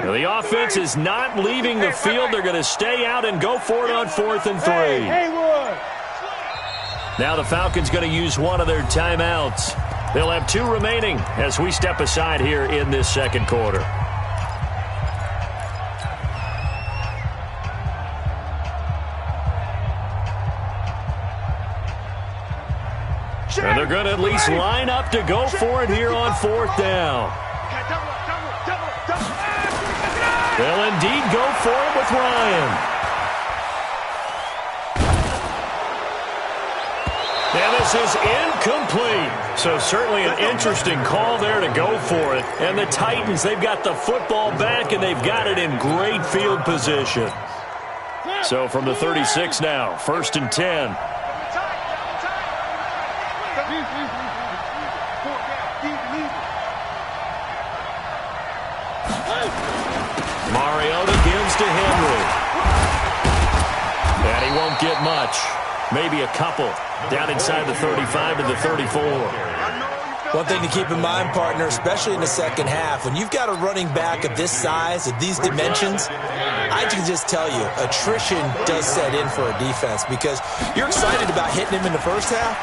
The offense is not leaving the field. They're going to stay out and go for it on 4th and 3. Now the Falcons going to use one of their timeouts. They'll have 2 remaining as we step aside here in this second quarter. And they're going to at least line up to go for it here on 4th down. They'll indeed go for it with Ryan. And this is incomplete. So certainly an interesting call there to go for it. And the Titans, they've got the football back, and they've got it in great field position. So from the 36 now, 1st and 10. Mariota gives to Henry. And he won't get much. Maybe a couple. Down inside the 35 to the 34. One thing to keep in mind, partner, especially in the second half, when you've got a running back of this size, of these dimensions, I can just tell you, attrition does set in for a defense because you're excited about hitting him in the first half.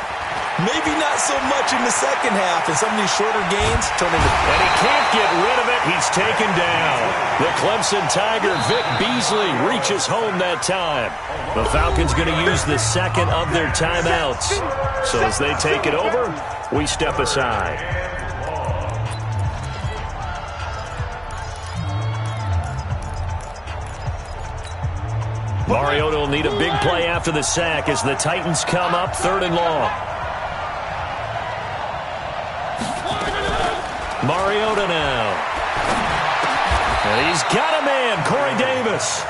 Maybe not so much in the second half, and some of these shorter gains turn into... And he can't get rid of it. He's taken down. The Clemson Tiger, Vic Beasley, reaches home that time. The Falcons going to use the second of their timeouts. So as they take it over, we step aside. Mariota will need a big play after the sack as the Titans come up 3rd and long. Mariota now. And he's got a man, Corey Davis.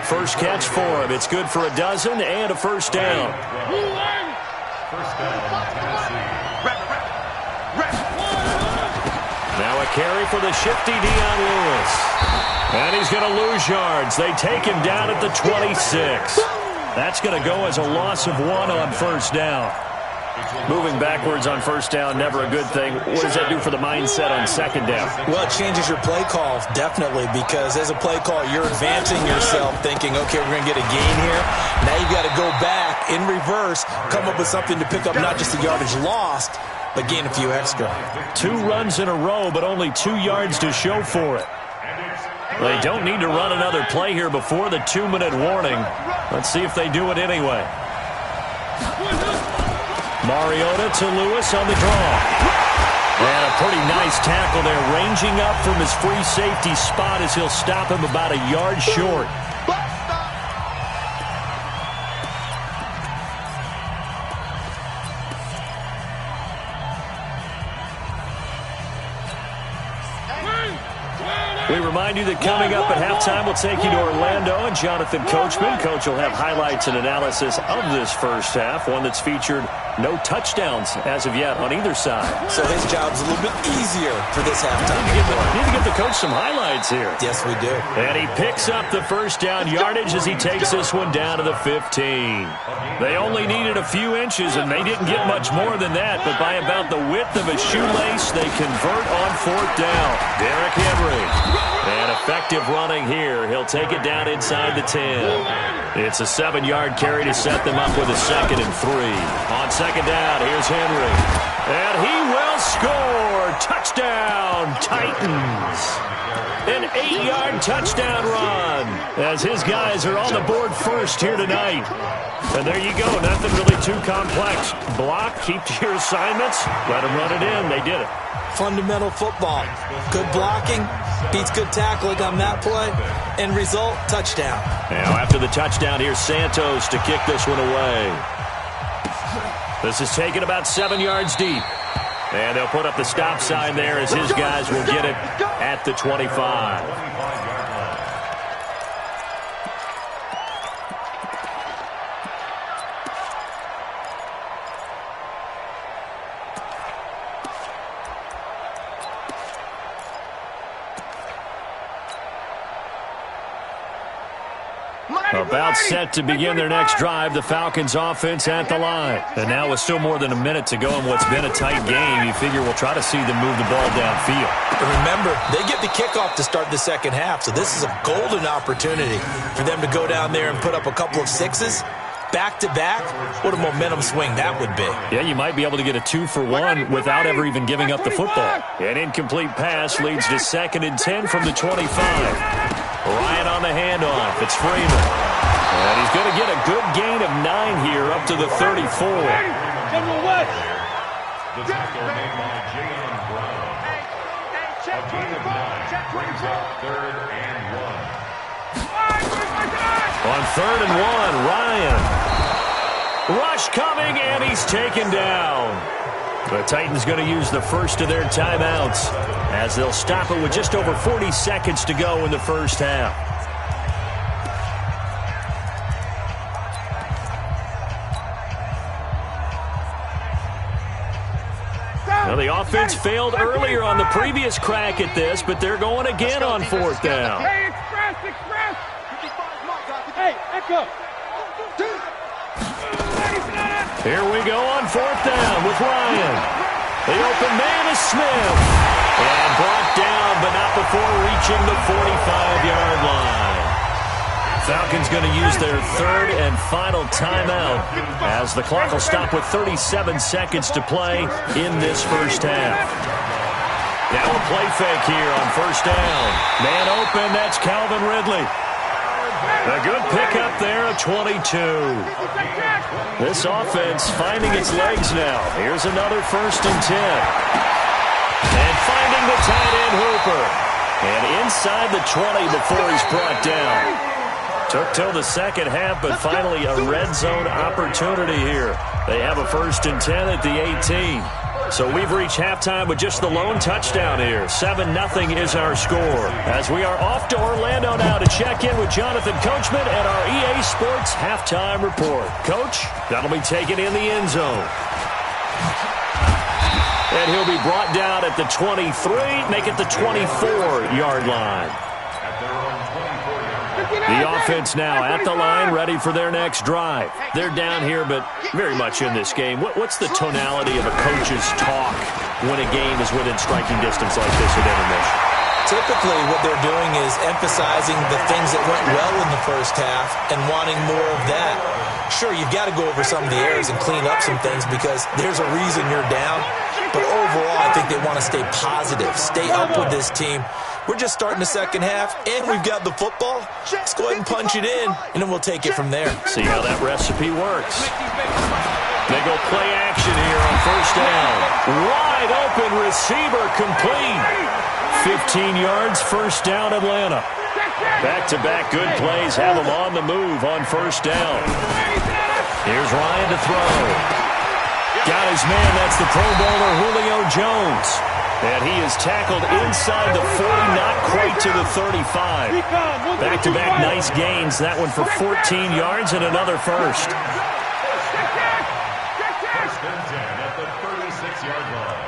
First catch for him. It's good for a dozen and a first down. Now a carry for the shifty Dion Lewis. And he's going to lose yards. They take him down at the 26. That's going to go as a loss of 1 on first down. Moving backwards on first down, never a good thing. What does that do for the mindset on second down? Well, it changes your play call, definitely, because as a play call, you're advancing yourself thinking, okay, we're going to get a gain here. Now you got to go back in reverse, come up with something to pick up not just the yardage lost, but gain a few extra. 2 runs in a row, but only 2 yards to show for it. They don't need to run another play here before the 2-minute warning. Let's see if they do it anyway. Mariota to Lewis on the draw. And a pretty nice tackle there, ranging up from his free safety spot as he'll stop him about a yard short. We remind you that coming up at halftime, we'll take you to Orlando and Jonathan Coachman. Coach will have highlights and analysis of this first half, one that's featured no touchdowns as of yet on either side. So his job's a little bit easier for this halftime. Need to give the coach some highlights here. Yes, we do. And he picks up the first down yardage as he takes this one down to the 15. They only needed a few inches, and they didn't get much more than that, but by about the width of a shoelace, they convert on 4th down. Derrick Henry. And effective running here. He'll take it down inside the 10. It's a 7-yard carry to set them up with a 2nd and 3. On second down, here's Henry. And he will score. Touchdown, Titans. An 8-yard touchdown run as his guys are on the board first here tonight. And there you go. Nothing really too complex. Block, keep to your assignments, let them run it in. They did it. Fundamental football. Good blocking beats good tackling on that play. End result, touchdown. Now after the touchdown, here's Santos to kick this one away. This is taken about 7 yards deep. And they'll put up the stop sign there as his guys will get it at the 25. About set to begin their next drive, the Falcons offense at the line. And now with still more than a minute to go in what's been a tight game, you figure we'll try to see them move the ball downfield. And remember, they get the kickoff to start the second half, so this is a golden opportunity for them to go down there and put up a couple of sixes. Back-to-back, what a momentum swing that would be. Yeah, you might be able to get a 2-for-1 without ever even giving up the football. An incomplete pass leads to 2nd and 10 from the 25. Ryan on the handoff. It's Freeman. And he's going to get a good gain of 9 here up to the 34. The tackle made by Jaylen Brown. A gain of 9 brings up 3rd and 1. On 3rd and 1, Ryan. Rush coming, and he's taken down. The Titans going to use the first of their timeouts as they'll stop it with just over 40 seconds to go in the first half. Now, the offense failed earlier on the previous crack at this, but they're going again on 4th down. Hey, express! Hey, echo! Here we go on 4th down with Ryan. The open man is Smith. And brought down, but not before reaching the 45-yard line. Falcons going to use their 3rd and final timeout as the clock will stop with 37 seconds to play in this first half. Now a play fake here on 1st down. Man open, that's Calvin Ridley. A good pickup there of 22. This offense finding its legs now. Here's another 1st and 10. And finding the tight end Hooper. And inside the 20 before he's brought down. Took till the second half, but finally a red zone opportunity here. They have a 1st and 10 at the 18. So we've reached halftime with just the lone touchdown here. 7-0 is our score. As we are off to Orlando now to check in with Jonathan Coachman and our EA Sports halftime report. Coach, that'll be taken in the end zone. And he'll be brought down at the 23, make it the 24-yard line. The offense now at the line, ready for their next drive. They're down here, but very much in this game. What's the tonality of a coach's talk when a game is within striking distance like this at intermission? Typically, what they're doing is emphasizing the things that went well in the first half and wanting more of that. Sure, you've got to go over some of the errors and clean up some things because there's a reason you're down. But overall, I think they want to stay positive, stay up with this team. We're just starting the second half, and we've got the football. Let's go ahead and punch it in, and then we'll take it from there. See how that recipe works. They go play action here on 1st down. Wide open receiver complete. 15 yards, 1st down, Atlanta. Back-to-back good plays have them on the move on 1st down. Here's Ryan to throw. Got his man, that's the Pro Bowler Julio Jones. And he is tackled inside the 40, not quite to the 35. Back-to-back nice gains, that one for 14 yards and another 1st. 1st and 10 at the 36-yard line.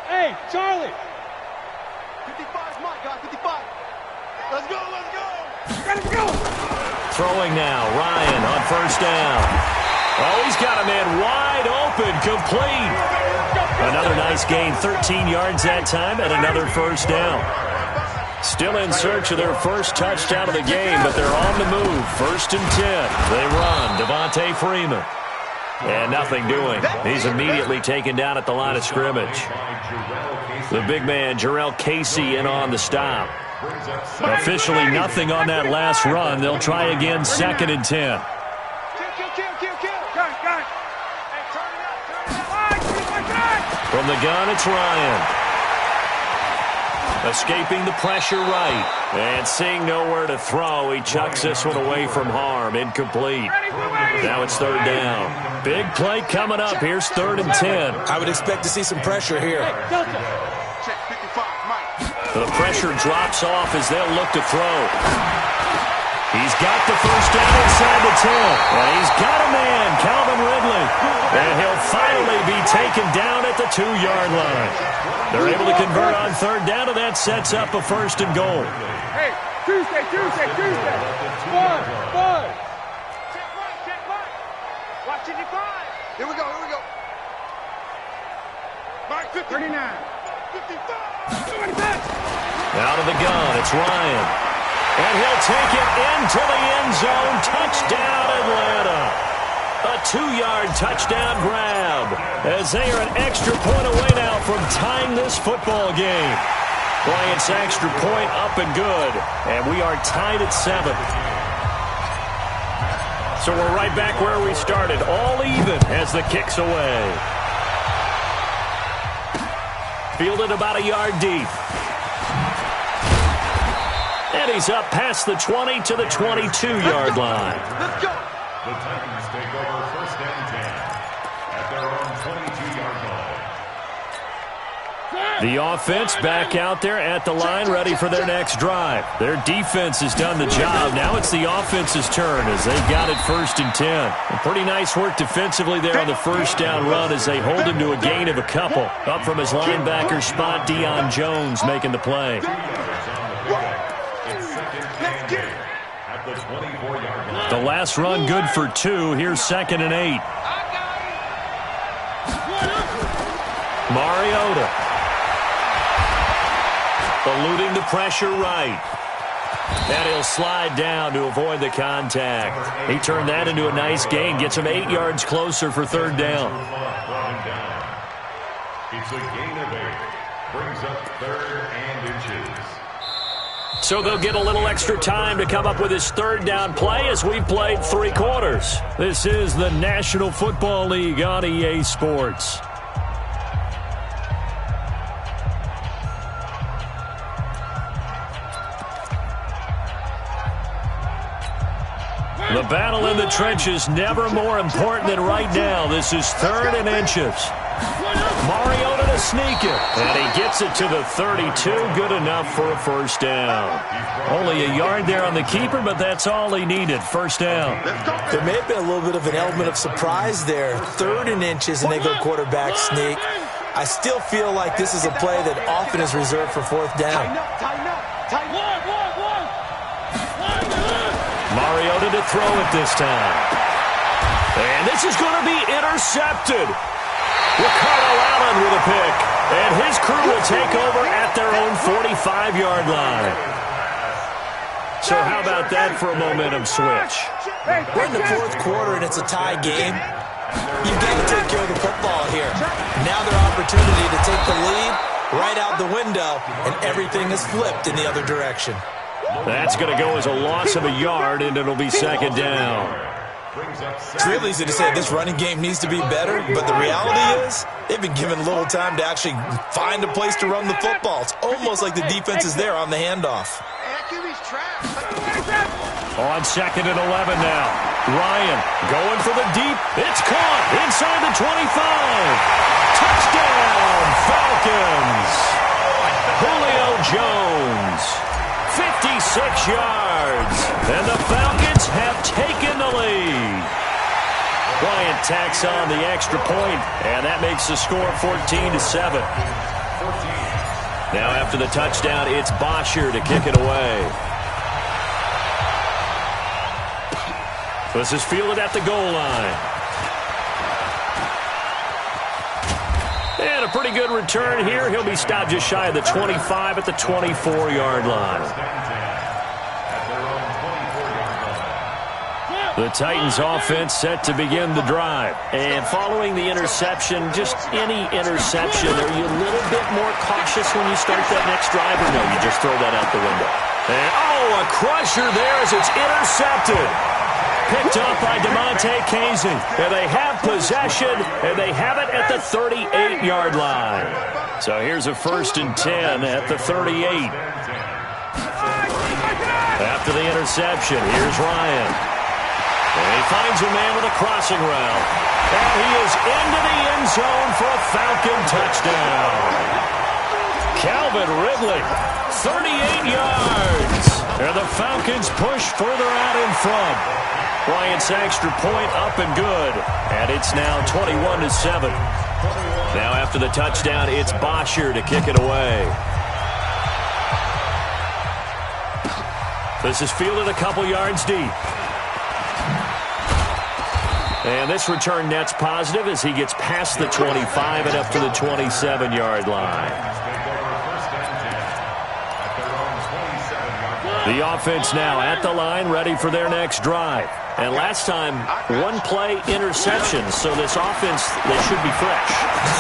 Hey, Charlie. 55's my guy, 55. Let's go. Let's go. Throwing now, Ryan on 1st down. Oh, he's got a man wide open, complete. Another nice gain, 13 yards that time, and another 1st down. Still in search of their first touchdown of the game, but they're on the move. 1st and 10. They run. Devontae Freeman. And nothing doing. He's immediately taken down at the line of scrimmage. The big man, Jarrell Casey, in on the stop. Officially nothing on that last run. They'll try again, 2nd and 10. From the gun, it's Ryan. Escaping the pressure right. And seeing nowhere to throw, he chucks this one away from harm. Incomplete. Now it's 3rd down. Big play coming up. Here's 3rd and 10. I would expect to see some pressure here. The pressure drops off as they'll look to throw. He's got the 1st down inside the 10. And he's got a man, Calvin Ridley. And he'll finally be taken down at the 2-yard line. They're able to convert on 3rd down, and that sets up a 1st and goal. Hey, Tuesday. Five. Check right. Watch it, five. Here we go. Mark 50. 39. 55. Out of the gun, it's Ryan. And he'll take it into the end zone. Touchdown, Atlanta. A 2-yard touchdown grab as they are an extra point away now from tying this football game. Bryant's extra point up and good, and we are tied at 7. So we're right back where we started, all even as the kick's away. Fielded about a yard deep. And he's up past the 20 to the 22-yard line. Let's go. The Titans take over first and 10 at their own 22-yard line. The offense back out there at the line, ready for their next drive. Their defense has done the job. Now it's the offense's turn as they've got it first and 10. And pretty nice work defensively there on the first down run as they hold him to a gain of a couple. Up from his linebacker spot, Deion Jones making the play. At the 24-yard line. The last run good for 2. Here's 2nd and 8. Mariota. Eluding the pressure right. And he'll slide down to avoid the contact. He turned that into a nice gain. Gets him 8 yards closer for 3rd down. It's a gain of 8. Brings up 3rd and inches. So they'll get a little extra time to come up with his 3rd down play as we've played 3 quarters. This is the National Football League on EA Sports. The battle in the trenches never more important than right now. This is 3rd and inches. Mariota to sneak it. And he gets it to the 32. Good enough for a first down. Only a yard there on the keeper, but that's all he needed. First down. There may have been a little bit of an element of surprise there. 3rd and inches, and they go quarterback sneak. I still feel like this is a play that often is reserved for 4th down. Tighten up. Mariota to throw it this time. And this is going to be intercepted. Ricardo Allen with a pick. And his crew will take over at their own 45-yard line. So how about that for a momentum switch? We're in the 4th quarter, and it's a tie game. You've got to take care of the football here. Now their opportunity to take the lead right out the window, and everything is flipped in the other direction. That's going to go as a loss of a yard, and it'll be 2nd down. It's real easy to say this running game needs to be better, but the reality is they've been given little time to actually find a place to run the football. It's almost like the defense is there on the handoff. On 2nd and 11 now. Ryan going for the deep. It's caught inside the 25. Touchdown, Falcons. Julio Jones. 56 yards. And the Falcons have taken the lead. Bryant tacks on the extra point, and that makes the score 14-7. Now after the touchdown, it's Bosher to kick it away. This is fielded at the goal line. And a pretty good return here. He'll be stopped just shy of the 25 at the 24-yard line. The Titans offense set to begin the drive. And following the interception, just any interception, are you a little bit more cautious when you start that next drive, or no, you just throw that out the window? And, a crusher there as it's intercepted. Picked up by DeMonte Casey. And they have possession, and they have it at the 38-yard line. So here's a 1st and 10 at the 38. After the interception, here's Ryan. And he finds a man with a crossing route. And he is into the end zone for a Falcon touchdown. Calvin Ridley, 38 yards. And the Falcons push further out in front. Bryant's extra point up and good. And it's now 21-7. Now after the touchdown, it's Bosher to kick it away. This is fielded a couple yards deep. And this return net's positive as he gets past the 25 and up to the 27-yard line. The offense now at the line, ready for their next drive. And last time, one-play interception, so this offense, they should be fresh.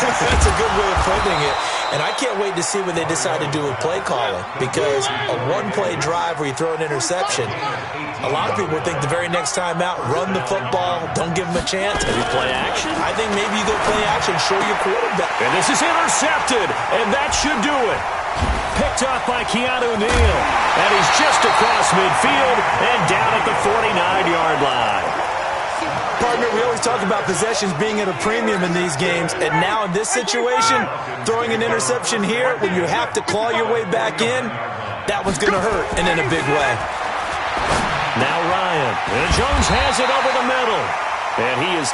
That's a good way of putting it. And I can't wait to see what they decide to do with play calling, because a one-play drive where you throw an interception, a lot of people think the very next time out, run the football, don't give them a chance. Maybe play action? I think maybe you go play action, show your quarterback. And this is intercepted, and that should do it. Picked off by Keanu Neal. And he's just across midfield and down at the 49-yard line. Partner, we always talk about possessions being at a premium in these games. And now in this situation, throwing an interception here when you have to claw your way back in, that one's going to hurt, and in a big way. Now Ryan. And Jones has it over the middle. And he is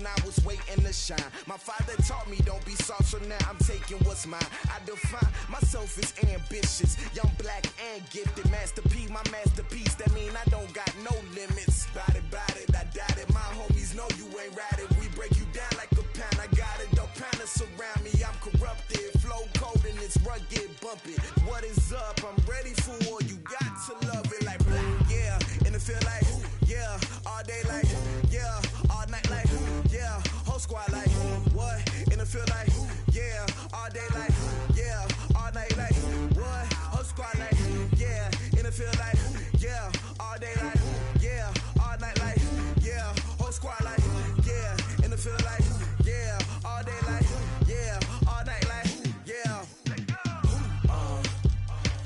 I was waiting to shine. My father taught me don't be soft, so now I'm taking what's mine. I define myself as ambitious, young, black, and gifted. Master P, my masterpiece. That mean I don't got no limits. Bout it, I doubt it. My homies know you ain't ratted. We break you down like a pound. I got it, don't pound us around me. I'm corrupted, flow cold and it's rugged, bumpy. What is up? I'm ready for war. You got to love it like black, yeah. And it feel like, yeah, all day like, yeah, all night like, yeah, whole squad like, what? And it feel like, yeah, all day like, yeah, all night like, what? Whole squad like, yeah, and it feel like, yeah, all day like, yeah, all night like, yeah, whole squad like, yeah, and it feel like, yeah, all day like, yeah, all night like, yeah.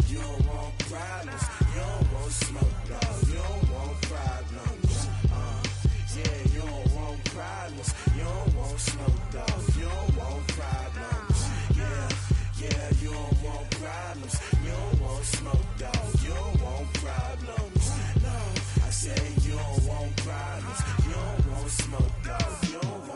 You don't want problems, you don't want smoke, dog, you don't want problems. Yeah, you don't want problems, you don't want smoke, dog, you don't want problems. Yeah, you don't want problems, you don't want smoke, dog, you don't want problems. No, I say you don't want problems, you don't want smoke, dog, you don't want.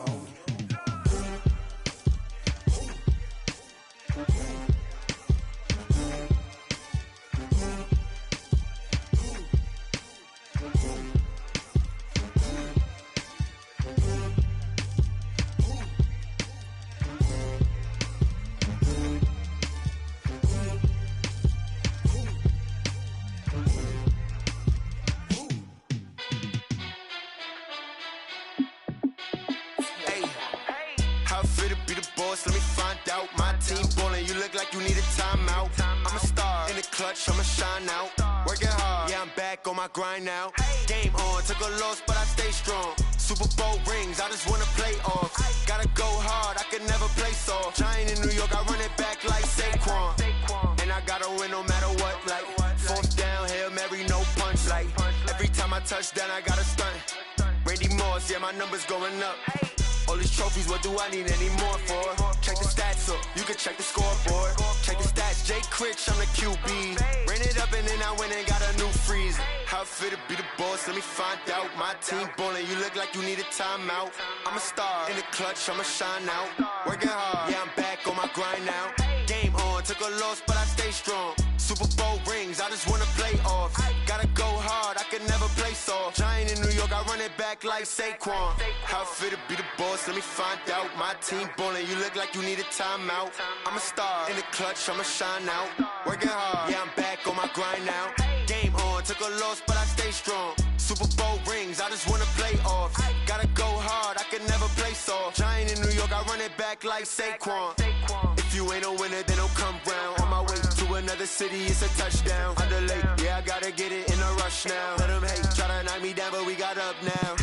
boss, let me find out. My team ballin', you look like you need a timeout. I'm a star in the clutch, I'ma shine out. Working hard, yeah, I'm back on my grind now. Game on, took a loss, but I stay strong. Super Bowl rings, I just wanna play off. Gotta go hard, I can never play soft. Giant in New York, I run it back like Saquon. And I gotta win no matter what, like fourth down, Hail Mary, no punch. Like every time I touch down, I gotta stunt. Randy Moss, yeah, my numbers going up. All these trophies, what do I need any more for? Check the stats up, you can check the scoreboard. Check the stats, Jay Critch, I'm the QB. Ran it up and then I went and got a new freeze. How it feel to be the boss, let me find out. My team ballin', you look like you need a timeout. I'm a star in the clutch, I'ma shine out. Working hard, yeah, I'm back on my grind now. Game on, took a loss, but I stay strong. Super Bowl rings, I just wanna play off. Gotta go hard, I can never play soft. Giant in New York, I run it back like Saquon. How it feel to be the boss, let me find out. My team ballin', you look like you need a timeout. I'm a star in the clutch, I'ma shine out. Working hard, yeah, I'm back on my grind now. Game on, took a loss, but I stay strong. Super Bowl rings, I just wanna play off. Gotta go hard, I can never play soft. Giant in New York, I run it back like Saquon. If you ain't a winner, then don't come round. On my way to another city, it's a touchdown. Underlay, yeah, I gotta get it in a rush now. Let them hate, try to knock me down, but we got up now.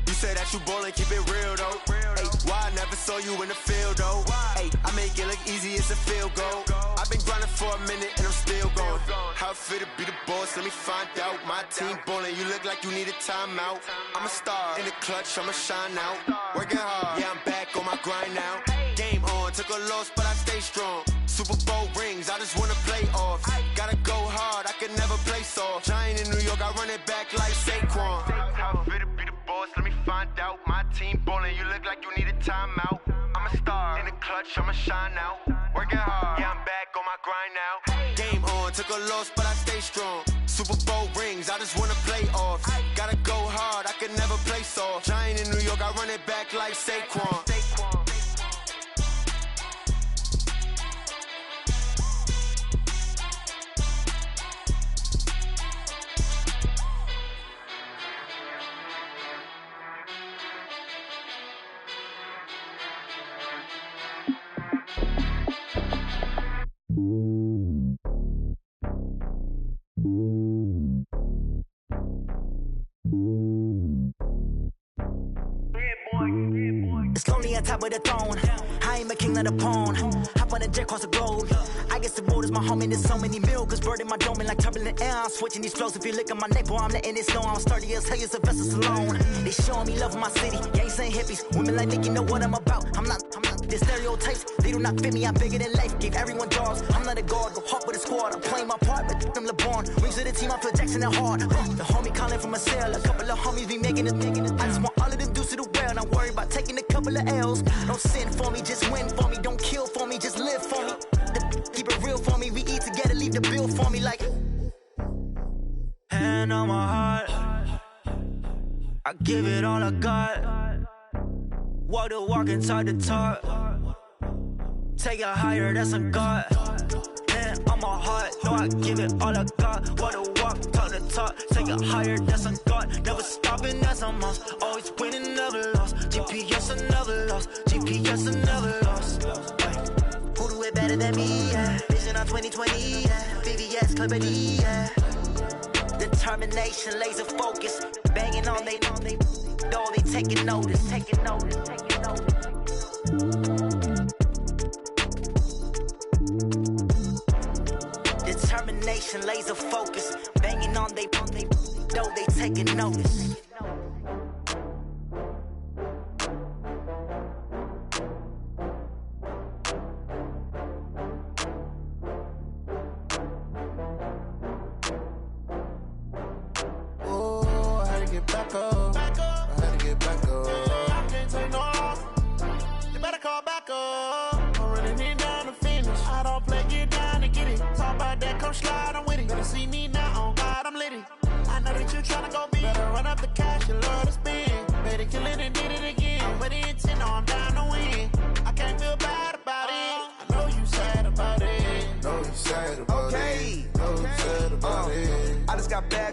You say that you ballin', keep it real though. Hey, why I never saw you in the field though? Hey, I make it look easy, it's a field goal. I've been grinding for a minute and I'm still going. How it feel to be the boss, let me find out. My team ballin', you look like you need a timeout. I'm a star in the clutch, I'ma shine out. Working hard, yeah, I'm back on my grind now. Game on, took a loss, but I stay strong. Super Bowl rings, I just wanna play off. Gotta go hard, I can never play soft. Giant in New York, I run it back like Saquon. How it feel to be the boss, let me find out. My team ballin', you look like you need a timeout. I'm a star in the clutch, I'ma shine out. Working hard, yeah, I'm back on my grind now. Game on, took a loss, but I stay strong. Super Bowl rings, I just wanna play off. Gotta go hard, I can never play soft. Giant in New York, I run it back like Saquon. It's lonely on top of the throne. I ain't a king of the pawn. Hop on a jet across the globe. I guess the road is my home and there's so many milkers birding my dome and like turbulent air. I'm switching these flows. If you look at my neck, boy, I'm letting it snow. I'm sturdy as hell, it's a vessel alone. They showing me love in my city. Gangs ain't hippies. Women like Nick, you know what I'm about. I'm not the stereotypes. They do not fit me. I'm bigger than life. Gave everyone jobs. I'm not a guard. Go hard with a squad. I'm playing my part, but them LeBron. Rings to the team. I feel Jackson and hard. The homie calling from a cell. A couple of homies be making it. I just want all of them dudes to the well. Not worry about taking a couple of L's. Don't sin for me, just win for me. Don't kill for me, just live for me. Keep it real for me. We eat together, leave the bill for me like. Hand on my heart, I give it all I got. Walk the walk and talk the talk. Take it higher, that's a God. Hand on my heart, no, I give it all I got. Walk the walk, talk the talk. Take it higher, that's a God. Never stopping, that's a must. Always winning, never lost. GPS, I never lost. GPS, I never lost. Who do it better than me? Yeah. Vision on 2020. Yeah. VVS, Clippity. Yeah. Determination, laser focus. Banging on they, though they taking notice. Taking notice. Taking notice. Determination, laser focus. Banging on they, though they taking notice.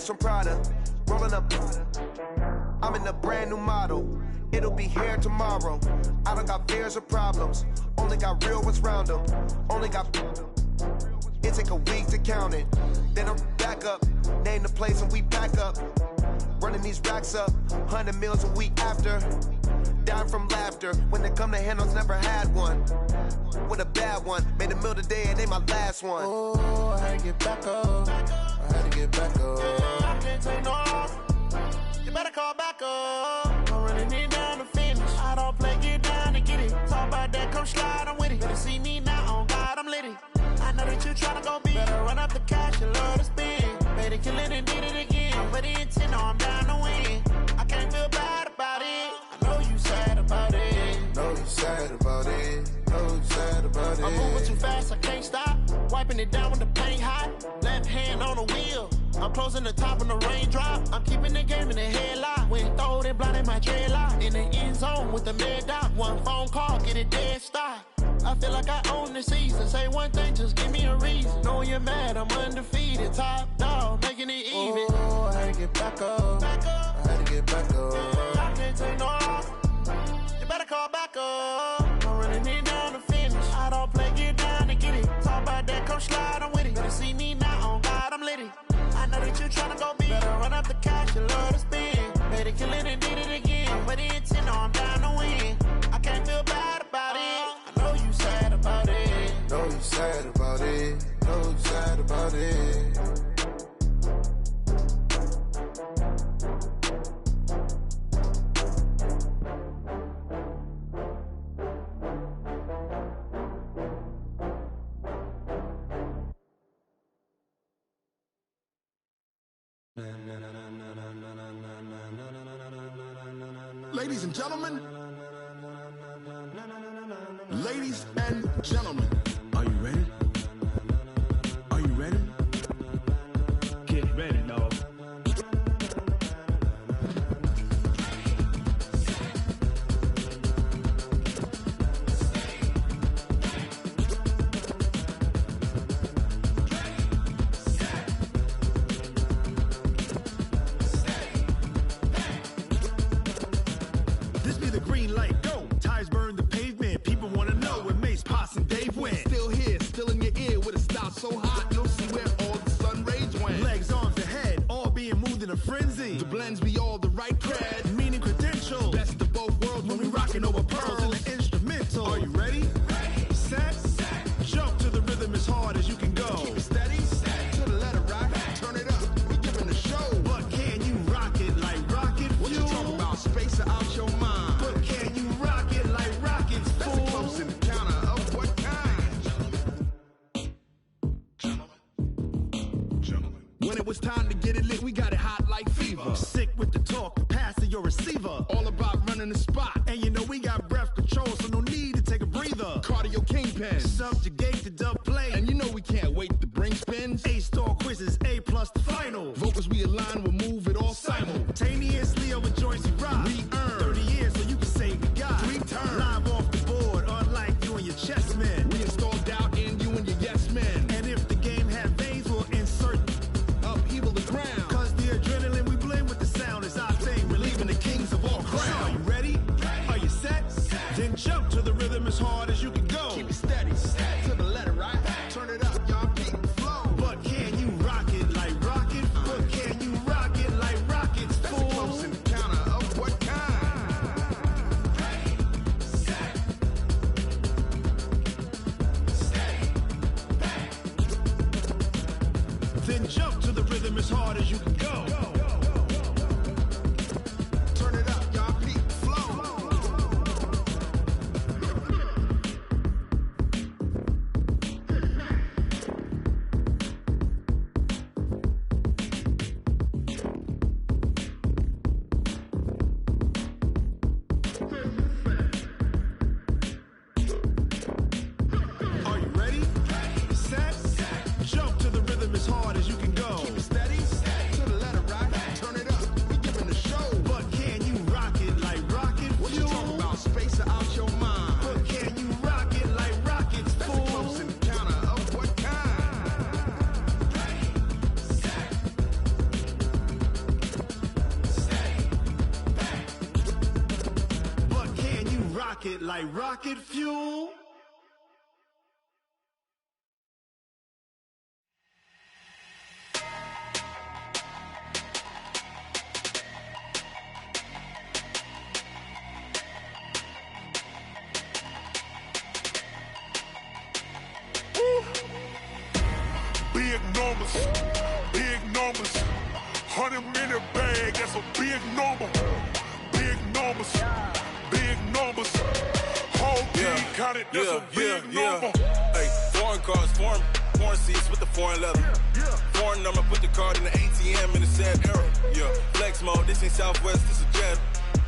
From Prada, rolling up. I'm in a brand new model. It'll be here tomorrow. I don't got fears or problems. Only got real ones round them. Only got... It take a week to count it. Then I'm back up. Name the place and we pack up. Running these racks up. 100 meals a week after. Dying from laughter. When they come to handles, never had one. With a bad one. Made a meal today and they my last one. Oh, I had to get back up. I had to get back up. I can't take no off. You better call back up. I'm running it down to finish. I don't play, get down to get it. Talk about that, come slide, I'm with it. Better see me now, on God, I'm litty. I know that you tryna go big. Better run up the cash, you love to spend. Better kill it and did it again. But the intent, no, I'm down to win. I can't feel bad about it. I know you sad about it. Know you sad about it. Know you sad about it. I'm moving too fast, I can't stop. Wiping it down with the paint hot. Left hand on the wheel. I'm closing the top on the raindrop. I'm keeping the game in the headlock. When throwed and blinded my dreadlock. In the end zone with the mad dot. One phone call, get it dead stop. I feel like I own the season. Say one thing, just give me a reason. Knowing you're mad, I'm undefeated. Top dog, making it even. Oh, I had to get back up. Back up. I had to get back up. I can't take no off. You better call back up. I'm running it down to finish. I don't play, get down to get it. Talk about that, come slide, I'm with it. Better see me now, on God, I'm litty. I know that you tryna go big. Better run up the cash, you love to spend. Better kill it and did it again. But the intent, no, I'm down to win. I can't feel bad about it. I know you sad about it. Know you sad about it. Know you sad about it. Ladies and gentlemen, ladies and gentlemen, are you ready? Are you ready? Get ready, dog. This be the green light, go. Tires burn the pavement. People want to know where Mace, Potts, and Dave went. Still here, still in your ear with a style so hot, you'll see where all the sun rays went. Legs, arms, and head, all being moved in a frenzy. The blends be all the right cred, meaning credentials. Best of both worlds when we rocking over pearls in the instrumental. Are you ready? Set, jump to the rhythm as hard as you can go. Keep it steady, to the letter rock, turn it up, we giving the show. But can you rock it like rocket fuel? What you talking about, space out your mind? But can you rock it like rockets, fool? That's a close encounter of what kind? Gentlemen. When it was time to get it lit, we got it hot like fever. Sick with the talk, pass to your receiver. All about running the spot. And you know we got breath control, so no need to take a breather. Cardio kingpin, subjugate the dub play. And you know we can't wait to bring spins. A-star quizzes, A+ the final. Vocals we align, we'll move it all simultaneously over joints we rock. We earn 30 years, so you can say we got 3 turns. Live off the board, unlike you and your chess men. We install doubt in you and your yes men. And if the game had veins, we'll insert upheaval the ground. Cause the adrenaline we blend with the sound is our thing, relieving the kings of all crowns. So are you ready? Are you set? Then jump to the rhythm as hard as you can go. Keep it steady, to the letter right. Turn it up, y'all keep the flow. But can you rock it like rocket? But can you rock it like rockets, fool? That's a close encounter of what kind? Then jump to the rhythm as hard as you can go. Turn it up, y'all keep the flow. Are you ready? Set, jump to the rhythm as hard as you can go. Keep it steady, to the letter rocket like rocket fuel. Big numbers, big numbers. 100-minute bag, that's a big number. Big numbers, big numbers. Whole team counted, that's a big number. Hey, foreign cars, foreign seats with the foreign leather. Foreign number, put the card in the ATM in the sad era. Yeah, flex mode, this ain't Southwest, this a jet.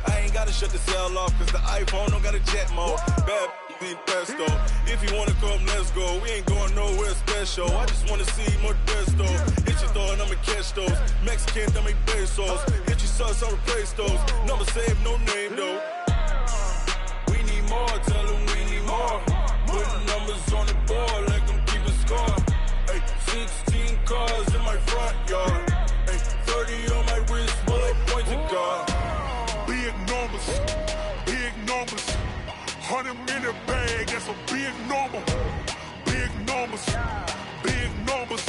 I ain't gotta shut the cell off, cause the iPhone don't got a jet mode. Bad need pesto. If you wanna come, let's go. We ain't going nowhere special. I just wanna see more desto. Hit your throw and I'ma catch those. Mexican, I make pesos. Hit your sauce, I'll replace those. Number saved, no name though. We need more, tell them we need more. Putting numbers on the board like I'm keeping score. Hey, 16 cars in my front yard. Hey, 30 on my wrist, while I point to God. Big numbers, big numbers. 100-minute bag, that's a big number. Big numbers, big numbers.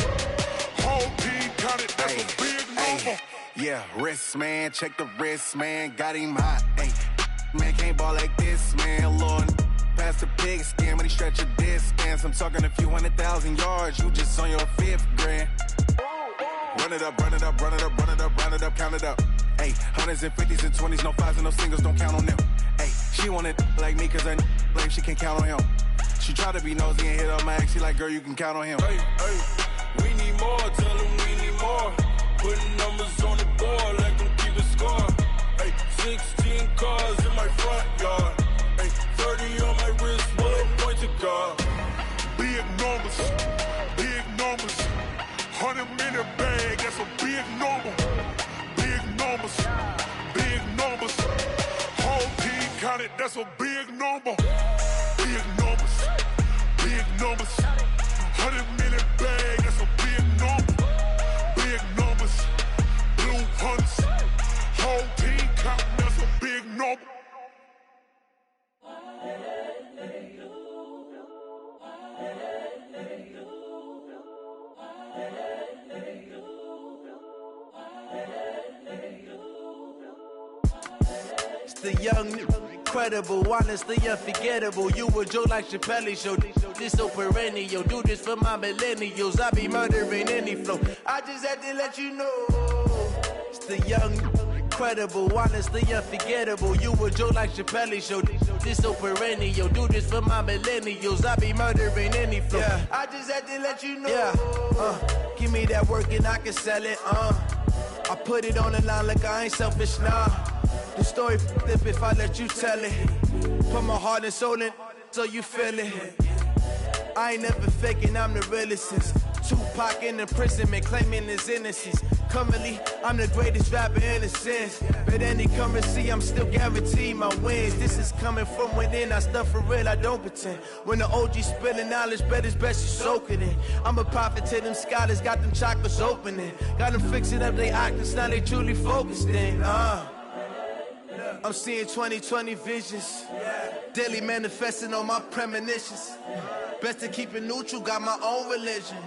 Whole team counted, that's a big number. Yeah, wrist man, check the wrist man, got him hot. Ay, man can't ball like this, man. Lord, past the pig skin when he stretch a distance. I'm talking a few 100,000 yards, you just on your 5th grand. Run it up, run it up, run it up, run it up, run it up, count it up. Ay, 100s and 50s and 20s, no 5s and no singles, don't count on them. Ay, she want it like me cause her lame, she can't count on him. She try to be nosy and hit up my ex, she like, girl, you can count on him. Hey, we need more, tell them we need more. Putting numbers on the board like I'm keeping score. Hey, 16 cars in my front yard. Hey, 30 on my wrist, while I point to God. Big numbers, big numbers. 100-minute bag, that's a big number. Big numbers, big numbers. Whole team counted, that's a big number. Big numbers, big numbers. 100-minute bag, that's a big number. Big numbers, blue hunts. Whole team counting, that's a big number. It's the young, incredible, honestly unforgettable. You a joke like Chappelle show. This so perennial. Do this for my millennials. I be murdering any flow. I just had to let you know. It's the young, incredible, honestly unforgettable. You a joke like Chappelle show. This so perennial. Do this for my millennials. I be murdering any flow. Yeah. I just had to let you know. Yeah. Give me that work and I can sell it. I put it on the line like I ain't selfish, nah. The story flip if I let you tell it. Put my heart and soul in so you feel it. I ain't never faking, I'm the realest since Tupac in imprisonment, claiming his innocence. Currently, I'm the greatest rapper in a sense. But any currency, I'm still guaranteed my wins. This is coming from within, I stuff for real, I don't pretend. When the OG spilling knowledge, bet it's best you soak it in. I'm a prophet to them scholars, got them chakras opening. Got them fixing up they octaves, now they truly focused in. I'm seeing 2020 visions. Daily manifesting on my premonitions. Best to keep it neutral, got my own religion.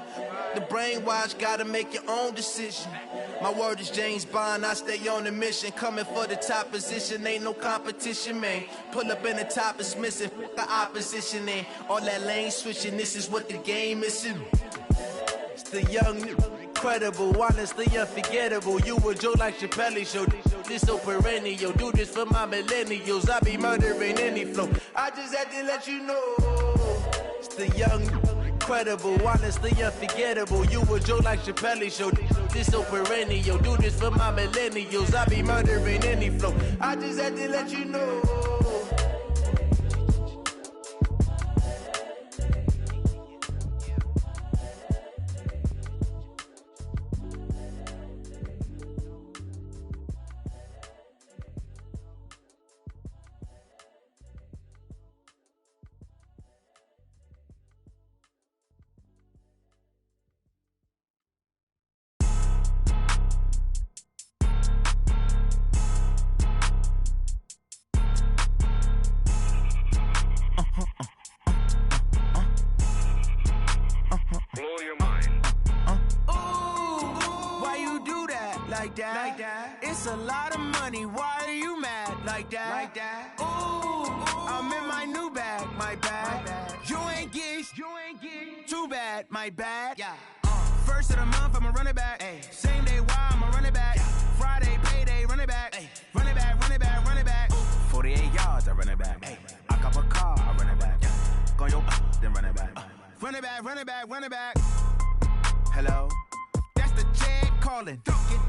The brainwash, gotta make your own decision. My word is James Bond, I stay on the mission. Coming for the top position, ain't no competition, man. Pull up in the top, it's missing, the opposition, and all that lane switching, this is what the game is. It's the young, incredible, honestly unforgettable. You a joke like Chappelle show. This so perennial. Do this for my millennials. I be murdering any flow. I just had to let you know. It's the young, incredible, honestly unforgettable. You a joke like Chappelle show. This so perennial. Do this for my millennials. I be murdering any flow. I just had to let you know. like that? It's a lot of money, why are you mad like that? Ooh, I'm in my new bag, my bad. You ain't get too bad, my bad. First of the month, I'ma run it back. Same day, why I'ma run it back. Friday, payday, run it back. Run it back, run it back, run it back. 48 yards, I run it back. I cop a car, I run it back. Go your then run it back. Run it back, run it back, run it back. Hello? That's the check calling.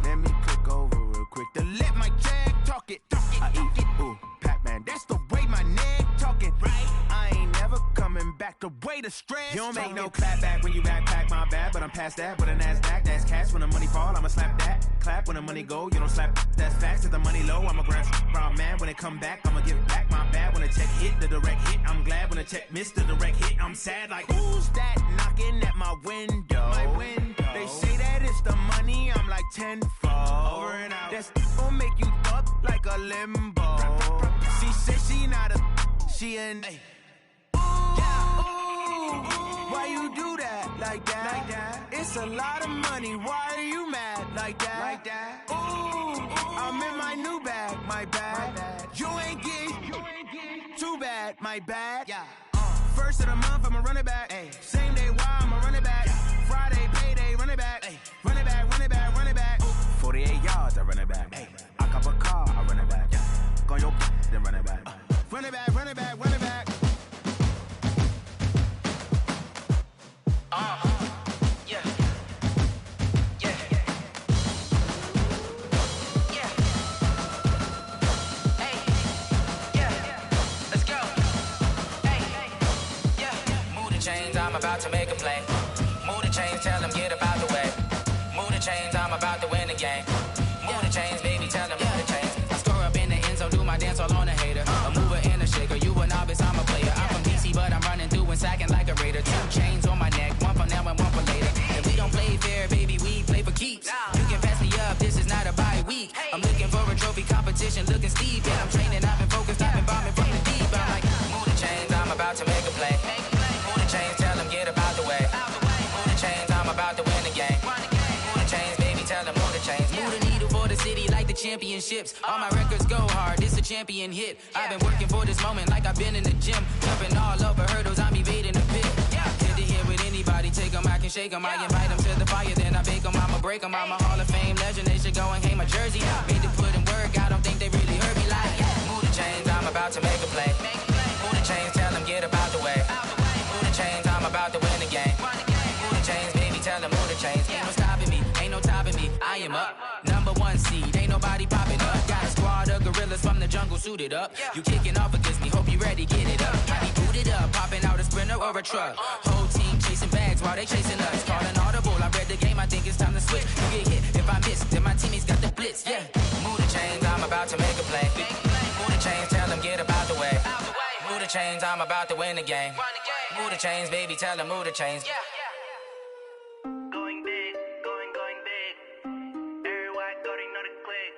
Let me click over real quick to let my check talk it. I eat it, ooh, Pac-Man. That's the way my neck talking. Right? I ain't never coming back the way the stress. You don't make no clap back when you backpack, my bad. But I'm past that with a NASDAQ. That's cash when the money fall, I'ma slap that. Clap when the money go, you don't slap. That's facts. If the money low, I'ma grab brown man. When it come back, I'ma give back my bad. When the check hit, the direct hit. I'm glad when the check missed the direct hit. I'm sad like, who's that knocking at my window? My window. They say that it's the money, I'm like tenfold. Over and out. That's gon' make you up like a limbo. She said she not a, she an. Why you do that like that? It's a lot of money, why are you mad like that? Ooh, I'm in my new bag, my bad. You ain't get too bad, my bad. First of the month, I'ma run it back. Same day, why I'ma run it back. Friday, payday, run it back. Run it back, run it back, run it back. 48 yards, I run it back. I cop a car, I run it back. Go your then run it back. Run it back, run it back, run it back. Yeah. Yeah. Yeah. Hey. Yeah. Let's go. Hey. Yeah. Move the chains, I'm about to make a play. Move the chains, tell them get about the way. Move the chains, I'm about to win the game. Move the chains, baby, tell them move the chains. I score up in the end zone, do my dance all on a hater. A mover and a shaker, you a novice, I'm a player. I'm from DC, but I'm running through and sacking like a raider. 2 chains on my neck, one for now and one for later. If we don't play fair, baby, we play for keeps. You can pass me up, this is not a bye week. I'm looking for a trophy competition, looking steep. Yeah, I'm training, I've been focused, I've been bombing from the deep. I'm like, move the chains, I'm about to make a play. Move the chains, tell them get about the way. Move the chains, I'm about to win the game. Move the chains, baby, tell them move the chains. Move the needle for the city like the championships. All my records go hard, this a champion hit. I've been working for this moment like I've been in the gym. Jumping all over hurdles, I'm evading the pit. Hit the hit with anybody, take them, I can shake them. I invite them to the fire, then I bake them, I'ma break them. I'm a Hall of Fame legend, they should go and hang my jersey. Made to put in work, I don't think they really heard me like, move the chains, I'm about to make a play. Move the chains, tell them get about the way. Move the chains, I'm about to win the game. Move the chains, baby, tell them move the chains. Ain't no stopping me, ain't no topping me, I am up. #1 seed, ain't nobody popping up. Got a squad of gorillas from the jungle suited up. You kicking off against me, hope you ready, get it up. I be booted up, popping out a Sprinter or a truck. Whole team chasing bags while they chasing us. Calling audible, I read the game, I think it's time to switch. You get hit, if I miss, then my teammates got the blitz, yeah. Move the chains, I'm about to make a play. Move the chains, tell them get about the way. Move the chains, I'm about to win the game. Move the chains, baby, tell them move the chains. Going big, going big. Everywhere I go, they know the click.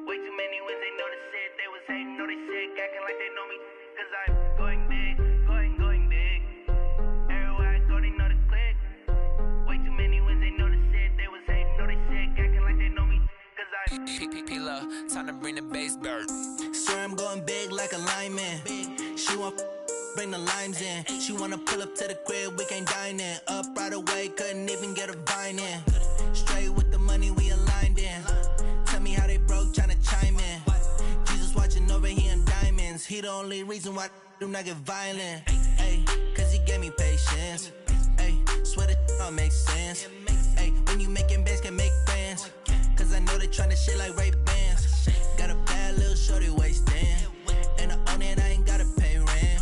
Way too many wins, they know the shit. They was hating, know they sick, acting like they know me. Cause I'm going big, going big. Everywhere I go, they know the click. Way too many wins, they know the shit. They was hating, know they sick, acting like they know me. Cause I'm P-P-P-Lo, time to bring the bass back. Swear I'm going big like a lineman. She want bring the limes in. She wanna pull up to the crib, we can't dine in. Up right away, couldn't even get a vine in. Straight with the money, we aligned in. Tell me how they broke, tryna chime in. Jesus watching over here in diamonds. He the only reason why I do not get violent. Ay, cause he gave me patience. Ay, swear that all makes sense. Ay, when you making bands, can make friends. Cause I know they tryna shit like Ray-Bans. Got a bad little shorty wasting. And I own it, I ain't gotta pay rent.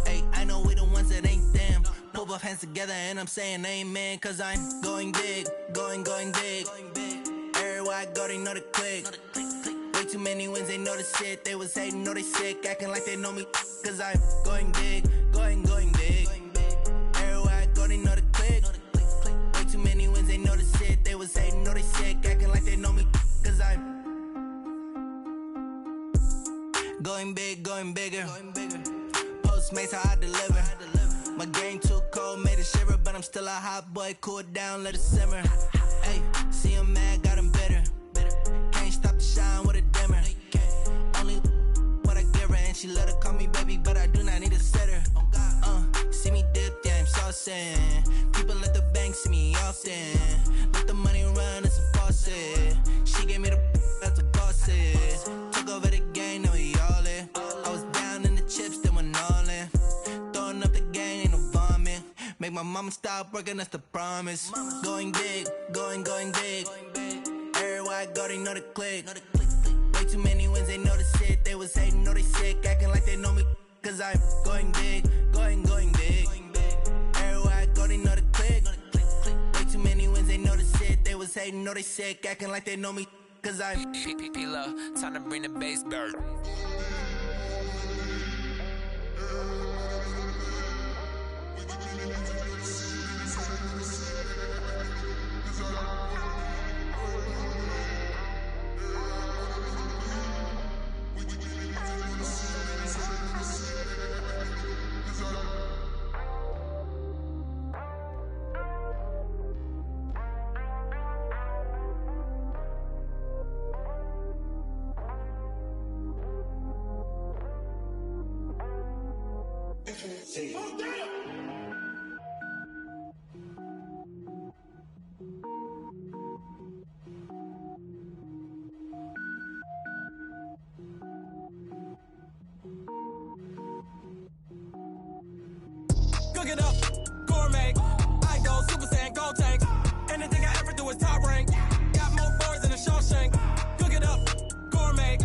Ay, I know we the ones that ain't them. Pull both hands together and I'm saying amen. Cause I'm going big, going big. Everywhere I go, they know the click. Way too many wins, they know the shit. They was hating, know they sick, acting like they know me. Cause I'm going big, going big. Everywhere I go, they know the click. Way too many wins, they know the shit. They was hating, know they sick, acting like they know me. Cause I'm going big, going bigger. Postmates, how I deliver. My game too cold, made it shiver. But I'm still a hot boy, cool it down, let it simmer. Hey, see him mad, got him bitter. She let her call me baby, but I do not need a setter. See me dip, yeah, I'm saucing. People at the bank see me often. Let the money run, it's a faucet. She gave me the that's a bosses. Took over the game, now we all in. I was down in the chips, then went all in. Throwing up the gang, ain't no vomit. Make my mama stop working, that's the promise. Going big, going big. Everywhere I go, they know the click. Way too many wins, they know the shit. They was hating, know they sick, acting like they know me. Cause I'm going big, going big. Everywhere I go, they know the click. Way too many wins, they know the shit. They was hating, know they sick, acting like they know me. Cause I'm P-P-P-Lo, time to bring the bass bird. Cook it up, gourmet. I go Super Saiyan, gold tank. Anything I ever do is top rank. Got more boys than a Shawshank. Cook it up, gourmet.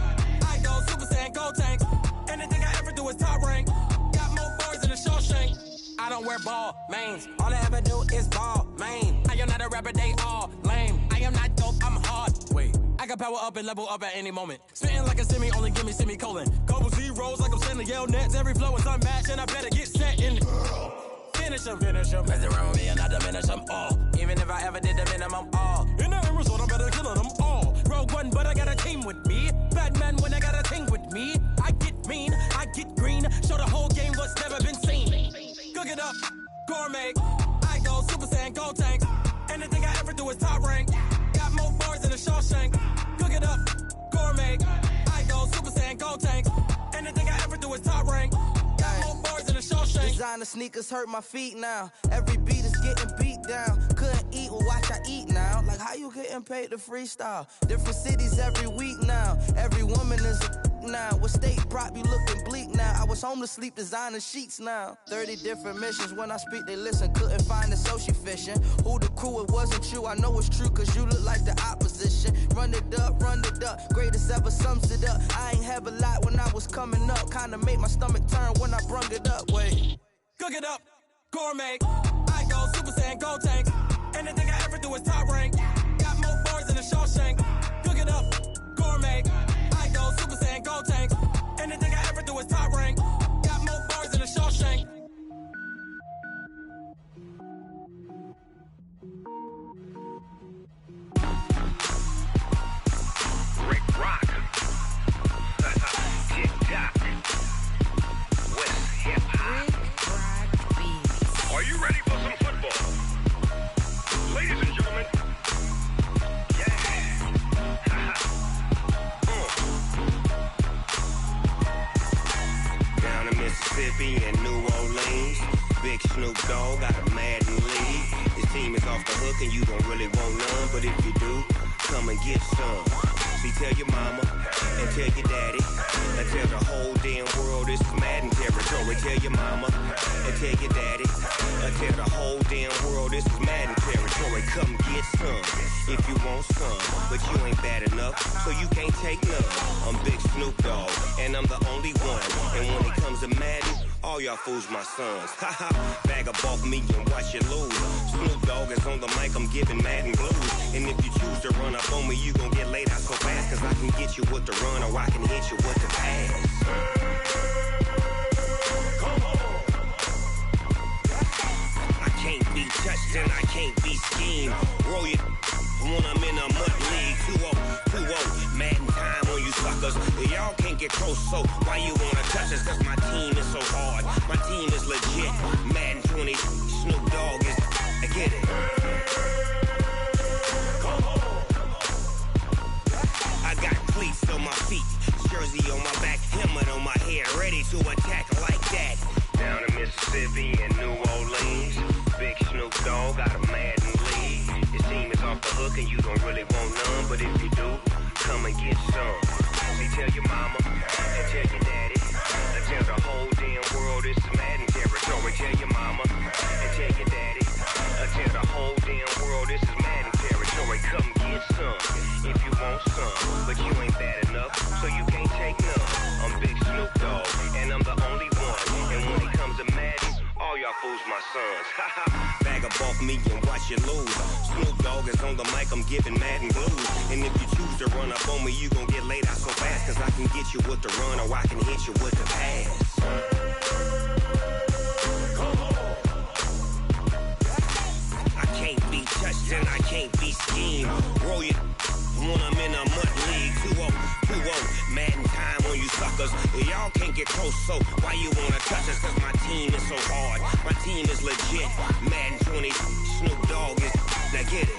I go Super Saiyan, gold tank. Anything I ever do is top rank. Got more boys than a Shawshank. I don't wear ball mains. All I ever do is ball main. I am not a rapper, they all lame. I am not dope, I'm hard. Wait, I can power up and level up at any moment. Spitting like a semi, only give me semicolon. Couple zeros like I'm sending yell nets. Every flow is unmatched and I better get set in. Finish them. Mess around with me and I diminish them all. Even if I ever did the minimum all. In the end result, I better kill them all. Rogue One, but I got a team with me. Batman when I got a thing with me. I get mean, I get green. Show the whole game what's never been seen. Cook it up, gourmet. I go Super Saiyan, gold tank. Anything I ever do is top rank. Got more bars than a Shawshank. Cook it up, gourmet. I go Super Saiyan, gold tank. Anything I ever do is top rank. Got more bars than a Shawshank. Designer sneakers hurt my feet now. Every beat is getting beat down. Couldn't eat, well watch I eat now. Like how you getting paid to freestyle? Different cities every week now. Every woman is a now. With state prop, you looking bleak now. I was home to sleep, designer sheets now. 30 different missions. When I speak, they listen. Couldn't find it, so she fishing. Who the crew? It wasn't you. I know it's true, cause you look like the opposition. Run it up. Greatest ever sums it up. I ain't have a lot when I was coming up. Kinda made my stomach turn when I brung it up. Wait. Cook it up, gourmet. I go Super Saiyan, gold tank. Anything I ever do is top rank. Got more bars than a Shawshank. Cook it up, gourmet. I go Super Saiyan, gold tank. Anything I ever do is top rank. Got more bars than a Shawshank. Rick Rock. Tick-tock. West hip-hop. Are you ready for some football? Ladies and gentlemen. Down in Mississippi and New Orleans, Big Snoop Dogg got a Madden league. His team is off the hook and you don't really want none, but if you do, come and get some. See, tell your mama and tell your daddy and tell the whole damn world this is Madden territory. Tell your mama and tell your daddy and tell the whole damn world this is Madden territory. Come get some if you want some, but you ain't bad enough, so you can't take none. I'm Big Snoop Dogg, and I'm the only one. And when it comes to Madden, all y'all fools my sons. Haha, bag up off me and watch you lose. Snoop Dogg is on the mic, I'm giving Madden blues. And if you choose to run up on me, you gon' get laid out so fast, cause I can get you with the run or I can hit you with the pass. Come on. I can't be touched and I can't be schemed. Roll it when I'm in a mud league. 2-0, Madden time on you suckers. Y'all can't get close, so why you wanna touch us? Cause my team is so hard, my team is legit. Madden 20, Snoop Dogg is, I get it. Come on. I got cleats on my feet, jersey on my back, helmet on my head. here, ready to attack like that. Down in Mississippi and New Orleans, Big Snoop Dogg got a mad in league. His team is off the hook and you don't really want none, but if you do, come and get some. See, tell your mama and tell your daddy, and tell the whole damn world this is Madden territory. Tell your mama and tell your daddy, and tell the whole damn world this is Madden territory. Come get some if you want some, but you ain't bad enough, so you can't take none. I'm Big Snoop Dogg, and I'm the only one. And when it comes to Madden, all y'all fools my sons. Bag up off me and watch you lose. Snoop Dogg is on the mic, I'm giving Madden blues. And if you choose to run up on me, you gon' get laid out so fast. Cause I can get you with the run or I can hit you with the pass. I can't be touched and I can't be schemed. Roll you when I'm in a mud league. 2-0, Madden time on you suckers. Y'all can't get close, so why you wanna touch us? Cause my team is so hard, my team is legit. Madden 20, Snoop Dogg is, now get it.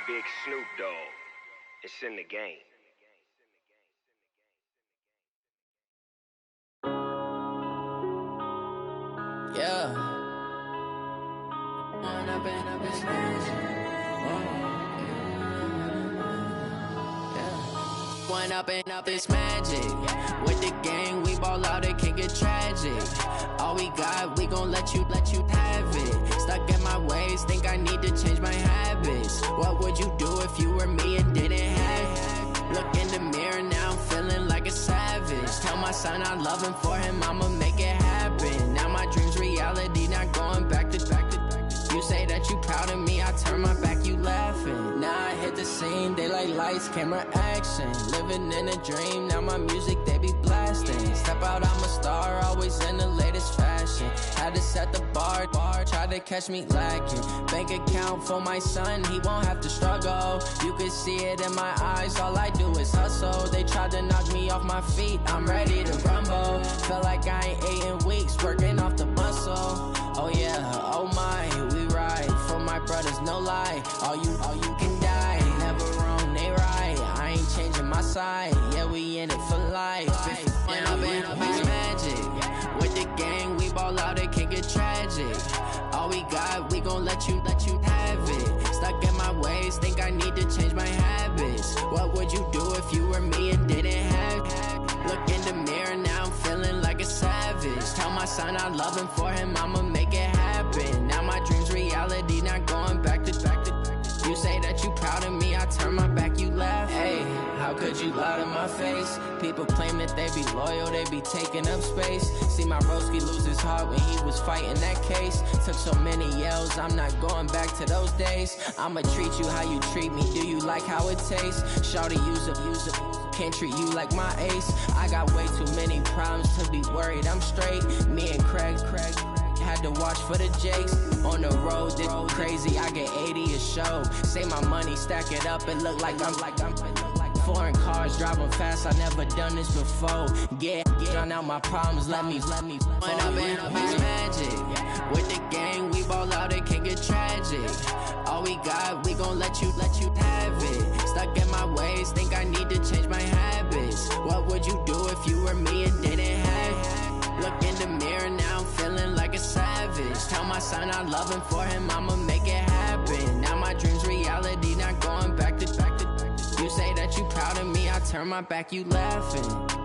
Big Snoop Dogg, it's in the game. Yeah. One up and up this magic. With the gang, we ball out, it can get tragic. All we got, we gon' let you have it. Stuck in my ways, think I need to change my habits. What would you do if you were me and didn't have it? Look in the mirror now, I'm feeling like a savage. Tell my son I love him, for him I'ma make it happen. Now my dream's reality, not going back to. You say that you proud of me, I turn my back, you laughing. Now I hit the scene, they like lights, camera, action. Living in a dream, now my music, they be blasting. Step out, I'm a star, always in the latest fashion. Had to set the bar, try to catch me lacking. Bank account for my son, he won't have to struggle. You can see it in my eyes, all I do is hustle. They tried to knock me off my feet, I'm ready to rumble. Felt like I ain't ate in weeks, working off the muscle. Oh yeah, oh my, we ride for my brothers, no lie. All you can die, never wrong, they right. I ain't changing my side, yeah, we in it for life. When up in it's magic. With the gang, we ball out, it can get tragic. All we got, we gon' let you have it. Stuck in my ways, think I need to change my habits. What would you do if you were me and didn't have it? Look in the mirror, now I'm feeling like a savage. Tell my son I love him, for him I'ma make it happen. Now my dream's reality, not going back to. You say that you proud of me, I turn my back, you laugh. Hey, how could you lie to my face? People claim that they be loyal, they be taking up space. See my broski lose his heart when he was fighting that case. Took so many yells, I'm not going back to those days. I'ma treat you how you treat me, do you like how it tastes? Shawty, use up, can't treat you like my ace. I got way too many problems to be worried, I'm straight. Me and Craig had to watch for the Jakes. On the road, this crazy, I get 80 a show. Say my money, stack it up, it look like I'm foreign cars, driving fast, I never done this before. Get drown out my problems, let me When up in it's magic. With the gang, we ball out, it can get tragic. All we got, we gon' let you have it. Stuck in my ways, think I need to change my habits. What would you do if you were me and didn't have it? Look in the mirror, now I'm feeling like a savage. Tell my son I love him, for him I'ma make it happen. Now my dream's reality, not going back to. You say that you proud of me, I turn my back, you laughing.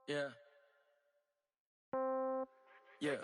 Yeah. Yeah.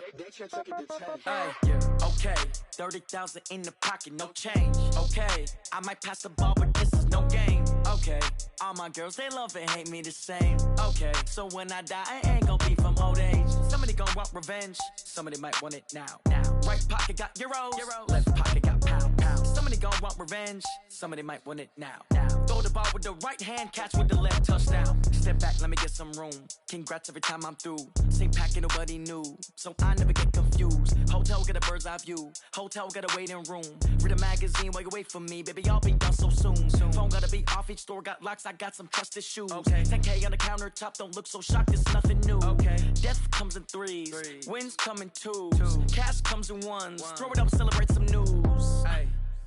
Yeah. Okay. 30,000 in the pocket, no change. Okay. I might pass the ball, but this is no game. Okay. All my girls, they love and hate me the same. Okay. So when I die, I ain't gon' be from old age. Somebody gon' want revenge. Somebody might want it now. Right pocket got euros. Left pocket got pound. Somebody gon' want revenge. Somebody might want it now. Throw the ball with the right hand, catch with the left, touchdown. Step back, let me get some room. Congrats every time I'm through. Same pack, ain't nobody new, so I never get confused. Hotel get a bird's eye view. Hotel get a waiting room. Read a magazine while you wait for me, baby. I'll be done so soon. Phone gotta be off. Each store got locks. I got some trusted shoes. 10K on the countertop. Don't look so shocked. It's nothing new. Death comes in threes. Wins come in twos. Cash comes in ones. Throw it up, celebrate some news.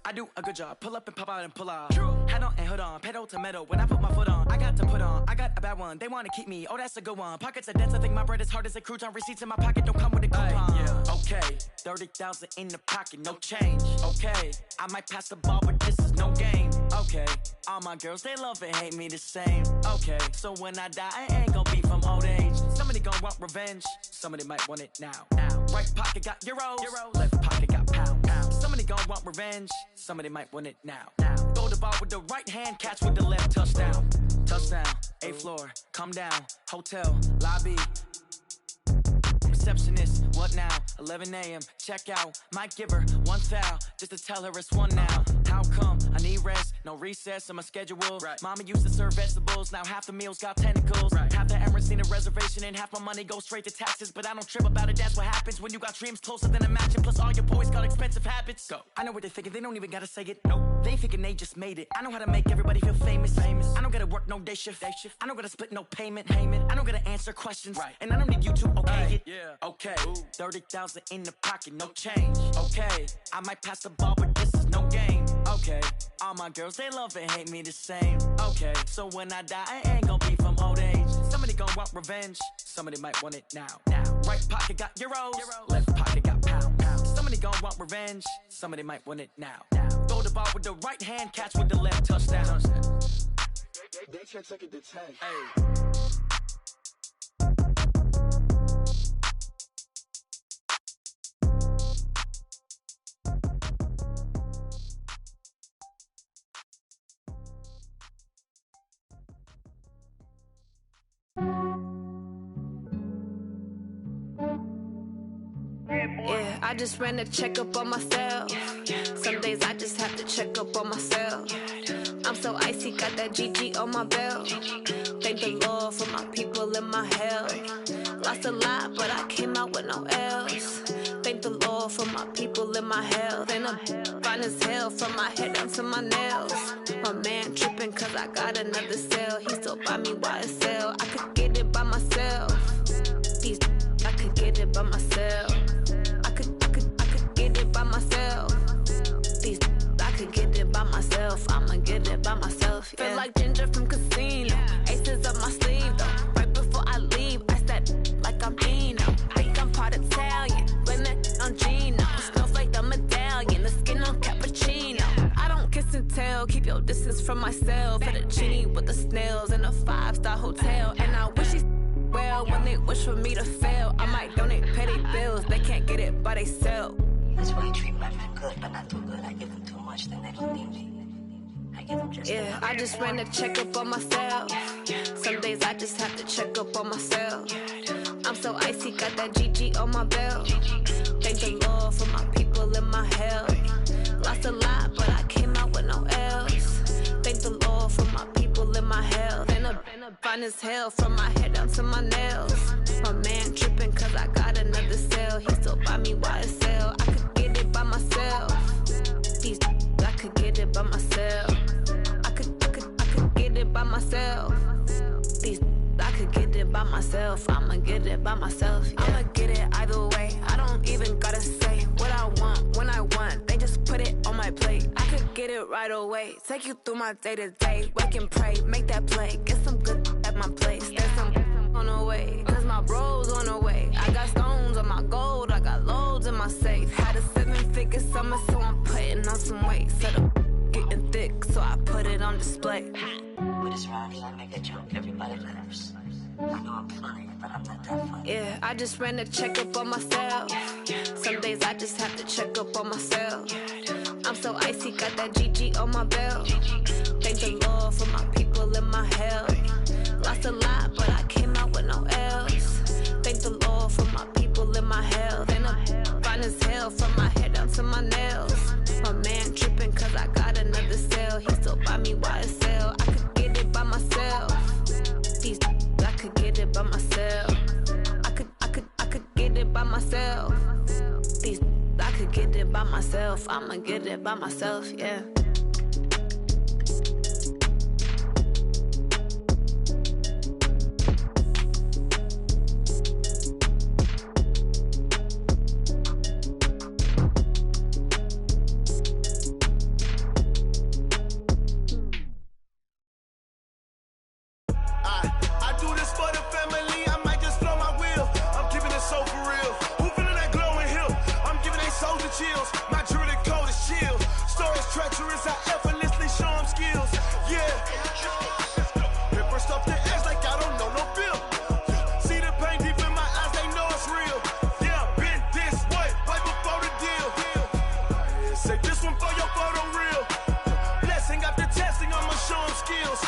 I do a good job. Pull up and pop out and pull out. Head on and hood on. Pedal to metal. When I put my foot on, I got to put on. I got a bad one. They want to keep me. Oh, that's a good one. Pockets are dense. I think my bread is hard as a crouton. Receipts in my pocket don't come with a coupon. Okay, 30,000 in the pocket, no change. Okay, I might pass the ball, but this is no game. Okay, all my girls, they love and hate me the same. Okay, so when I die, I ain't gonna be from old age. Somebody gon' want revenge. Somebody might want it now. Right pocket got euros. Left pocket got pound. Somebody gon' want revenge. Somebody might want it now. Throw the ball with the right hand, catch with the left, touchdown. Touchdown, 8th floor, come down. Hotel, lobby. Receptionist, what now? 11 a.m. check out. Might give her one foul just to tell her it's one now. How come? I need rest, no recess in my schedule. Mama used to serve vegetables, now half the meals got tentacles. Half the Emirates need a reservation and half my money goes straight to taxes. But I don't trip about it, that's what happens when you got dreams closer than a mansion. Plus all your boys got expensive habits. Go. I know what they're thinking, they don't even gotta say it. No, they thinking they just made it. I know how to make everybody feel famous. I don't gotta work no day shift. I don't gotta split no payment. I don't gotta answer questions. And I don't need you to okay it. Okay, 30,000 in the pocket, no change. Okay, I might pass the ball, but this is no game. Okay, all my girls, they love and hate me the same. Okay, so when I die, I ain't gonna be from old age. Somebody gon' want revenge. Somebody might want it now. Right pocket got euros. Left pocket got pound. Somebody gon' want revenge. Somebody might want it now. Throw the ball with the right hand, catch with the left, touchdown. They can't take it to 10. Yeah, I just ran a checkup on myself. Some days I just have to check up on myself. I'm so icy, got that GG on my belt. Thank the Lord for my people in my health. Lost a lot, but I came out with no L's. Thank the Lord for my people in my health. And I'm fine as hell from my head down to my nails. My man tripping cause I got another cell. He still buy me YSL. I could get it by myself. I could get it by myself. I could get it by myself. I could get it by myself. I'ma get it by myself. Yeah. Feel like Ginger from Casino. Aces up my sleeve though. Right before I leave, I step like I'm Dino. Think I'm part Italian. Blame that on Gino. Snowflake the medallion. The skin on cappuccino. I don't kiss and tell. Keep your distance from myself. Fettuccine with the snails in a 5-star hotel. And I wish he's well when they wish for me to fail. I might donate, pay their bills. They can't get it by they sell. That's why you treat my friend good, but not too good. I give them too much, then they don't need me. I give them just yeah, I just ran a checkup on myself. Some days I just have to check up on myself. I'm so icy, got that GG on my belt. Thank the Lord for my people in my health. Lost a lot, but I came out with no L's. Thank the Lord for my people in my health. And I'm fine as hell from my head down to my nails. My man tripping cause I got another cell. He still buy me YSL. I could get it by myself. I could get it by myself. I could get it by myself. I could get it by myself. I'ma get it by myself. Yeah. I'ma get it either way. I don't even gotta say what I want when I want. They just put it on my plate. I could get it right away. Take you through my day to day. Wake and pray, make that play. Get some good at my place. There's some on the way. Cause my bros on the way. I got stones on my gold. I got loads in my safe. Had a 7-figure summer, so I'm putting on some weight. Set up getting thick, so I put it on display. With this round here, I make a joke. Everybody laughs. I know I'm funny, but I'm not that funny. Yeah, I just ran a checkup on myself. Some days I just have to check up on myself. I'm so icy, got that GG on my belt. Thank the Lord for my people in my health. Lost a lot, but I came out with no L's. Thank the Lord for my people in my health. And I'm fine as hell from my head down to my nails. My man tripping cause I got another cell. He still buy me YSL. I could myself. These I could get it by myself. I'ma get it by myself, yeah. I do this for the family, I might just blow my wheel. I'm keeping it so for real. Who feeling that glowing hill? I'm giving they soldier chills. My jewelry code is chill. Stories treacherous, I effortlessly show them skills. Yeah. Paper stuff the edge like I don't know no bill. See the pain deep in my eyes, they know it's real. Yeah, been this way, right before the deal. Say this one for your photo real. Blessing after testing, I'ma show them skills.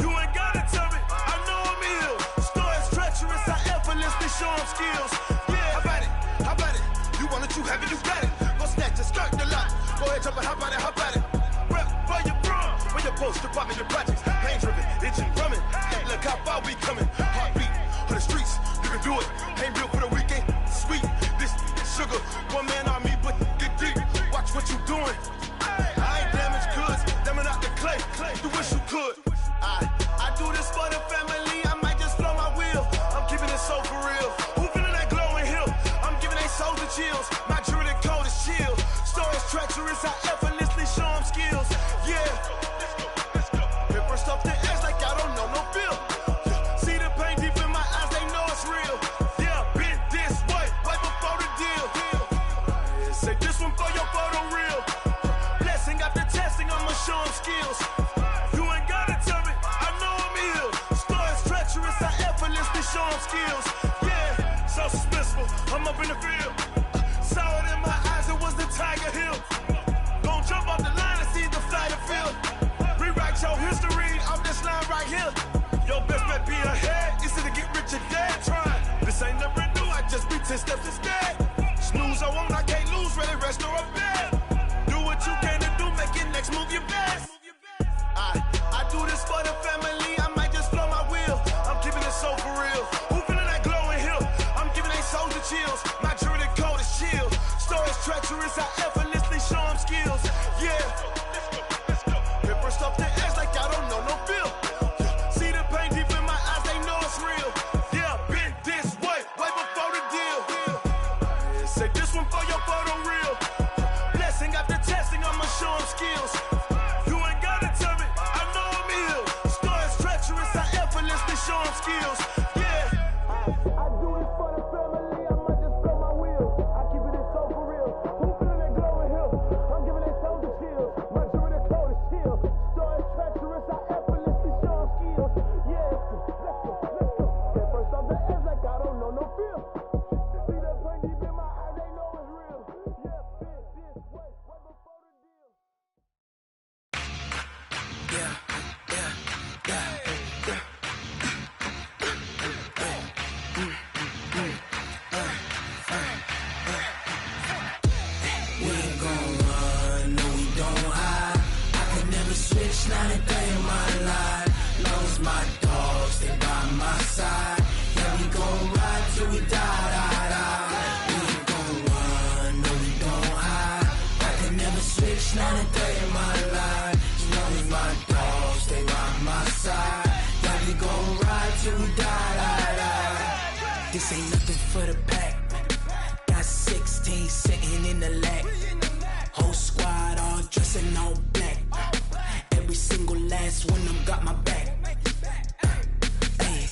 You ain't gotta tell me, I know I'm ill. Stories treacherous, I effortlessly show them skills. Yeah, how about it? How about it? You want it, you have it, you got it. Go snatch it, skirt the lot. Go ahead, jump it, how about it? How about it? Rep where you from? Where your post, department, your projects. Pain driven, itching, drumming. Hey, look how far we coming. Heartbeat on the streets, you can do it. Ain't built for the weekend. Sweet, this sugar. One man on me, but get deep. Watch what you doing. I ain't damaged goods, damn out the clay. You wish you could. I do this for the family, I might just blow my wheel. I'm keeping it so for real. Who feeling that glowing hill? I'm giving they soldier chills. My jewelry code is chill. Stories treacherous, I effortlessly show them skills. Yeah. Paper stuff the edge like I don't know no bill. See the pain deep in my eyes, they know it's real. Yeah, been this way, right before the deal. Say this one for your photo real. Blessing after testing, I'ma show them skills. You ain't gotta tell me, I know I'm ill. Stories treacherous, I effortlessly show them skills. Yeah, so suspenseful, I'm up in the field. Saw it in my eyes, it was the Tiger Hill. Gon' jump off the line and see the fly the field. Rewrite your history off this line right here. Your best bet be ahead, easy to get rich or dead. Trying, this ain't never new, I just be 10 steps instead. Snooze I won't, I can't lose, ready, rest or a bed. Do what you can to do, make it next move your best. I do this for the family, I might just blow my wheel. I'm keeping it so for real. Who feeling that glowing hill? I'm giving they soldier chills. My jewelry code is chill. Stories treacherous, I effortlessly show them skills. Yeah. Paper stuff the edge like I don't know no bill. See the pain deep in my eyes, they know it's real. Yeah, been this way, right before the deal. Say this one for your photo real. Blessing after testing, I'ma show them skills. You ain't gotta tell me, I know I'm ill. Stories treacherous, I effortlessly show them skills. Yeah. I do this for the family, I might just blow my wheel. I keep it so for real. Who feeling that glowing hill? I'm giving they soldier chills. My jewelry code is chill. Stories treacherous, I effortlessly show them skills. Yeah, let's go. Get first off the edge like I don't know no feel. See that pain deep in my eyes, they know it's real. Yeah, been this way, right before the deal. We ain't gon' run, no we don't hide. I could never switch, not a day in my life. Long as my dogs, they by my side. Yeah, we gon' ride till we die. We ain't gon' run, no we don't hide. I could never switch, not a day in my life. As long as my dogs, they by my side. Yeah, we gon' ride till we die. This ain't nothing for the pack. Got 16 sitting in the lag. Whole squad all dressing all black. Every single last one of them got my back. Hey,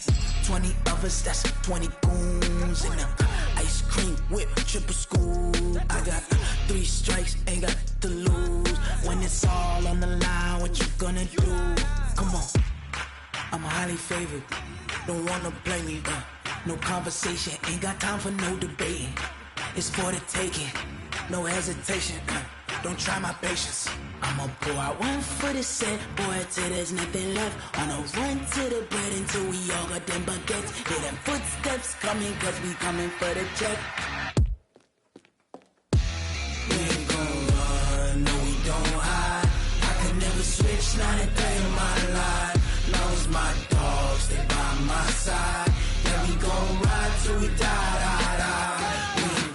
20 of us, that's 20 goons. And ice cream whip, triple scoop. I got 3 strikes, ain't got to lose. When it's all on the line, what you gonna do? Come on, I'm highly favored. Don't wanna blame me, no conversation, ain't got time for no debating. It's for the taking, no hesitation. Don't try my patience. I'ma pour out one for the set, boy, till there's nothing left. On a run to the bread until we all got them baguettes. Hear them footsteps coming, cause we coming for the check. We ain't gon' run, no we don't hide. I could never switch, not a day in my life. Long as my dogs, they by my side. Yeah, we gon' ride till we die. We ain't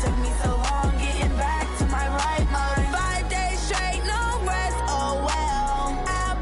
took me so long getting back to my right mind. 5 days straight, no rest, oh well. I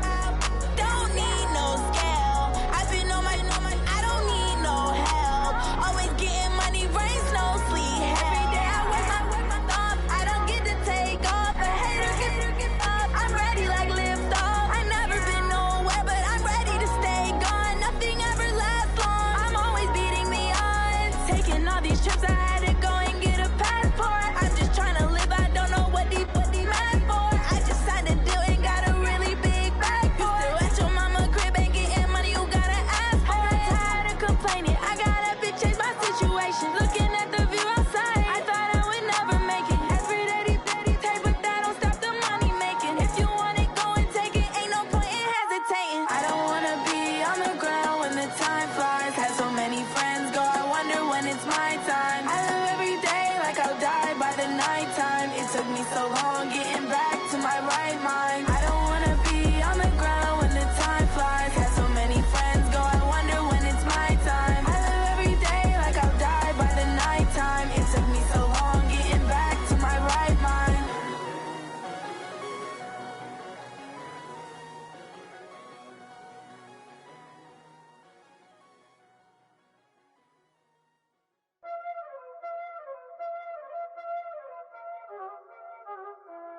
don't need no scale. I've been on my, I don't need no help. Always getting money, rain, snow, sleet. Every day I work my thumb. I don't get to take off. A hater get up. I'm ready like lift off. I never been nowhere, but I'm ready to stay gone. Nothing ever lasts long. I'm always beating the odds. Taking all these trips, I had to go and get a passport. I'm just trying to live. I don't know what these mad for. I just signed a deal and got a really big bag for it. Still at your mama crib and getting money, you gotta ask for it. I'm tired of complaining. I gotta bitch change my situation. Looking at the view outside, I thought I would never make it. Every day these take, but that don't stop the money making. If you want it, go and take it. Ain't no point in hesitating. I don't wanna be on the ground when the time flies. Had so many friends go, I wonder when it's my time. I live every day like I'll die by the nighttime. It took me so long getting back to my right mind. I don't wanna be on the ground when the time flies. Had so many friends go, I wonder when it's my time. I live every day like I'll die by the nighttime. It took me so long getting back to my right mind.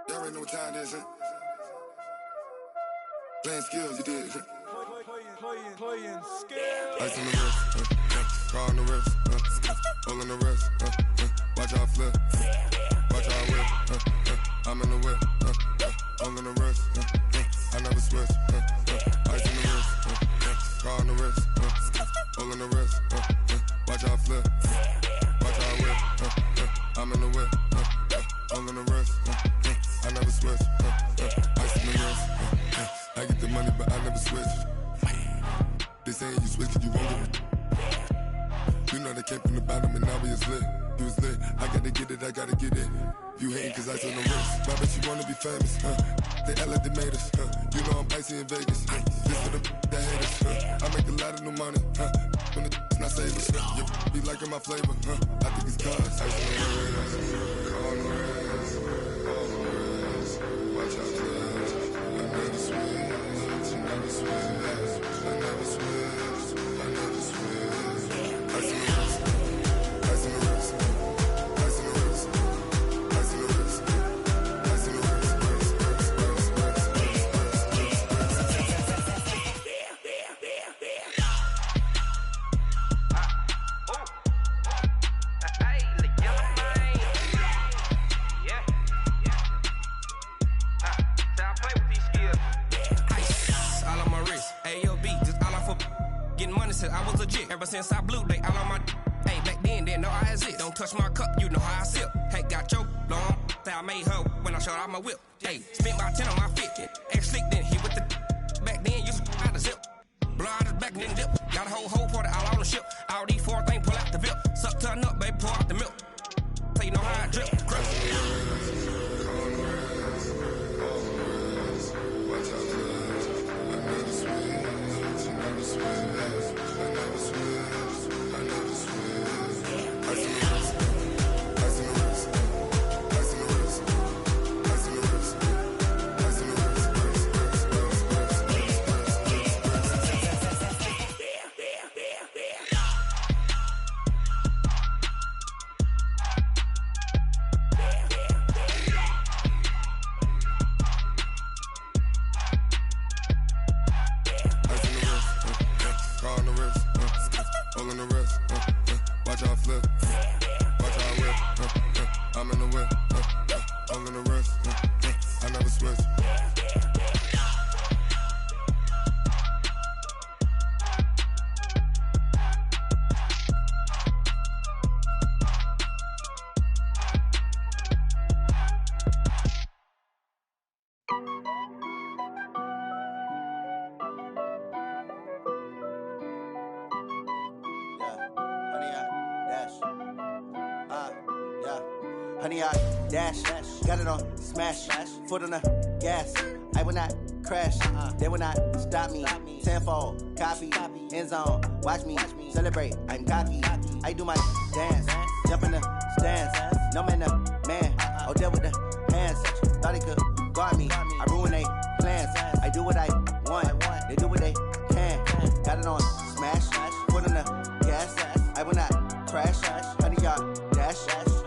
Y'all already know what time it is, huh? Playing skills, you did. Playing skills. Ice on the wrist, car on the wrist, hole in the wrist, watch out flip, watch out whip, I'm in the whip, hole in the wrist, I never switch, ice on the wrist, car on the wrist, hole in the wrist, watch out flip, watch out whip, I'm in the whip, hole in the wrist, I never switch, ice on the wrist, I get the money but I never switch. They saying you switch 'cause you won't get it. You know they came from the bottom and now we is lit. You was lit, I gotta get it, I gotta get it. You hating 'cause I on the wrist. Why bet you wanna be famous, They act like they made us, You know I'm icy in Vegas, This for the that hate us, I make a lot of new money, When the not savers, You be liking my flavor, I think it's cause ice on the wrist, on the wrist, on the wrist. Watch out for this, I never switch, I never switch. I never switch, I never switch. Ice in the wrist, ice in the wrist, ice in the wrist, ice in the wrist, ice in the wrist, I was legit ever since I blew they all on my hey back then didn't know I exist. Don't touch my cup, you know how I sip. Hey, got your long that I made her when I showed out my whip. Hey, spent about 10 on my fit. Ex slick then he with the back then used to out the zip. Blow out his back then dip. Got a whole party all on the ship. All these 4 things pull out the VIP. Suck turn up, baby, pour out the milk. So you know how I drip. Crush. watch out for this. I never switch, I never switch. I never switch, I never switch. Ice in the wrist, ice in the wrist, ice in the wrist, ice in the wrist, ice in the wrist, car on the wrist, hole in the wrist, watch out flip, watch out whip, I'm in the whip, hole in the wrist, I never switch. Honey, I dash, got it on smash, foot on the gas. I will not crash, they will not stop me. Tenfold, copy, end zone, watch me celebrate. I'm cocky, I do my dance. jump in the stands. No man, the man. Oh, there with the hands. Thought he could guard me. I ruin they plans. I do what I want. They do what they can. Got it on smash. Foot on the gas. I will not crash. 100 yard dash.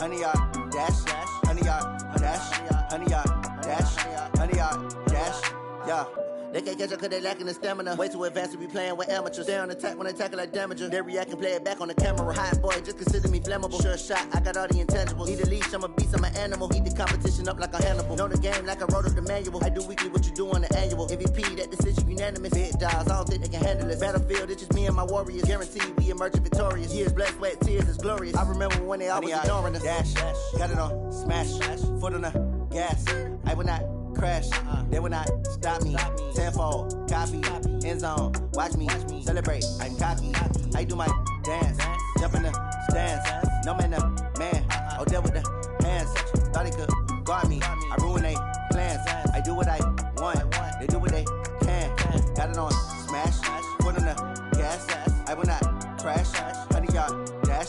100 yard dash. 100 yard dash. 100 yard dash. 100 yard dash. Yeah. They can't catch up cause they lacking the stamina. Way too advanced to be playing with amateurs. Stay on attack when they tackle like damager. They react and play it back on the camera. Hot boy, just consider me flammable. Sure shot, I got all the intangibles. Need a leash, I'm a beast, I'm an animal. Heat the competition up like a Hannibal. Know the game like I wrote up the manual. I do weekly what you do on the annual. MVP, that decision unanimous. Big dogs, I don't think they can handle it. Battlefield, it's just me and my warriors. Guaranteed we emerging victorious. Years, blood, sweat, tears, it's glorious. I remember when they always ignoring us. Dash, got it on smash. Foot on the gas. I will not crash, they will not stop me. Tenfold, copy, end zone, watch me celebrate. I'm cocky, I do my dance, jump in the stands. No man, the man. Oh, there with the hands. Thought he could guard me. I ruin they plans. I do what I want. They do what they can. Got it on smash, foot on the gas. I will not crash. 100 yard dash,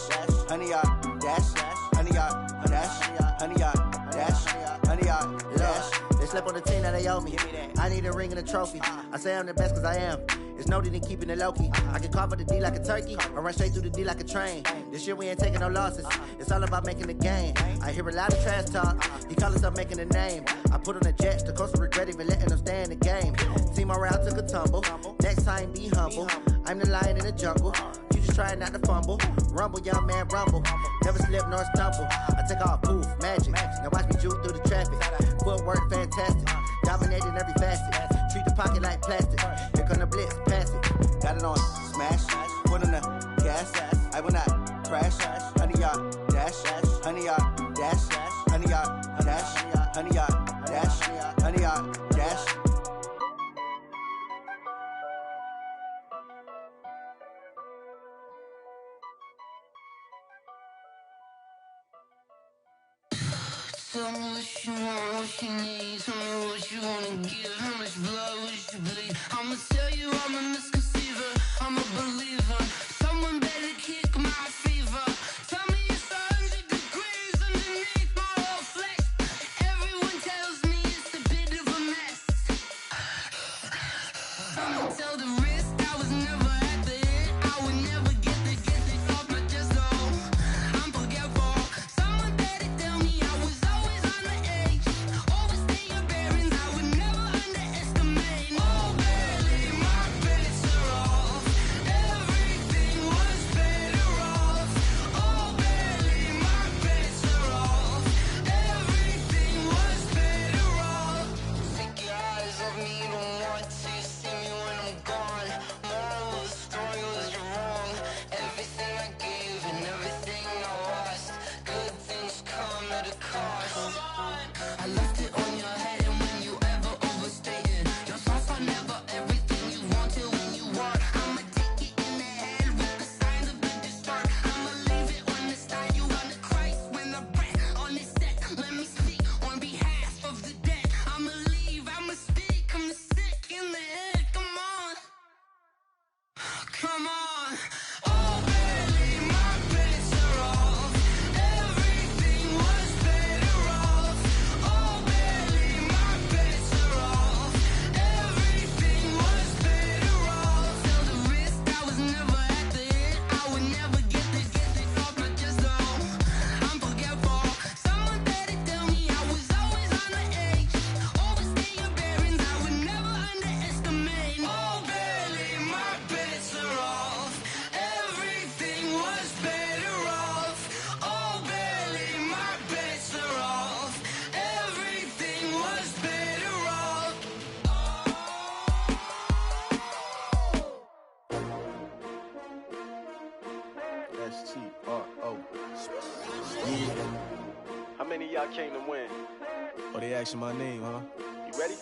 100 yard dash, 100 yard dash, 100 yard dash, 100 yard dash. They slept on the team that they owe me. I need a ring and a trophy. I say I'm the best cause I am. It's no need in keeping it low key. I can carve for the D like a turkey. I run straight through the D like a train. This year we ain't taking no losses. It's all about making the game. I hear a lot of trash talk. He call us up making a name. I put on the jets. The coach will regret even letting them stay in the game. Team around took a tumble. Next time be humble. I'm the lion in the jungle. You just trying not to fumble. Rumble, young man, rumble. Never slip nor stumble. I take off, poof, magic. Now watch me juke through the traffic. Footwork fantastic. Dominating every facet. Treat the pocket like plastic. Here come the blitz, pass it. Got it on smash. Foot on the gas. I will not crash. 100 yard dash. 100 yard dash. 100 yard dash. 100 yard dash. 100 yard dash. Tell me what you want, what you need. Tell me what you wanna give. How much blood would you bleed? I'ma tell you I'm a misconceiver. I'm a believer. Someone better kick my fever. Tell me it's 100 degrees underneath my whole flesh. Everyone tells me it's a bit of a mess. I'ma tell the risk I was never at the end. I would never get this off my chest though. I'm forgetful. Someone better tell me I was always on the edge. Overstay your bearings, I would never underestimate. Oh, barely, my bets are off. Everything was better off. Oh, barely, my bets are off. Everything was better off. Take your eyes off me, don't want to see me when I'm gone. Moral of the story was you're wrong. Everything I gave and everything I lost. Good things come at a cost. I left it on your head, and when you ever overstay it, your thoughts are never everything you wanted when you want. I'ma take it in the head with the signs of the distort. I'ma leave it on the side. You on the Christ when I breath on this set. Let me speak on behalf of the dead. I'ma leave, I'ma speak. I'm the sick in the head. Come on, come on. Oh, barely, my bets are off. Everything was better off. Oh, barely, my bets are off. Everything was better off. Till the risk I was never at the end. I would never get this off my chest though. I'm forgetful. Someone better tell me I was always on the edge. Overstay your bearings, I would never underestimate. Oh, barely, my bets are off. Everything was better off. Oh, barely, my bets are off. Everything was better off. S-T-R-O. Yeah. How many of y'all came to win? Oh, they asking my name, huh? You ready?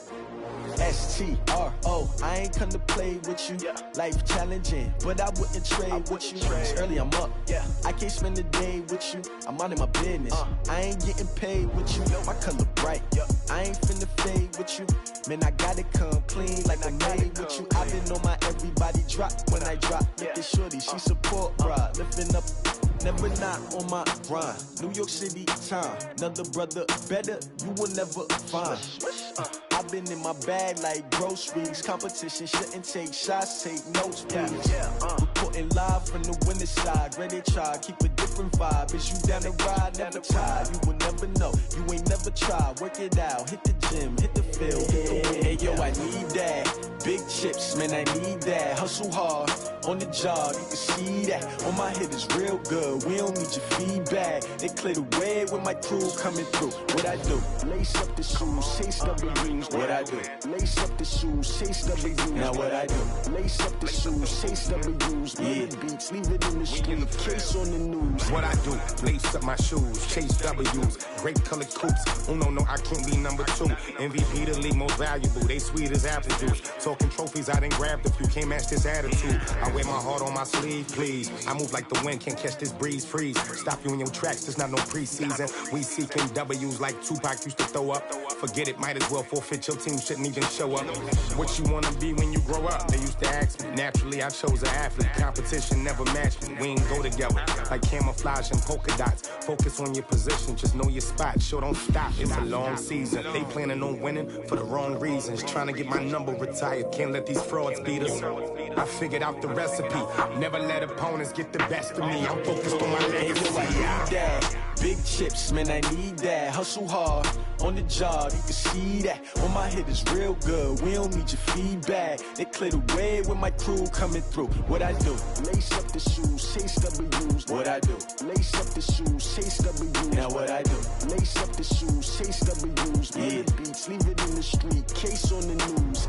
S-T-R-O. I ain't come to play with you. Life challenging, but I wouldn't trade with you. It's early, I'm up. I can't spend the day with you. I'm minding my business. I ain't getting paid with you. My color bright. I ain't finna fade with you. Man, I gotta come clean like I made with you. I've been on my everybody drop when I drop. Look at shorty, she support, bruh. Lifting up never not on my grind. New York City time, another brother better, you will never find. I've been in my bag like groceries. Competition shouldn't take shots, take notes, please. Reporting live from the winter side. Ready to try, keep a different vibe. Is you down the ride, never tired. You will never know, you ain't never tried. Work it out, hit the gym, hit the field, hit the wind. Hey yo, I need that. Big chips, man, I need that. Hustle hard, on the job, you can see that. On my hit is real good, we don't need your feedback. They clear the way with my crew coming through. What I do? Lace up the shoes, chase W's. What I do? Lace up the shoes, chase W's. Now what I do? Lace up the shoes, chase W's. Yeah, beats, leave it in the street, case on the news. What I do? Lace up my shoes, chase W's. Great colored coops. Oh no, I can't be number 2. MVP the league most valuable. They sweet as apple juice. Talking trophies, I done grabbed a few. Can't match this attitude. I wear my heart on my sleeve, please. I move like the wind, can't catch this breeze, freeze. Stop you in your tracks, there's not no preseason. We seeking W's like Tupac used to throw up. Forget it, might as well forfeit. Your team shouldn't even show up. What you wanna be when you grow up? They used to ask me. Naturally, I chose an athlete. Competition never matched me. We ain't go together like camouflage and polka dots. Focus on your position, just know your spot. Sure, don't stop. It's a long season. They planning on winning for the wrong reasons. Trying to get my number retired. Can't let these frauds beat us. I figured out the recipe. Never let opponents get the best of me. I'm focused on my legacy. Big chips, man, I need that. Hustle hard, on the job, you can see that. On my hit is real good, we don't need your feedback. They clear the way with my crew coming through. What I do? Lace up the shoes, chase W's. What I do? Lace up the shoes, chase W's. Now what I do? Lace up the shoes, chase W's. Yeah, beats, leave it in the street, case on the news.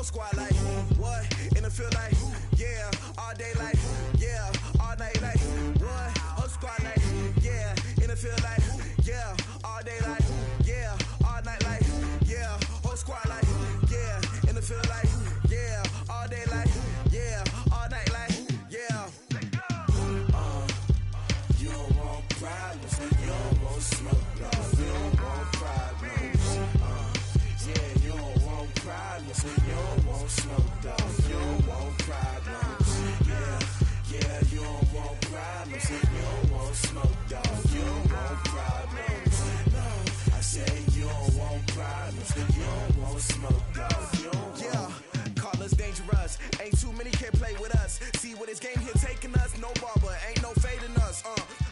Squad like, what? In the field like, yeah, all day like, yeah, all night like, what? Whole squad like, yeah, in the field like, yeah, all day like, yeah, all night like, yeah, whole squad like, yeah, in the field like, yeah, all day like, yeah, all night like, yeah. You don't want problems, you don't want smoke, you don't want problems, yeah, you don't want problems, you don't want smoke, dog. You don't want problems. Yeah, you don't want problems. You don't want smoke, dog. You don't want problems. No, I say you don't want problems. You don't want smoke, dog. You don't want. Call us dangerous. Ain't too many can play with us. See what this game here taking us. No barber, ain't no fading us.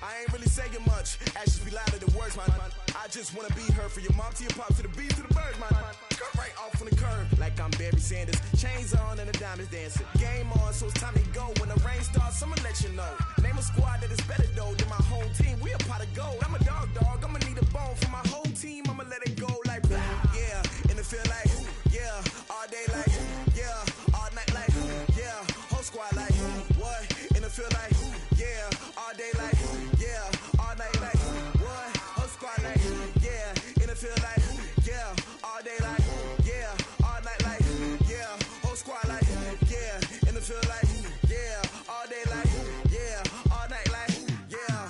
I ain't really saying much. Actions be louder than words, man. I just wanna be heard from your mom to your pop to the beat to the birds, man. Cut right off on the curb like I'm Barry Sanders. Chains on and the diamonds dancing. Game on, so it's time to go. When the rain starts, I'ma let you know. Name a squad that is better though than my home team. We a pot of gold. I'm a dog. I'ma need a bone for my whole team. I'ma let it go like blah. Yeah, in the field like yeah, all day like yeah, all night like yeah, whole squad like what? In the field like yeah, all day like yeah, all night like what? Whole squad like yeah, in the field like yeah, all day like yeah, all night like yeah, whole squad like yeah, in the field like yeah, all day like yeah, all night like yeah.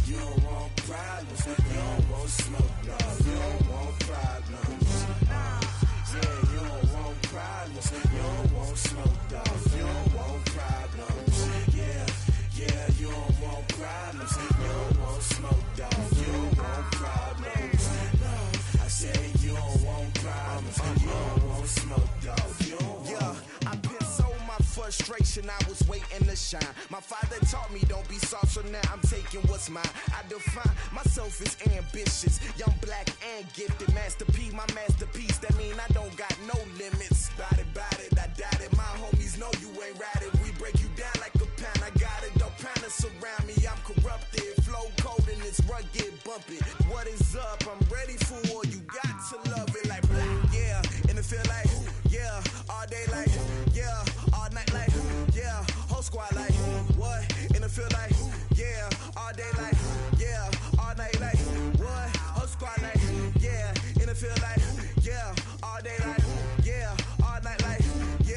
You don't want problems, you don't want smoke, no, you don't want problems. Yeah, you don't want problems, you don't want smoke, dog. You don't want problems. Yeah, you don't want problems, you don't want smoke, dog. You don't want problems. No, I say you don't want problems, you don't want smoke, dog. You don't want. I piss on my frustration, I was waiting to shine. My father taught me don't be soft, so now I'm taking what's mine. I define myself as ambitious, young, black, and gifted. Master P, my masterpiece, that mean I don't got no limits. Bout it, I doubt it. My homies know you ain't ratted. We break you down like a pound. I got it, don't pound to surround me. I'm corrupted, flow cold and it's rugged, bumpy. What is up? I'm ready for war. You got to love it like blah. Yeah, in the field like yeah, all day like yeah, all night like yeah, whole squad like what? In the field like yeah, all day like yeah, all night like what? Whole squad like yeah, in the field like yeah, all day like yeah, all night like yeah.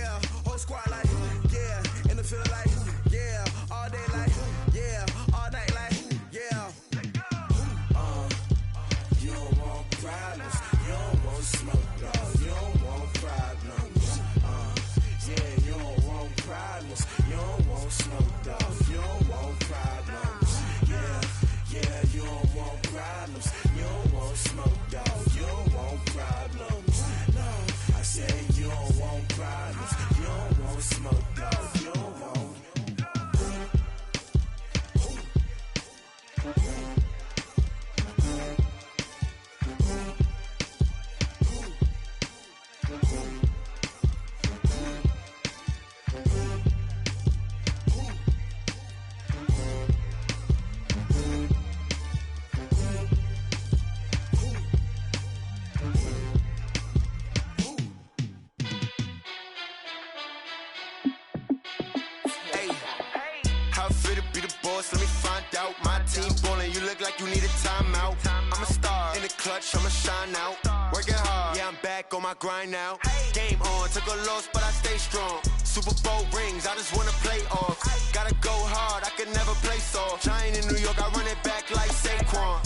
out. My team ballin', you look like you need a timeout. I'm a star in the clutch, I'ma shine out. Working hard, yeah, I'm back on my grind now. Game on, took a loss, but I stay strong. Super Bowl rings, I just wanna play off. Gotta go hard, I can never play soft. Giant in New York, I run it back like Saquon.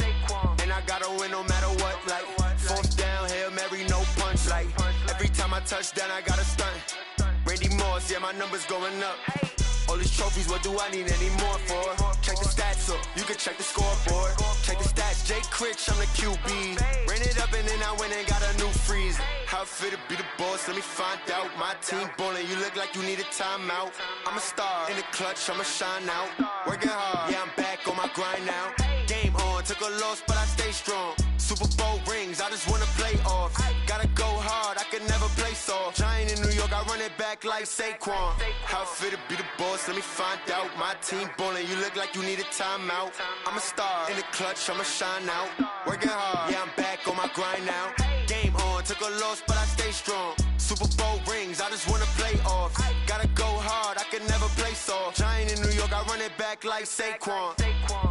And I gotta win no matter what, like fourth down, Hail Mary, no punch. Like every time I touch down, I gotta stunt. Randy Moss, yeah, my numbers going up. All these trophies, what do I need any more for? Check the stats up, you can check the scoreboard. Check the stats, Jay Critch, I'm the QB. Ran it up and then I went and got a new freeze. How it fit to be the boss, let me find out. My team ballin', you look like you need a timeout. I'm a star in the clutch, I'ma shine out. Working hard, yeah, I'm back on my grind now. Game on, took a loss, but I stay strong. Super Bowl rings, I just wanna play off. Gotta go hard, I can never play soft. Giant in New York, I run it back like Saquon. How it fit to be the boss, let me find out. My team ballin', you look like you need a timeout. I'm a star in the clutch, I'ma shine out. Working hard, yeah, I'm back on my grind now. Game on, took a loss, but I stay strong. Super Bowl rings, I just wanna play off. Gotta go hard, I can never play soft. Giant in New York, I run it back like Saquon.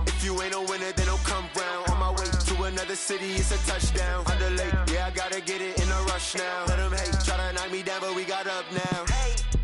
If you ain't a winner, then don't come round. On my way to another city, it's a touchdown. Underlay, yeah, I gotta get it in a rush now. Let them hate, try to knock me down, but we got up now.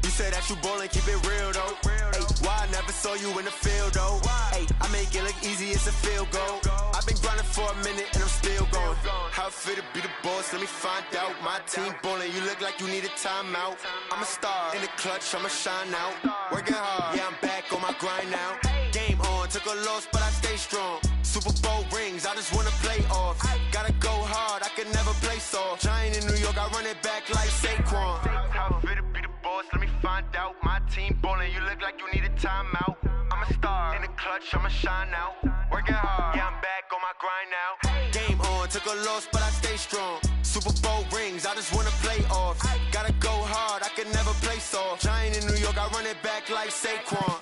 You said that you ballin', keep it real though. Hey, why I never saw you in the field though? Hey, I make it look easy, it's a field goal. I've been grinding for a minute and I'm still going. How it fit to be the boss, let me find out. My team ballin', you look like you need a timeout. I'm a star in the clutch, I'ma shine out. Working hard, yeah, I'm back on my grind now. Game on, took a loss, but I stay strong. Super Bowl rings, I just wanna play off. Gotta go hard, I can never play soft. Giant in New York, I run it back like Saquon. How it fit to be the boss, let me find out. My team ballin', you look like you need a timeout. I'm a star in the clutch, I'ma shine out. Working hard, yeah, I'm back on my grind now. Game on, took a loss, but I stay strong. Super Bowl rings, I just wanna play off. Gotta go hard, I can never play soft. Giant in New York, I run it back like Saquon.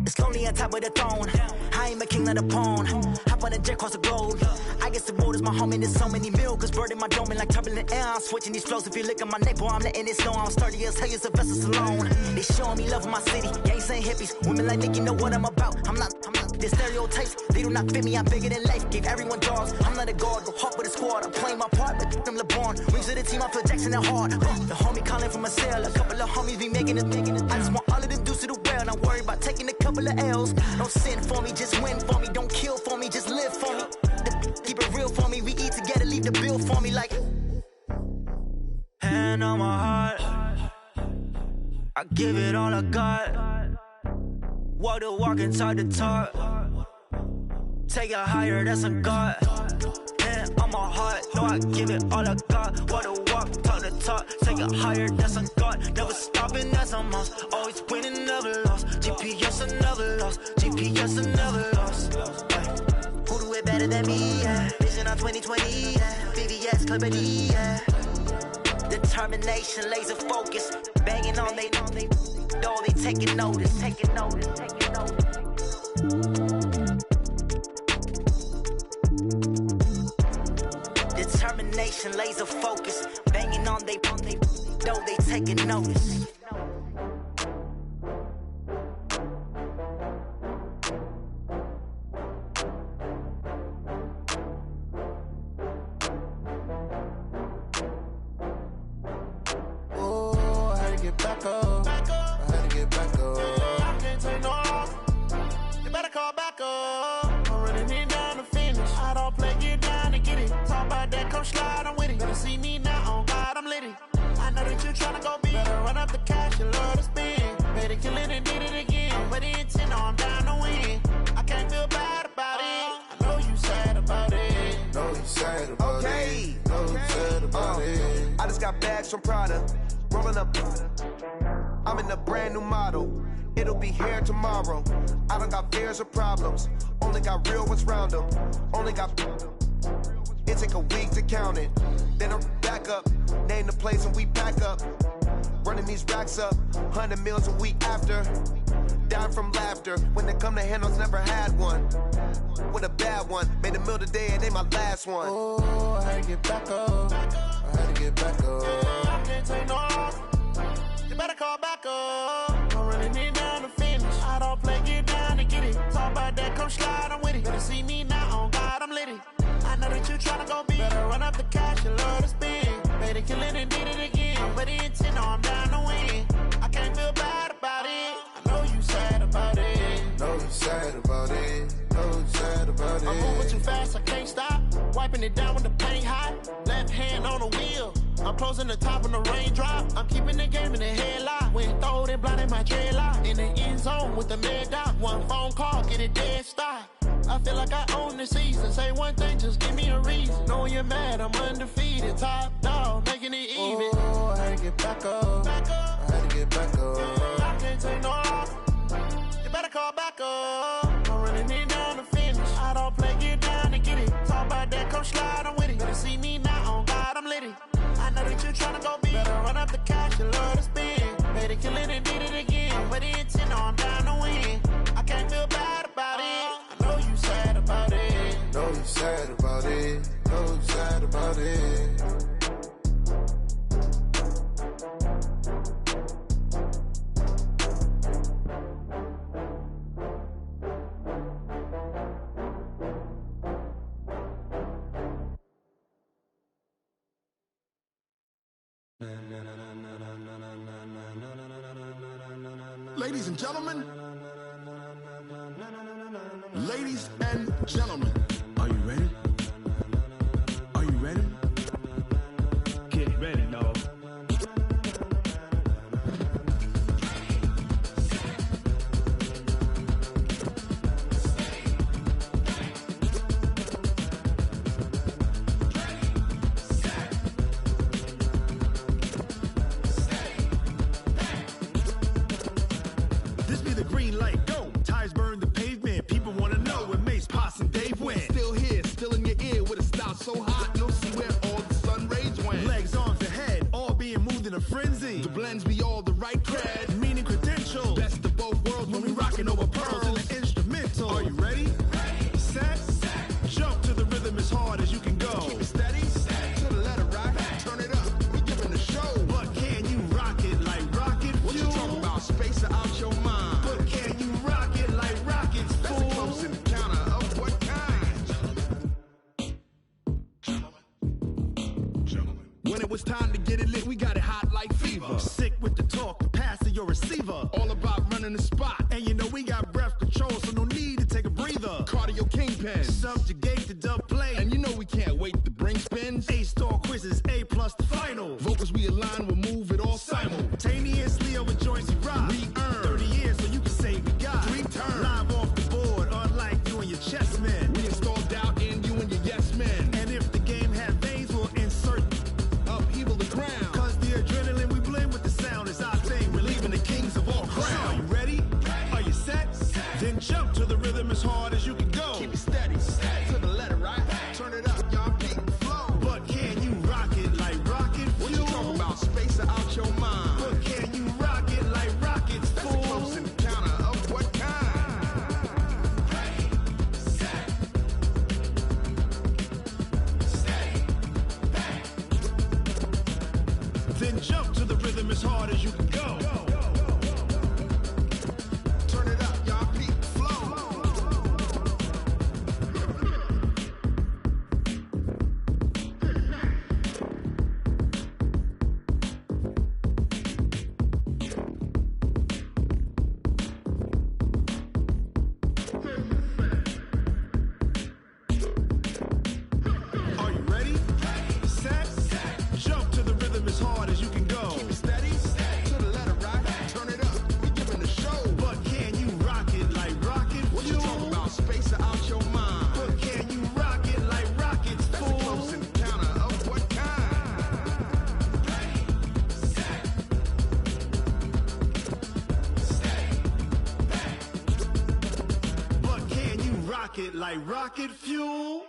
It's lonely on top of the throne. I ain't a king of the pawn. Hop on a jet across the globe. I guess the world is my home and there's so many miracles burning my dome like turbulent air. I'm switching these flows. If you look at my neck, boy, I'm letting it slow. I'm sturdy as hell, it's a vessel alone. They showing me love in my city. Gangs ain't hippies. Women like Nicki know what I'm about. I'm not the stereotypes. They do not fit me. I'm bigger than life. Gave everyone jaws. I'm not a guard. Go hard with a squad. I'm playing my part, but I'm LeBron. Wings of the team, I feel Jackson and hard. The homie calling from a cell. A couple of homies be making it. I just want all of them dudes to the well. Not worry about taking a couple of L's. Don't sin for me, just win for me. Don't kill for me, just live for me. Keep it real for me. We eat together, leave the bill for me like. Hand on my heart, I give it all I got. Walk the walk inside the talk. Take it higher, that's a God. Hand on my heart, no, I give it all I got. Walk the walk, talk the talk. Take it higher, that's a God. Never stopping, that's a must. Always winning, never lost. GPS, I never lost. GPS, I never lost. Who do it better than me? Yeah. Vision on 2020. Yeah. VVS, Clippity. Yeah. Determination, laser focus. Banging on they door, they taking notice. Taking notice. Taking notice. Determination, laser focus. Banging on they door, they taking notice. Get back up. I had to get back up. I can't take no loss. You better call back up. I'm running it down to finish. I don't play, get down to get it. Talk about that, come slide, I'm with it. Better see me now, on God, I'm litty. I know that you tryna go big. Better run up the cash, you love to spend. Better kill it and did it again. I'm with the intent, no, I'm down to win. I can't feel bad about it. I know you sad about it. Know you sad about it. Know you sad about it. I just got bags from Prada. Rolling up, I'm in a brand new model. It'll be here tomorrow. I done got fears or problems. Only got real ones round them. Only got. It take a week to count it. Then I'm back up. Name the place and we pack up. Running these racks up. 100 meals a week after. Down from laughter. When they come to handles, never had one. With a bad one. Made a meal today and they my last one. Oh, I had to get back up. I had to get back up. I can't take no loss. You better call back up. I'm running it down to finish. I don't play, get down to get it. Talk about that, come slide, I'm with it. Better see me now, on God, I'm litty. I know that you tryna go big. Better run up the cash, you love to spend. Made it, kill it, and did it again. I'm with the intent, no, I'm down to win. I can't feel bad about it. I know you sad about it. Know you sad about it. Know you sad about it. I'm moving too fast, I can't stop. Wiping it down when the paint hot. Left hand on the wheel. I'm closing the top when the raindrop. I'm keeping the game in the headlock. When throwed and blinded my dreadlock. In the end zone with the mad dot. One phone call, get it dead stop. I feel like I own the season. Say one thing, just give me a reason. Knowing you're mad, I'm undefeated. Top dog, making it even. Oh, I had to get back up. I had to get back up. I can't take no loss. You better call back up. I'm running it down to finish. I don't play, get down to get it. Talk about that, come slide, I'm with it. Better see me now, on God, I'm litty. I know that you tryna go big. Better run up the cash, you love to spend. Made it, kill it, and did it again. With the intent, no, I'm down to win. I can't feel bad about it. I know you sad about it. Know you sad about it. Know you sad about it. Ladies and gentlemen, ladies and gentlemen, are you ready? Are you ready? Get ready, dog. This be the green light, go. Tires burn the pavement. People wanna know where Mace, Poss, and Dave went. Still here, still in your ear with a style so hot, you'll see where all the sun rays went. Legs, arms, ahead, all being moved in a frenzy. The blends be all the right cred, meaning credentials. Best of both worlds when we rockin' over pearls in the instrumental. Are you ready? Set, jump to the rhythm as hard as you can go. Keep it steady, to the letter right. Turn it up, we giving the show. But can you rock it like rocket fuel? What you talking about? Space out your mind. But can you rock it like rockets, fool? That's a close encounter of what kind? When it was time to get it lit, we got it hot like fever. Sick with the talk, pass to your receiver. All about running the spot. And you know we got breath control, so no need to take a breather. Cardio kingpin, subjugate the dub play. And you know we can't wait to bring spins. A-star quizzes, A+ the final. Vocals we align, we'll move it all simultaneously over joints we rock. We earn 30 years, so you can say we got 3 turns. Live off the board, unlike you and your chess men. We install doubt in you and your yes men. And if the game had veins, we'll insert upheaval the ground. Cause the adrenaline we blend with the sound is our thing. We're leaving the kings of all crowns. So are you ready? Are you set? Then jump to the rhythm as hard as you can go. Keep it steady, to the letter right. Turn it up, y'all keep the flow. But can you rock it like rocket fuel? What you talking about? Space out your mind. But can you rock it like rockets, fool? That's a close encounter of what kind? Then jump to the rhythm as hard as you can go. Turn it up, y'all peep the flow. rocket like rocket fuel.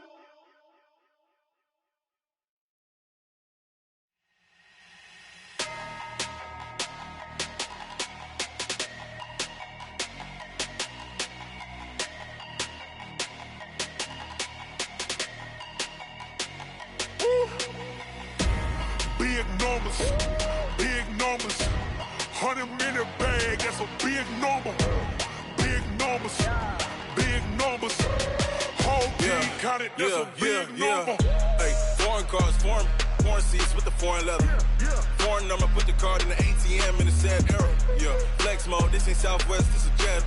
Big numbers, 100-minute bag, that's a big number. Big numbers, whole team counted, that's a big number. Hey, foreign cars, foreign seats with the foreign leather. Foreign number, put the card in the ATM in the sad era. Yeah, flex mode, this ain't Southwest, this a jet.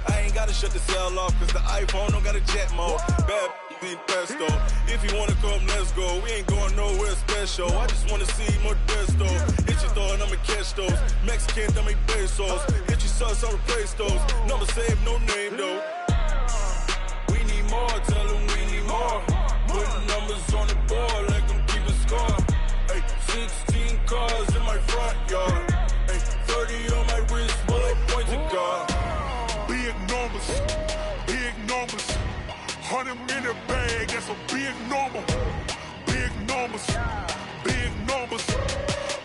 I ain't gotta shut the cell off, cause the iPhone don't got a jet mode. Bad being pesto. If you wanna come, let's go. We ain't going nowhere special. I just wanna see more desto. Hit your thought, I'ma catch those. Mexican, dummy pesos. Hit your sus, I'll replace those. Number saved, no name though. We need more, tell them we need more. Putting numbers on the board like I'm keeping score. Hey, 16 cars in my front yard. Hey, 30 on my wrist while I point to God. Big numbers, 100-minute bag, that's a big number. Big numbers,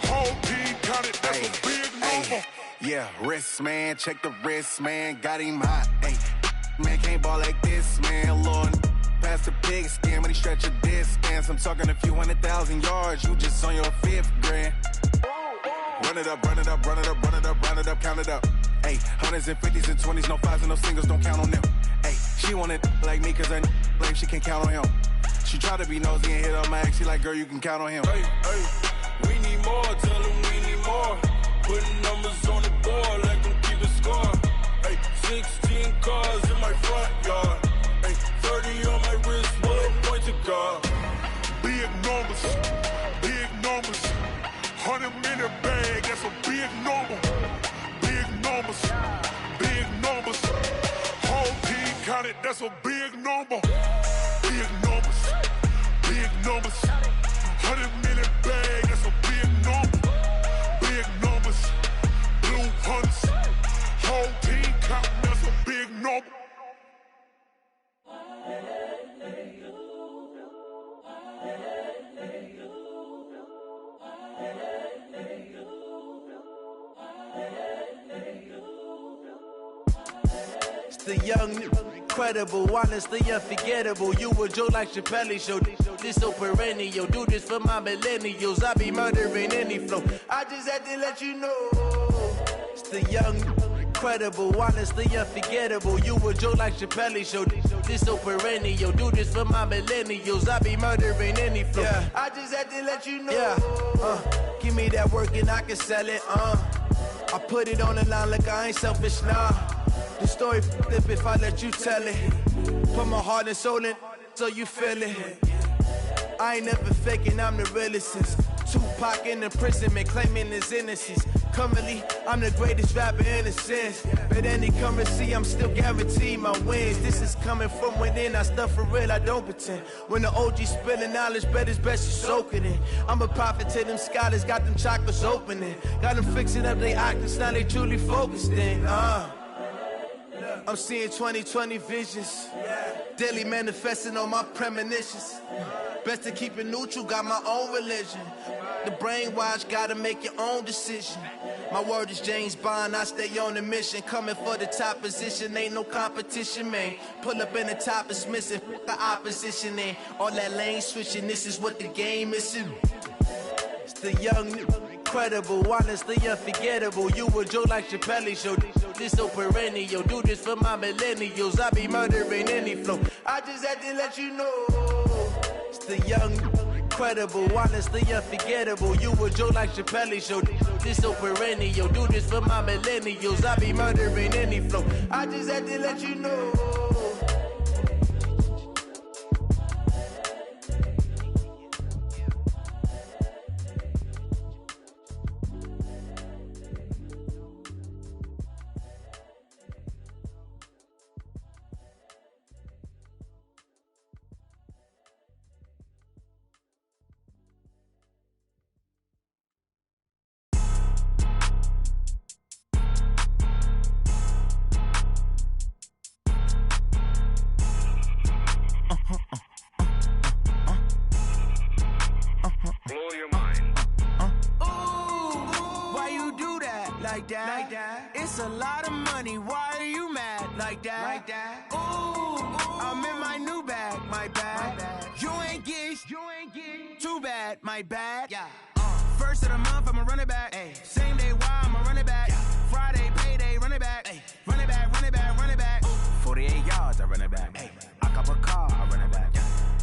whole team counted, that's a big number. Yeah, wrist man, check the wrist man, got him hot. Ay, man can't ball like this, man. Lord, past the pig skin, but he stretch a distance. I'm talking a few 100,000 yards, you just on your 5th grand. Run it up, count it up. Ay, 100s and 50s and 20s, no 5s and no singles, don't count on them. Ay, she want it like me, cause her like she can count on him. She try to be nosy and hit on my ex, she like, girl, you can count on him. Hey, we need more, tell them we need more. Putting numbers on the board like I'm keeping score. Hey, 16 cars in my front yard. Hey, 30 on my wrist while I point to God. Big numbers, 100-minute bag, that's a big number. Big numbers, whole team counted, that's a big number. Big numbers, 100-minute bag, that's a big number. Big numbers, blue hunts, whole team counting, that's a big number. It's the young, incredible, honestly unforgettable. You a joke like Chappelle show. This so perennial. Do this for my millennials. I be murdering any flow. I just had to let you know. It's the young, incredible, honestly unforgettable. You a joke like Chappelle show. This so perennial. Do this for my millennials. I be murdering any flow. Yeah. I just had to let you know. Yeah. Give me that work and I can sell it. I put it on the line like I ain't selfish, nah. The story flip if I let you tell it. Put my heart and soul in so you feel it. I ain't never faking, I'm the realest since Tupac in imprisonment, claiming his innocence. Currently, I'm the greatest rapper in a sense. But any currency, I'm still guaranteed my wins. This is coming from within, I stuff for real, I don't pretend. When the OG spilling knowledge, bet it's best you soak it in. I'm a prophet to them scholars, got them chakras opening. Got them fixing up their octaves, now they truly focused in. I'm seeing 2020 visions. Daily manifesting on my premonitions. Best to keep it neutral, got my own religion. The brainwash, gotta make your own decision. My word is James Bond, I stay on a mission. Coming for the top position, ain't no competition, man. Pull up in the top, it's missing, the opposition, and all that lane switching, this is what the game is. It's the young, incredible, honestly unforgettable. You a joke like Chappelle show. This so perennial. Do this for my millennials. I be murdering any flow. I just had to let you know. It's the young, incredible, honestly unforgettable. You a joke like Chappelle show. This so perennial. Do this for my millennials. I be murdering any flow. I just had to let you know. that. It's a lot of money, why are you mad like that? Ooh, I'm in my new bag, my bad. You ain't get too bad, my bad. First of the month, I'ma run it back. Same day, why I'ma run it back. Friday, payday, run it back. Run it back, run it back, run it back. 48 yards, I run it back. I cop a car, I run it back.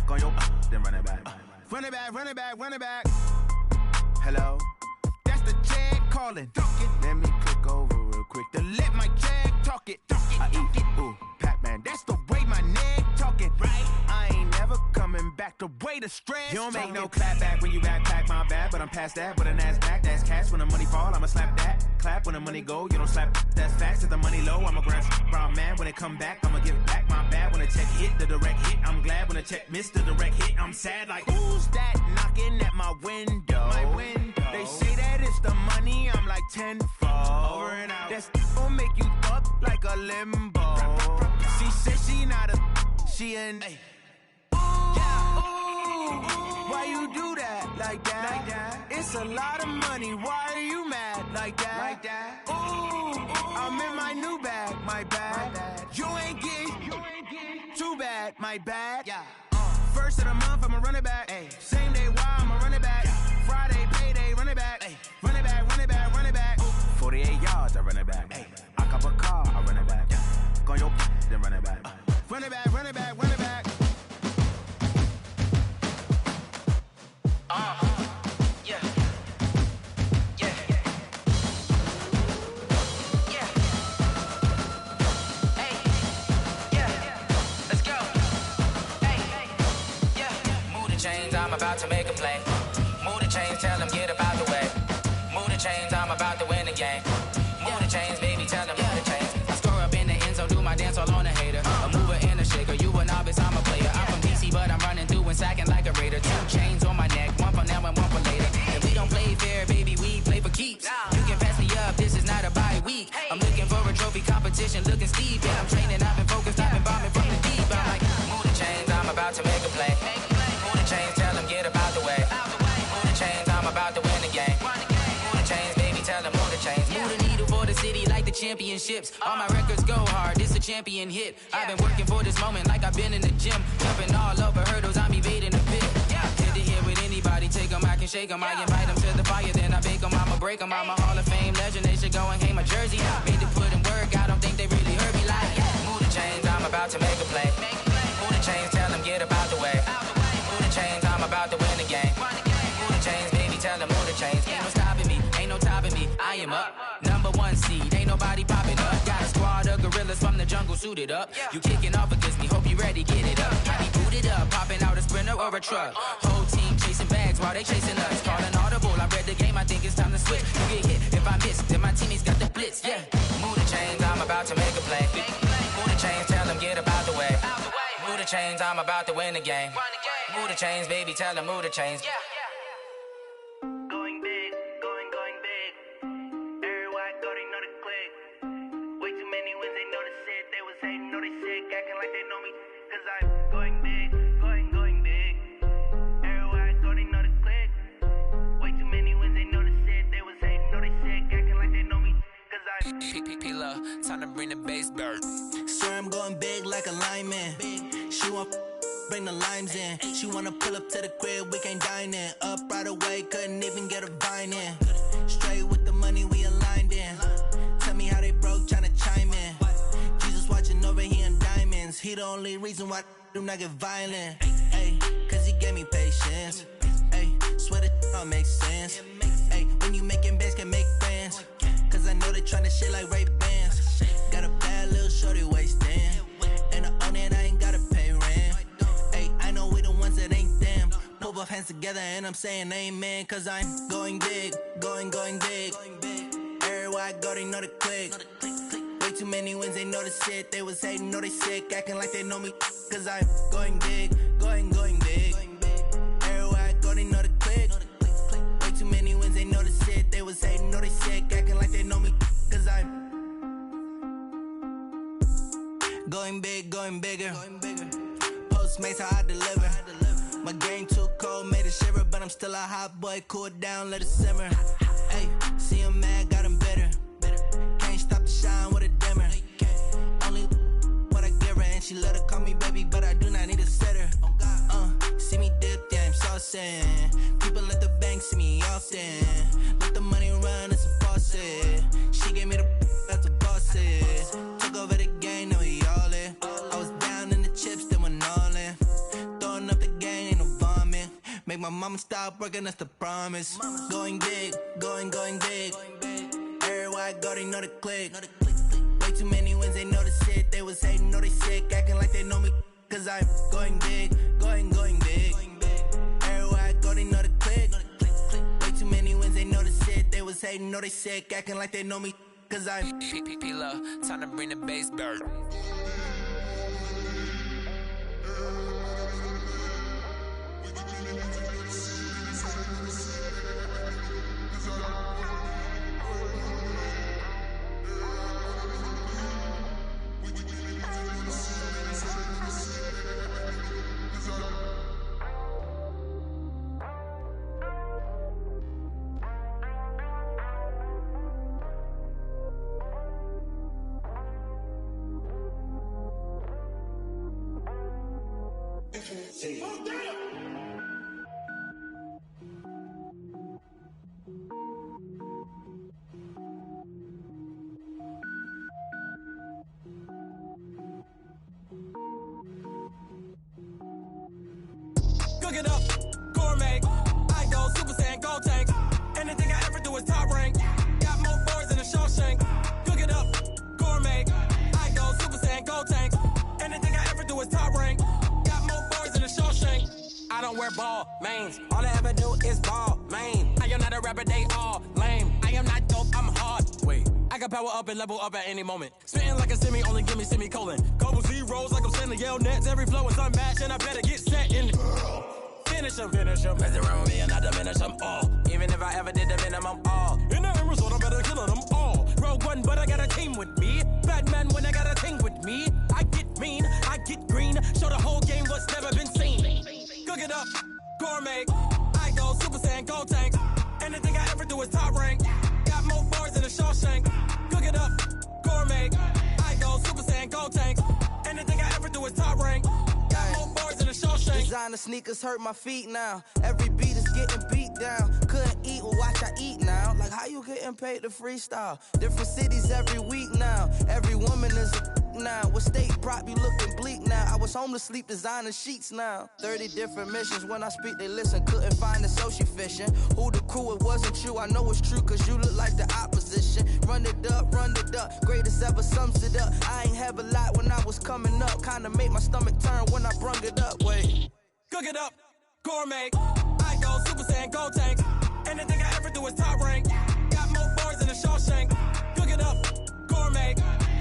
Go yo, then run it back. Run it back, run it back, run it back. Hello? That's the jag calling. Let me click over real quick. To let my jag talk it. I eat it, ooh, Pac-Man. That's the way my neck talking, right? I ain't never coming back the way the stress. You don't make no clap back when you backpack, my bad. But I'm past that with a NASDAQ. That's cash when the money fall, I'ma slap that. Clap when the money go, you don't slap. That's facts. If the money low, I'ma grab brown man. When it come back, I'ma give back my bad. When the check hit, the direct hit. I'm glad when the check missed the direct hit. I'm sad like, who's that knocking at my window? They say that it's the money, I'm like tenfold. Over and out. That's gon' make you up like a limbo. She said she not a, she an. Why you do that like that? It's a lot of money, why are you mad like that? Ooh, I'm in my new bag, my bad. You ain't get too bad, my bad. First of the month, I'ma run it back. Same day, why I'ma run it back. Friday, payday, run it back. Run it back, run it back, run it back. 48 yards, I run it back. I cop a car, I run it back. Go yo, then run it back. Run it back, run it back, run it back. Yeah. Hey, yeah. Let's go. Hey, yeah. Move the chains, I'm about to make a play. Move the chains, tell them get about the way. Move the chains, I'm about to win the game. Move the chains, baby, tell them move the chains. I score up in the end zone, do my dance all on a hater. A mover and a shaker, you a novice, I'm a player. I'm from DC, but I'm running through and sacking like a raider. 2 chains on my neck, one for now and one for later. If we don't play fair, baby, we play for keeps. You can pass me up, this is not a bye week. I'm looking for a trophy competition, looking steep. Yeah, I'm training, I've been focused, I've been bombing from the deep. I'm like, move the chains, I'm about to make a play. Move the chains, tell them get about the way. Move the chains, I'm about to win the game. Move the chains, baby, tell them move the chains. Move the needle for the city like the championships. All my records go hard, this a champion hit. I've been working for this moment like I've been in the gym. Jumping all over hurdles, I'm evading the pit. Head to head with anybody, take them, I can shake them. I invite them to the fire, then I bake them, I'ma break them. I'm a Hall of Fame legend, they should go and hang my jersey. Made to put in work, I don't think they really heard me like, move the chains, I'm about to make a play. Move the chains, tell them get about the way. Move the chains, I'm about to win the game. Move the chains, baby, tell them move the chains. Ain't no stopping me, ain't no topping me, I am up. Number 1 seed, ain't nobody popping up. Got a squad of gorillas from the jungle suited up. You kicking off against me, hope you ready, get it up. I be booted up, popping out a sprinter or a truck. Whole team chasing bags while they chasing us. Calling audible, I read the game, I think it's time to switch. You get hit, if I miss, then my teammates got the blitz, yeah. Move the chains, I'm about to make a play. Move the chains, tell them get about the way. Move the chains, I'm about to win the game. Move the chains, baby, tell them move the chains. Going big, going big. Everywhere I go, they know the click. Way too many wins, they know the shit. They was hating, know they sick, acting like they know me. Cause I'm going big, going big. Everywhere I go, they know the click. Way too many wins, they know the shit. They was hating, know they sick, acting like they know me. Cause I'm P-P-P-Love, time to bring the bass bird. Swear I'm going big like a lineman. She want bring the limes in. She wanna pull up to the crib, we can't dine in. Up right away, couldn't even get a vine in. Straight with the money we aligned in. Tell me how they broke, tryna chime in. Jesus watching over here in diamonds. He the only reason why do not get violent. Ay, cause he gave me patience. Ay, swear that all makes sense. Ay, when you making bands, can make friends. Cause I know they tryna shit like Ray-Bans. Got a bad little shorty wasting. And I own it, I ain't gotta pay rent. Ay, I know we the ones that ain't them. Pull both hands together and I'm saying amen. Cause I'm going big, going big. Everywhere I go, they know the click. Way too many wins, they know the shit. They was hating, know they sick, acting like they know me. Cause I'm going big, going big. Everywhere I go, they know the click. Way too many wins, they know the shit. They was hating, know they sick, acting like they know me. Cause I'm going big, going bigger. Postmates how I deliver. My game too cold, made it shiver, but I'm still a hot boy. Cool it down, let it simmer. Hey, see him mad, got him bitter. She love to call me baby, but I do not need a setter. See me dip, yeah, I'm saucing. People at the bank see me often. Let the money run, it's a faucet. She gave me the that's a boss it. Took over the game, now we all in. I was down in the chips, then went all in. Throwing up the game, ain't no vomit. Make my mama stop working, that's the promise. Going big, going big. Everywhere I go, they know the click. Way too many wins, they know the shit. They was hating, know they sick, acting like they know me. Cause I'm going big, going big. Everywhere I go, they know the click. Way too many wins, they know the shit. They was hating, know they sick, acting like they know me. Cause I'm P-P-P-Love, time to bring the bass bird. Cook it up, gourmet. I go Super Saiyan, gold tank. Anything I ever do is top rank. Got more boys than a Shawshank. Cook it up, gourmet. I go Super Saiyan, gold tank. Anything I ever do is top rank. Got more boys than a Shawshank. I don't wear ball mains. All I ever do is ball main. I am not a rapper, they all lame. I am not dope, I'm hard. Wait, I can power up and level up at any moment. Spitting like a semi, only give me semicolon. Couple zeros like I'm sending yell nets. Every flow is unmatched and I better get set in. Finish them. Mess around with me and I diminish them all. Even if I ever did the minimum, all. In the end result, I'm better killing them all. Rogue One, but I got a team with me. Batman when I got a team with me. I get mean, I get green. Show the whole game what's never been seen. Cook it up, gourmet. I go Super Saiyan, gold tank. Anything I ever do is top rank. Got more bars than a Shawshank. Cook it up, gourmet. I go Super Saiyan, gold tank. Anything I ever do is top rank. Got more bars than a Shawshank. Designer sneakers hurt my feet now. Every beat is getting beat down. Couldn't eat, well watch I eat now. Like how you getting paid to freestyle? Different cities every week now. Every woman is a now. What state prop you looking bleak now? I was home to sleep designing sheets now. 30 different missions. When I speak they listen. Couldn't find it so she fishing. Who the crew, it wasn't you. I know it's true cause you look like the opposition. Run it up. Greatest ever sums it up. I ain't have a lot when I was coming up. Kinda made my stomach turn when I brung it up. Wait. Cook it up, gourmet. I go Super Saiyan, gold tank. Anything I ever do is top rank. Got more bars than a Shawshank. Cook it up, gourmet.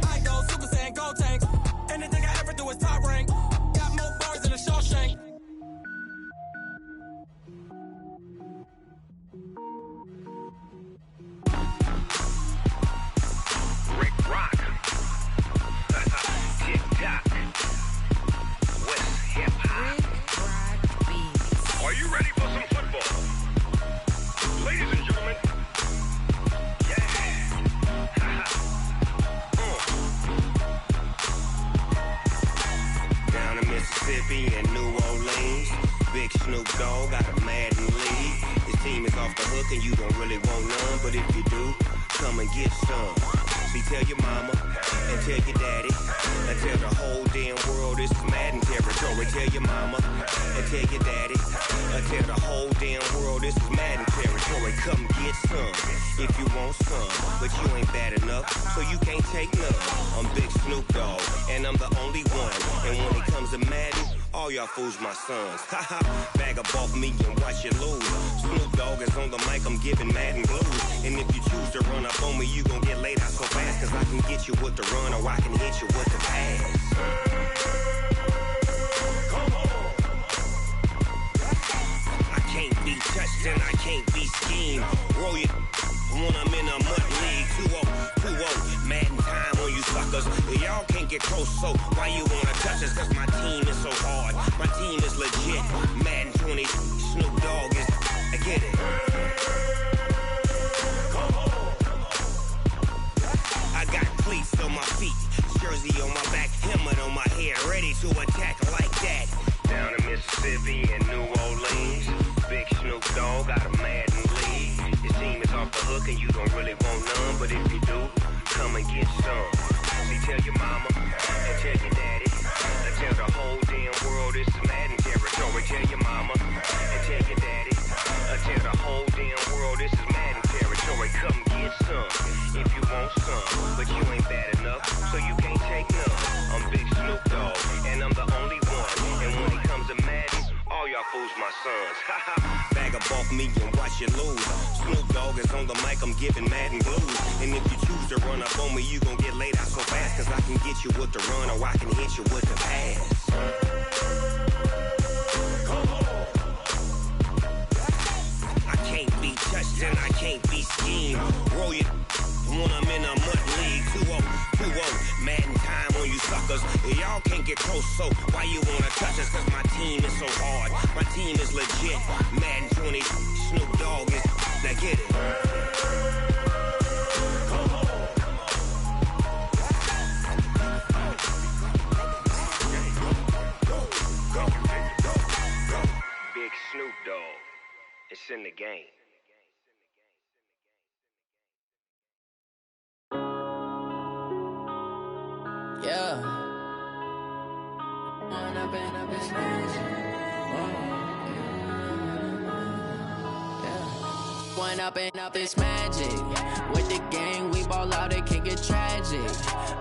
I go Super Saiyan, gold tank. Anything I ever do is top rank. Got more bars than a Shawshank. Rick Rock. Tick-tock. West hip-hop. Are you ready for some football? Ladies and gentlemen. Yeah. Down in Mississippi and New Orleans, Big Snoop Dogg got a Madden league. His team is off the hook and you don't really want none, but if you do, come and get some. See, tell your mama and tell your daddy and tell the whole damn world this is Madden territory. Tell your mama and tell your daddy and tell the whole damn world this is Madden territory. Come get some if you want some, but you ain't bad enough, so you can't take none. I'm Big Snoop Dogg and I'm the only one. And when it comes to Madden, all y'all fools my sons. Haha, bag up off me and watch you lose. Snoop Dogg is on the mic, I'm giving Madden blues. And if you choose to run up on me, you gon' get laid out so fast. Cause I can get you with the run or I can hit you with the pass. Come on. I can't be touched and I can't be schemed. Roll you when I'm in a mud league. 2-0, Madden time on you suckers. Y'all can't get close, so why you wanna touch us? Cause my team is so hard. My team is legit. Madden 20, Snoop Dogg is. I get it. Come on. I got cleats on my feet, jersey on my back, helmet on my head, ready attack like that. Down in Mississippi and New Orleans, Big Snoop Dogg got a Madden league. His team is off the hook and you don't really want none, but if you do, come and get some. See, tell your mama and tell your daddy, and tell the whole damn world this is Madden territory. Tell your mama and tell your daddy, and tell the whole damn world this is Madden territory. Come get some if you want some, but you ain't bad enough, so you can't take none. I'm Big Snoop Dogg, and I'm the only one. And when it comes to Madden, all y'all fools my sons. Bag a bulk me and watch you lose. Snoop Dogg is on the mic, I'm giving Madden blues. And if you choose to run up on me, you gon' get laid out so fast. Cause I can get you with the run or I can hit you with the pass. I can't be touched and I can't be schemed. Roll you when I'm in a mud league. 2-0, Madden time on you suckers. Y'all can't get close, so why you wanna touch us? Cause my team is so hard, my team is legit. Madden 20, Snoop Dogg is, now get it. Big Snoop Dogg, it's in the game. Yeah. One up and up is magic. With the gang, we ball out, it can get tragic.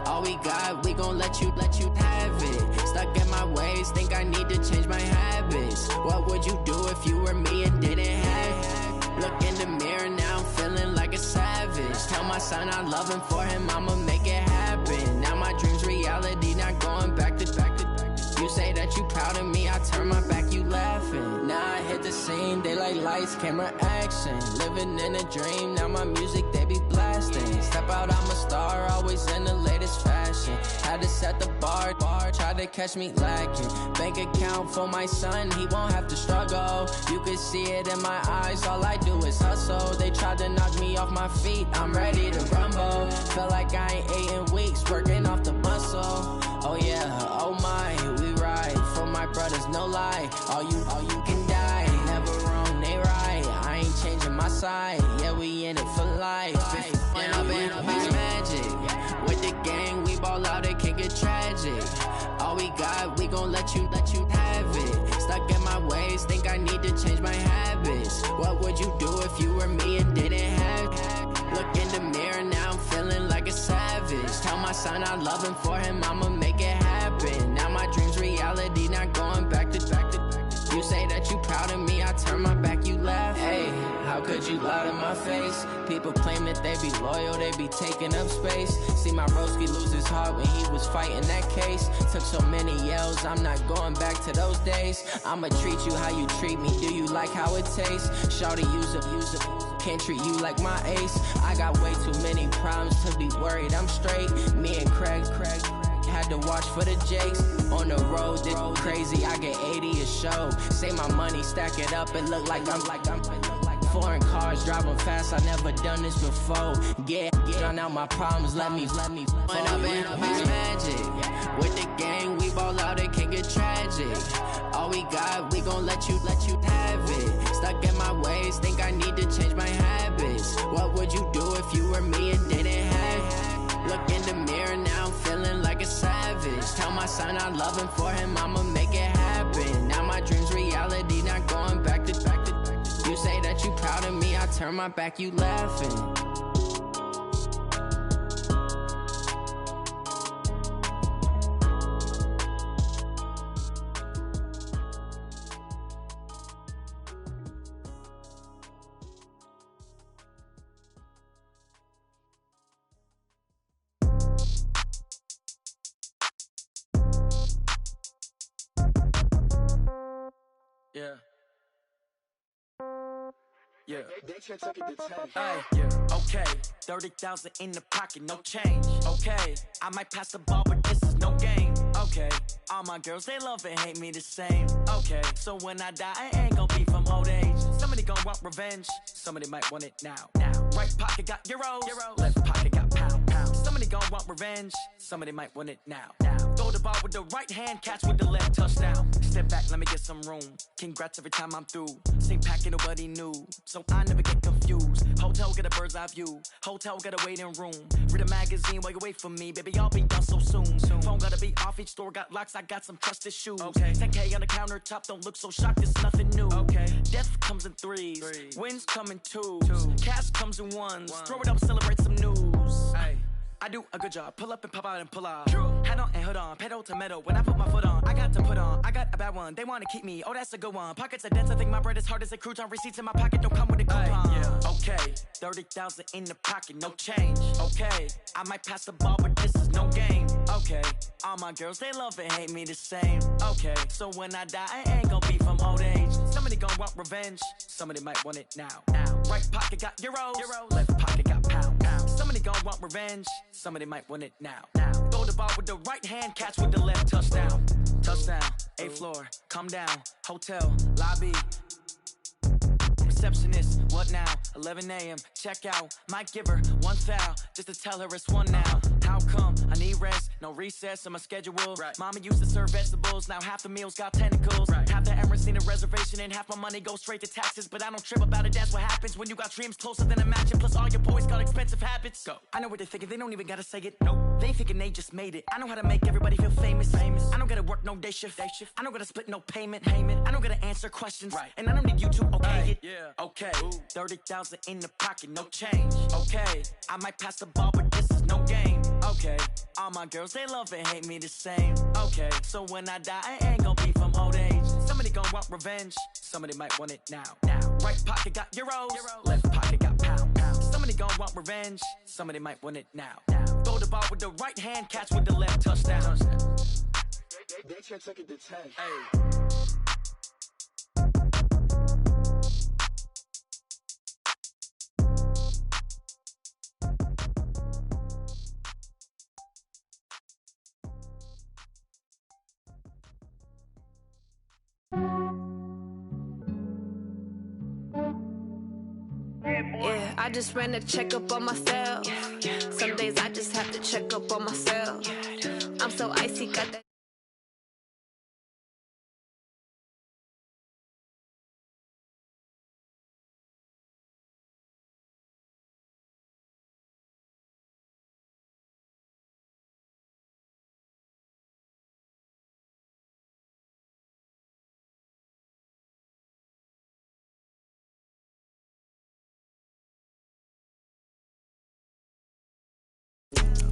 All we got, we gon' let you have it. Stuck in my ways, think I need to change my habits. What would you do if you were me and didn't have it? Look in the mirror, now I'm feeling like a savage. Tell my son I love him, for him I'ma make it happen. Now my dream's reality, not going back to. You say that you proud of me, I turn my back, you laughing. Now I hit the scene, they like lights, camera, action. Living in a dream, now my music, they be blasting. Step out, I'm a star, always in the latest fashion. Had to set the bar, try to catch me lacking. Bank account for my son, he won't have to struggle. You can see it in my eyes, all I do is hustle. They tried to knock me off my feet, I'm ready to rumble. Feel like I ain't ate in weeks, working off the muscle. Oh yeah, oh my, we ride for my brothers, no lie. All you can die, never wrong, they right. I ain't changing my side, yeah, we in it for life. When up is magic. With the gang, we ball out, it can get tragic. All we got, we gon' let you have it. Stuck in my ways, think I need to change my habits. What would you do if you were me and didn't have it? Look in the mirror, now I'm feeling like a savage. Tell my son I love him, for him I'ma make it happen. Now my dream's reality, not going back to. You say that you proud of me, I turn my back, you laugh. Hey, how could you lie to my face? People claim that they be loyal, they be taking up space. See my broski lose his heart when he was fighting that case. Took so many yells, I'm not going back to those days. I'ma treat you how you treat me, do you like how it tastes? Shawty, use it, can't treat you like my ace. I got way too many problems to be worried, I'm straight. Me and Craig had to watch for the Jakes. On the road, this crazy, I get 80 a show. Say my money, stack it up, it look like I'm foreign cars, driving fast, I never done this before. Get drown out my problems, let me When up is magic. With the gang, we ball out, it can get tragic. All we got, we gon' let you have it. Stuck in my ways, think I need to change my habits. What would you do if you were me and didn't have it? Look in the mirror, now I'm feeling like a savage. Tell my son I love him, for him I'ma make it happen. Now my dream's reality, not going back to. You say that you proud of me, I turn my back, you laughing. Yeah. Yeah. Hey, yeah. Okay. 30,000 in the pocket, no change. Okay. I might pass the ball, but this is no game. Okay. All my girls, they love and hate me the same. Okay. So when I die, I ain't gon' be from old age. Somebody gon' want revenge. Somebody might want it now. Right pocket got euros. Left pocket got pound. Somebody gon' want revenge. Somebody might want it now. Throw the ball with the right hand, catch with the left, touchdown. Step back, let me get some room. Congrats every time I'm through. Same pack, ain't nobody new, so I never get confused. Hotel, get a bird's eye view. Hotel, get a waiting room. Read a magazine while you wait for me, baby, I'll be done so soon. Phone gotta be off, each store got locks, I got some trusted shoes. 10K on the countertop, don't look so shocked, it's nothing new. Death comes in threes, wins come in twos, cash comes in ones. Throw it up, celebrate some news. I do a good job, pull up and pop out and pull out. Head on and hood on, pedal to metal. When I put my foot on, I got to put on. I got a bad one, they wanna keep me, oh that's a good one. Pockets are dense, I think my bread is hard as a crouton. Receipts in my pocket don't come with a coupon. Okay, 30,000 in the pocket, no change. Okay, I might pass the ball, but this is no game. Okay, all my girls, they love and hate me the same. Okay, so when I die, I ain't gon' be from old age. Somebody gon' want revenge, somebody might want it now. Right pocket got euros, left pocket got pounds. Somebody gon' want revenge, somebody might want it now. Throw the ball with the right hand, catch with the left, touchdown. Touchdown, 8th floor, come down, hotel, lobby. Receptionist, what now? 11 a.m. check out. Might give her one foul just to tell her it's one now. How come? I need rest, no recess on my schedule. Mama used to serve vegetables, now half the meals got tentacles. Half the Emirates need a reservation and half my money goes straight to taxes. But I don't trip about it, that's what happens when you got dreams closer than a mansion. Plus all your boys got expensive habits. Go. I know what they're thinking, they don't even gotta say it. Nope. They thinking they just made it. I know how to make everybody feel famous. I don't gotta work no day shift. I don't gotta split no payment. I don't gotta answer questions. And I don't need you to okay it. Okay, 30,000 in the pocket, no change. Okay, I might pass the ball, but this is no game. Okay, all my girls, they love and hate me the same. Okay, so when I die, I ain't gon' be from old age. Somebody gon' want revenge, somebody might want it now. Right pocket got euros, left pocket got pounds. Somebody gon' want revenge, somebody might want it now. Throw the ball with the right hand, catch with the left, touchdown. They can't take it to 10. Yeah, I just ran a checkup on myself. Some days I just have to check up on myself. I'm so icy, got that.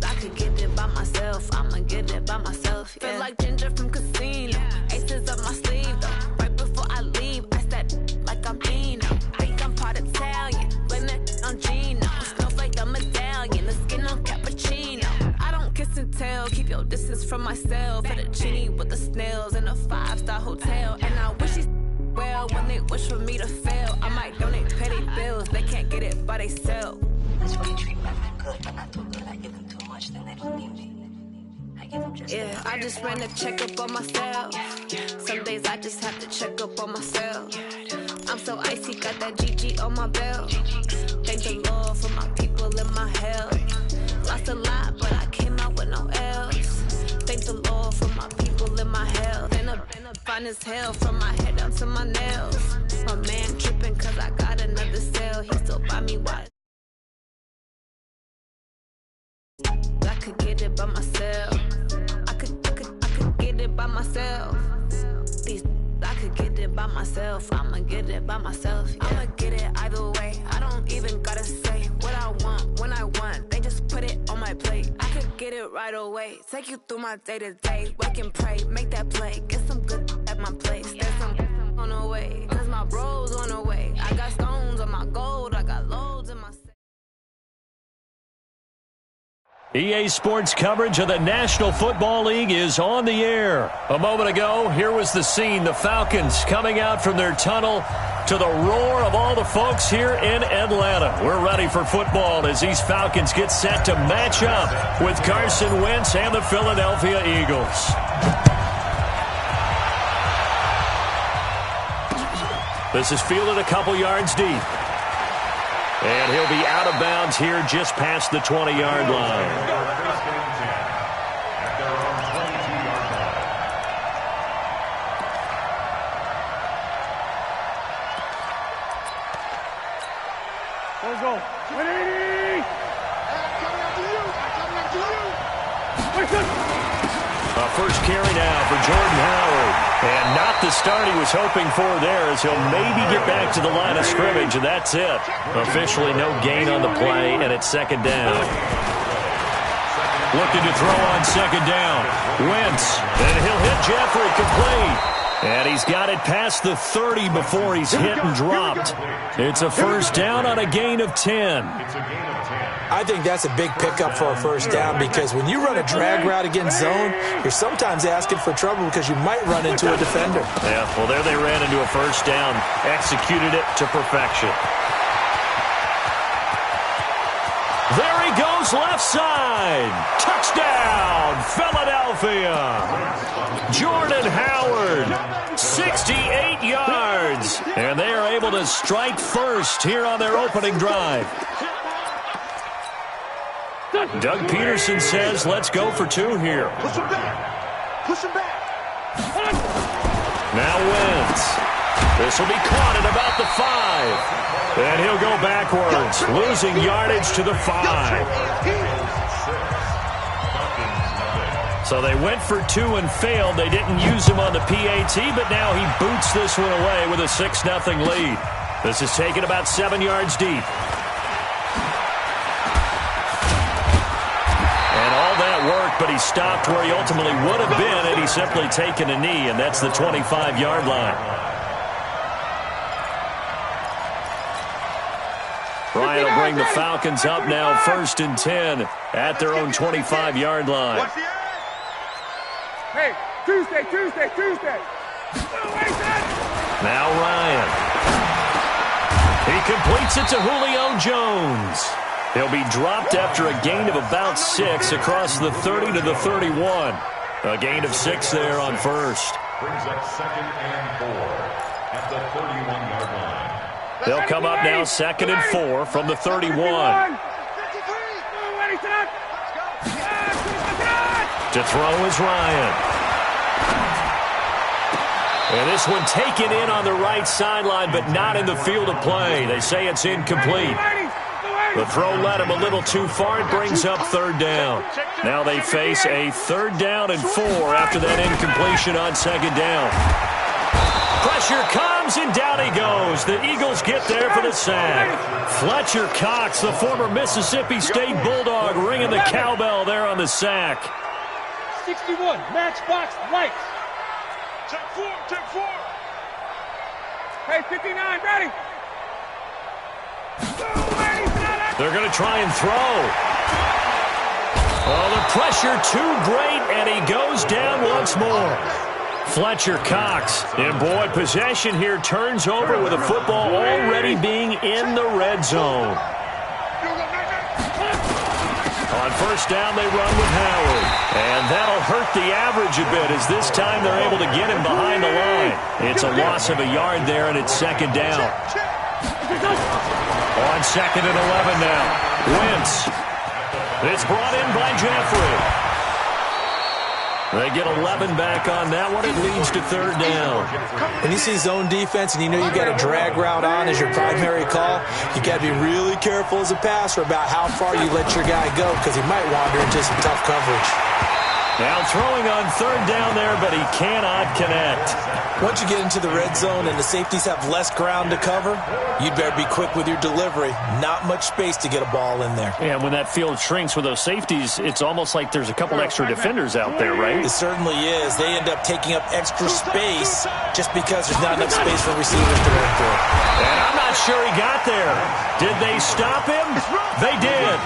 I could get it by myself, I'ma get it by myself, yeah. Feel like Ginger from Casino, aces up my sleeve, though. Right before I leave, I said like I'm Dino. Think I'm part Italian, blame that on Gino. Snowflake the medallion, the skin on cappuccino. I don't kiss and tell, keep your distance from myself. Fettuccine with the snails in a 5-star hotel. And I wish these well when they wish for me to fail. I might donate petty bills, they can't get it by themselves. That's why you treat women good, but not too good. I give them too much, then they don't need me. I give them just yeah, I just ran a checkup on myself. Some days I just have to check up on myself. I'm so icy, got that GG on my belt. Thank the Lord for my people in my health. Lost a lot, but I came out with no else. Thank the Lord for my people in my health. Been a fine as hell from my head down to my nails. My man tripping cause I got another sale. He still buy me watch. I could get it by myself. I could get it by myself. I could get it by myself. I'ma get it by myself. Yeah. I'ma get it either way. I don't even gotta say what I want when I want. They just put it on my plate. I could get it right away. Take you through my day to day. Wake and pray, make that play. Get some good at my place. There's some on the way. Cause my bros on the way. I got stones on my gold. I got loads in my. EA Sports coverage of the National Football League is on the air. A moment ago, here was the scene. The Falcons coming out from their tunnel to the roar of all the folks here in Atlanta. We're ready for football as these Falcons get set to match up with Carson Wentz and the Philadelphia Eagles. This is fielded a couple yards deep. And he'll be out of bounds here just past the 20-yard line. Let's go. 180! A first carry now for Jordan Howard. And not the start he was hoping for there, as he'll maybe get back to the line of scrimmage, and that's it. Officially no gain on the play, and it's second down. Looking to throw on second down. Wentz, and he'll hit Jeffrey complete. And he's got it past the 30 before he's hit and dropped. It's a first down on a gain of 10. I think that's a big pickup for a first down, because when you run a drag route against zone, you're sometimes asking for trouble because you might run into a defender. Yeah, well, there they ran into a first down, executed it to perfection. There he goes, left side. Touchdown, Philadelphia. Jordan Howard, 68 yards. And they are able to strike first here on their opening drive. Doug Peterson says, let's go for two here. Push him back. Push him back. Now Wentz. This will be caught at about the 5. And he'll go backwards, losing yardage to the 5. So they went for two and failed. They didn't use him on the PAT, but now he boots this one away with a 6-0 lead. This is taken about 7 yards deep. That worked, but he stopped where he ultimately would have been had he simply taken a knee, and that's the 25-yard line. Ryan will bring the Falcons up now, 1st and 10 at their own 25-yard line. Hey, Tuesday. Now Ryan. He completes it to Julio Jones. He'll be dropped after a gain of about 6 across the 30 to the 31. A gain of 6 there on first. Brings up 2nd and 4 at the 31-yard line. They'll come up now 2nd and 4 from the 31. To throw is Ryan. And this one taken in on the right sideline, but not in the field of play. They say it's incomplete. The throw led him a little too far. It brings up 3rd down. Now they face a 3rd down and 4 after that incompletion on 2nd down. Pressure comes, and down he goes. The Eagles get there for the sack. Fletcher Cox, the former Mississippi State Bulldog, ringing the cowbell there on the sack. 61, matchbox lights. Check 4. Hey, 59, ready. They're going to try and throw. Oh, the pressure too great, and he goes down once more. Fletcher Cox, and boy, possession here turns over with the football already being in the red zone. On 1st down, they run with Howard. And that'll hurt the average a bit, as this time they're able to get him behind the line. It's a loss of a yard there, and it's 2nd down. On 2nd and 11 now. Wentz. It's brought in by Jeffrey. They get 11 back on that one. It leads to 3rd down. When you see zone defense and you know you got a drag route on as your primary call, you got to be really careful as a passer about how far you let your guy go, because he might wander into some tough coverage. Now throwing on 3rd down there, but he cannot connect. Once you get into the red zone and the safeties have less ground to cover, you'd better be quick with your delivery. Not much space to get a ball in there. Yeah, when that field shrinks with those safeties, it's almost like there's a couple extra defenders out there, right? It certainly is. They end up taking up extra space just because there's not enough space for receivers to run through. And I'm not sure he got there. Did they stop him? They did.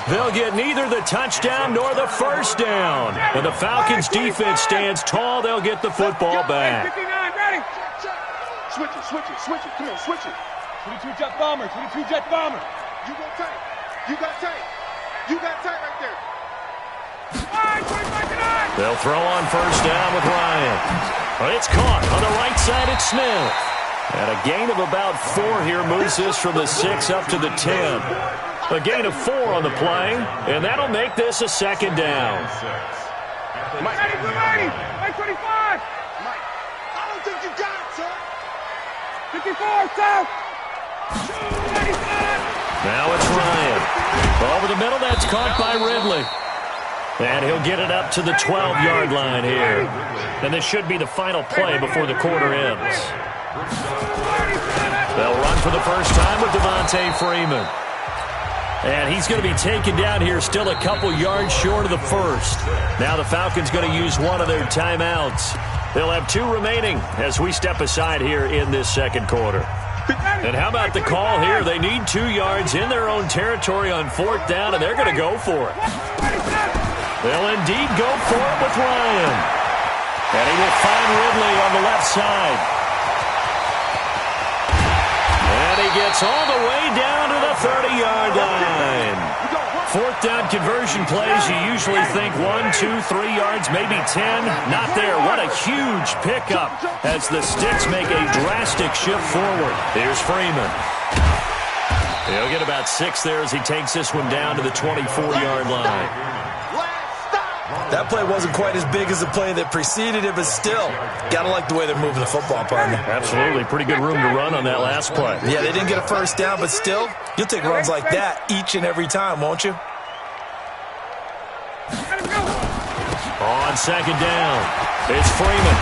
They'll get neither the touchdown nor the 1st down. When the Falcons' defense stands tall, they'll get the football back. 59, ready. Switch it. Come on, switch it. 22 jet bomber. You got tight right there. They'll throw on 1st down with Ryan. But it's caught on the right side. It's Smith. And a gain of about 4 here moves this from the 6 up to the 10. A gain of 4 on the play, and that'll make this a second down. Mike, Mike 25. Mike, I don't think you got it, sir. 54, South. Now it's Ryan. Over the middle, that's caught by Ridley. And he'll get it up to the 12-yard line here. And this should be the final play before the quarter ends. They'll run for the first time with Devontae Freeman. And he's going to be taken down here still a couple yards short of the first. Now the Falcons going to use one of their timeouts. They'll have 2 remaining as we step aside here in this second quarter. And how about the call here? They need 2 yards in their own territory on 4th down, and they're going to go for it. They'll indeed go for it with Ryan. And he will find Ridley on the left side. And he gets all the way down to the 30-yard line. 4th down conversion plays, you usually think 1, 2, 3 yards, maybe 10. Not there. What a huge pickup as the Sticks make a drastic shift forward. Here's Freeman. He'll get about 6 there as he takes this one down to the 24-yard line. That play wasn't quite as big as the play that preceded it, but still, got to like the way they're moving the football, partner. Absolutely. Pretty good room to run on that last play. Yeah, they didn't get a first down, but still, you'll take runs like that each and every time, won't you? On second down, it's Freeman.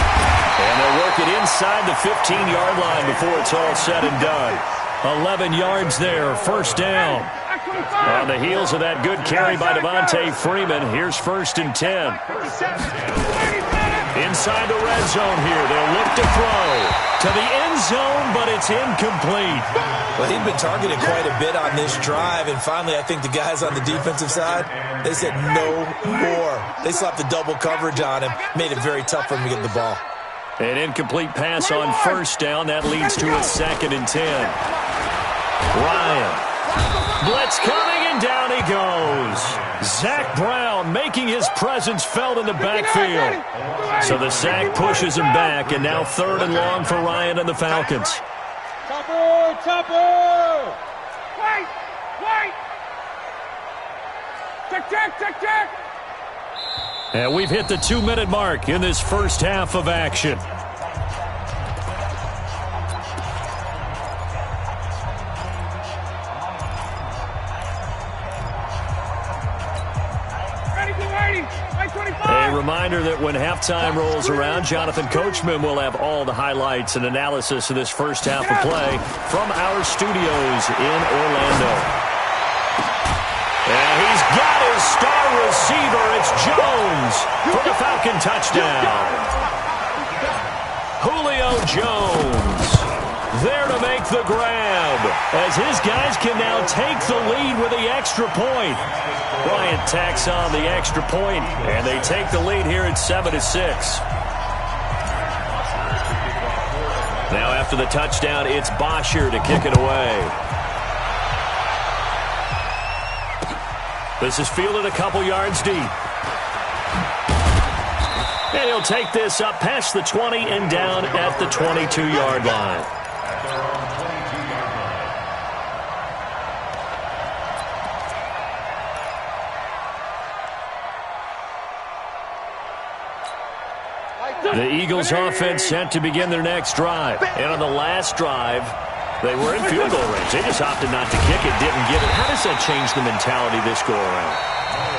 And they'll work it inside the 15-yard line before it's all said and done. 11 yards there, first down. On the heels of that good carry by Devontae Freeman, here's 1st and 10. Inside the red zone here, they'll look to throw to the end zone, but it's incomplete. Well, he'd been targeted quite a bit on this drive, and finally I think the guys on the defensive side, they said no more. They slapped the double coverage on him, made it very tough for him to get the ball. An incomplete pass on first down. That leads to a 2nd and 10. Ryan. Blitz coming, and down he goes. Zach Brown making his presence felt in the backfield. So the sack pushes him back, and now 3rd and long for Ryan and the Falcons. Topper! Wait! Check! And we've hit the 2-minute mark in this first half of action. A reminder that when halftime rolls around, Jonathan Coachman will have all the highlights and analysis of this first half of play from our studios in Orlando. And he's got his star receiver. It's Jones for the Falcon touchdown. Julio Jones there to make the grab as his guys can now take the lead with the extra point. Bryant tacks on the extra point, and they take the lead here at 7-6. Now after the touchdown, it's Bosher to kick it away. This is fielded a couple yards deep. And he'll take this up past the 20 and down at the 22-yard line. The Eagles offense set to begin their next drive. And on the last drive, they were in field goal range. They just opted not to kick it, didn't get it. How does that change the mentality this go around?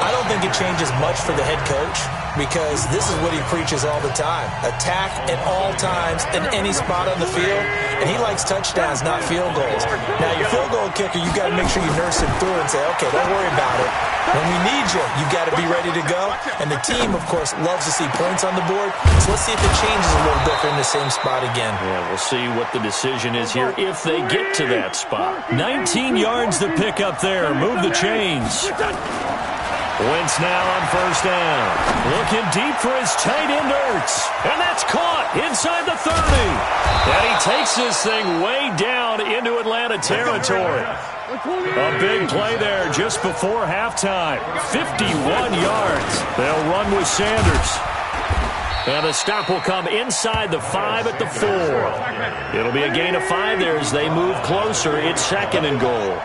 I don't think it changes much for the head coach because this is what he preaches all the time. Attack at all times in any spot on the field, and he likes touchdowns, not field goals. Now, your field goal kicker, you've got to make sure you nurse him through and say, okay, don't worry about it. When we need you, you've got to be ready to go. And the team, of course, loves to see points on the board. So let's see if it changes a little bit in the same spot again. Yeah, we'll see what the decision is here if they get to that spot. 19 yards to pick up there. Move the chains. Wentz now on first down. Looking deep for his tight end, Ertz. And that's caught inside the 30. And he takes this thing way down into Atlanta territory. A big play there just before halftime. 51 yards. They'll run with Sanders. And the stop will come inside the 5 at the 4. It'll be a gain of 5 there as they move closer. It's 2nd and goal.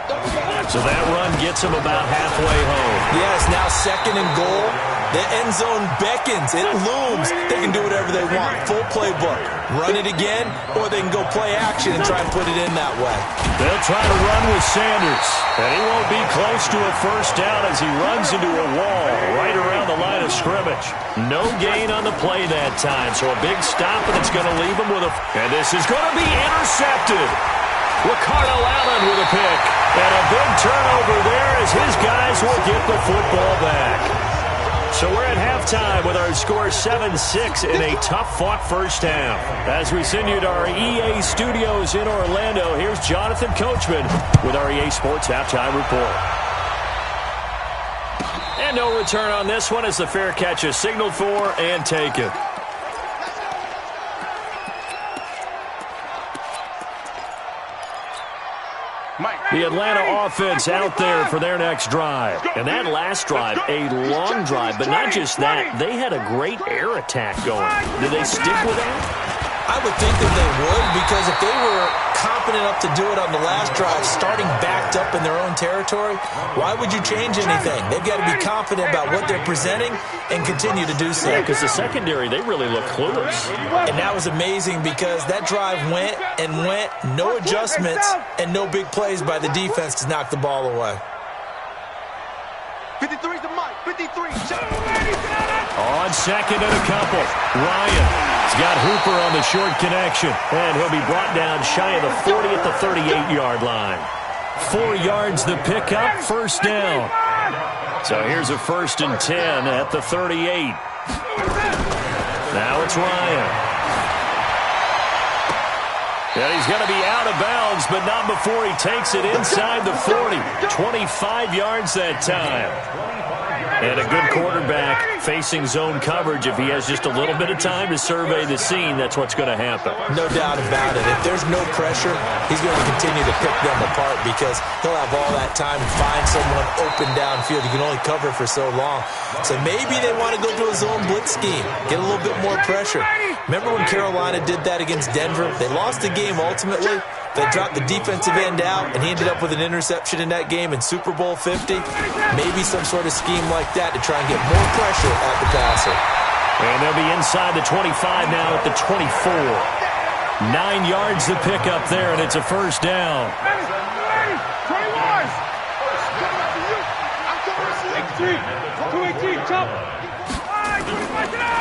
So that run gets them about halfway home. Yes, now 2nd and goal. The end zone beckons. It looms. They can do whatever they want. Full playbook. Run it again, or they can go play action and try and put it in that way. They'll try to run with Sanders. And he won't be close to a first down as he runs into a wall right around the line of scrimmage. No gain on the play that time. So a big stop, and it's going to leave him with a... And this is going to be intercepted. Ricardo Allen with a pick. And a big turnover there as his guys will get the football back. So we're at halftime with our score 7-6 in a tough-fought first half. As we send you to our EA studios in Orlando, here's Jonathan Coachman with our EA Sports Halftime Report. And no return on this one as the fair catch is signaled for and taken. The Atlanta offense out there for their next drive. And that last drive, a long drive, but not just that. They had a great air attack going. Did they stick with that? I would think that they would, because if they were confident enough to do it on the last drive, starting backed up in their own territory, why would you change anything? They've got to be confident about what they're presenting and continue to do so. Yeah, because the secondary, they really look clueless. And that was amazing because that drive went and went, no adjustments, and no big plays by the defense to knock the ball away. 53's the mic. 53. On 2nd and a couple. Ryan's got Hooper on the short connection. And he'll be brought down shy of the 40 at the 38-yard line. 4 yards the pickup, first down. So here's a 1st and 10 at the 38. Now it's Ryan. And he's going to be out of bounds, but not before he takes it inside the 40. 25 yards that time. And a good quarterback facing zone coverage. If he has just a little bit of time to survey the scene, that's what's going to happen. No doubt about it. If there's no pressure, he's going to continue to pick them apart because he'll have all that time to find someone open downfield. He can only cover for so long. So maybe they want to go to a zone blitz scheme, get a little bit more pressure. Remember when Carolina did that against Denver? They lost the game ultimately. They dropped the defensive end out, and he ended up with an interception in that game in Super Bowl 50. Maybe some sort of scheme like that to try and get more pressure at the passer. And they'll be inside the 25 now at the 24. 9 yards to pick up there, and it's a first down. 218, chop.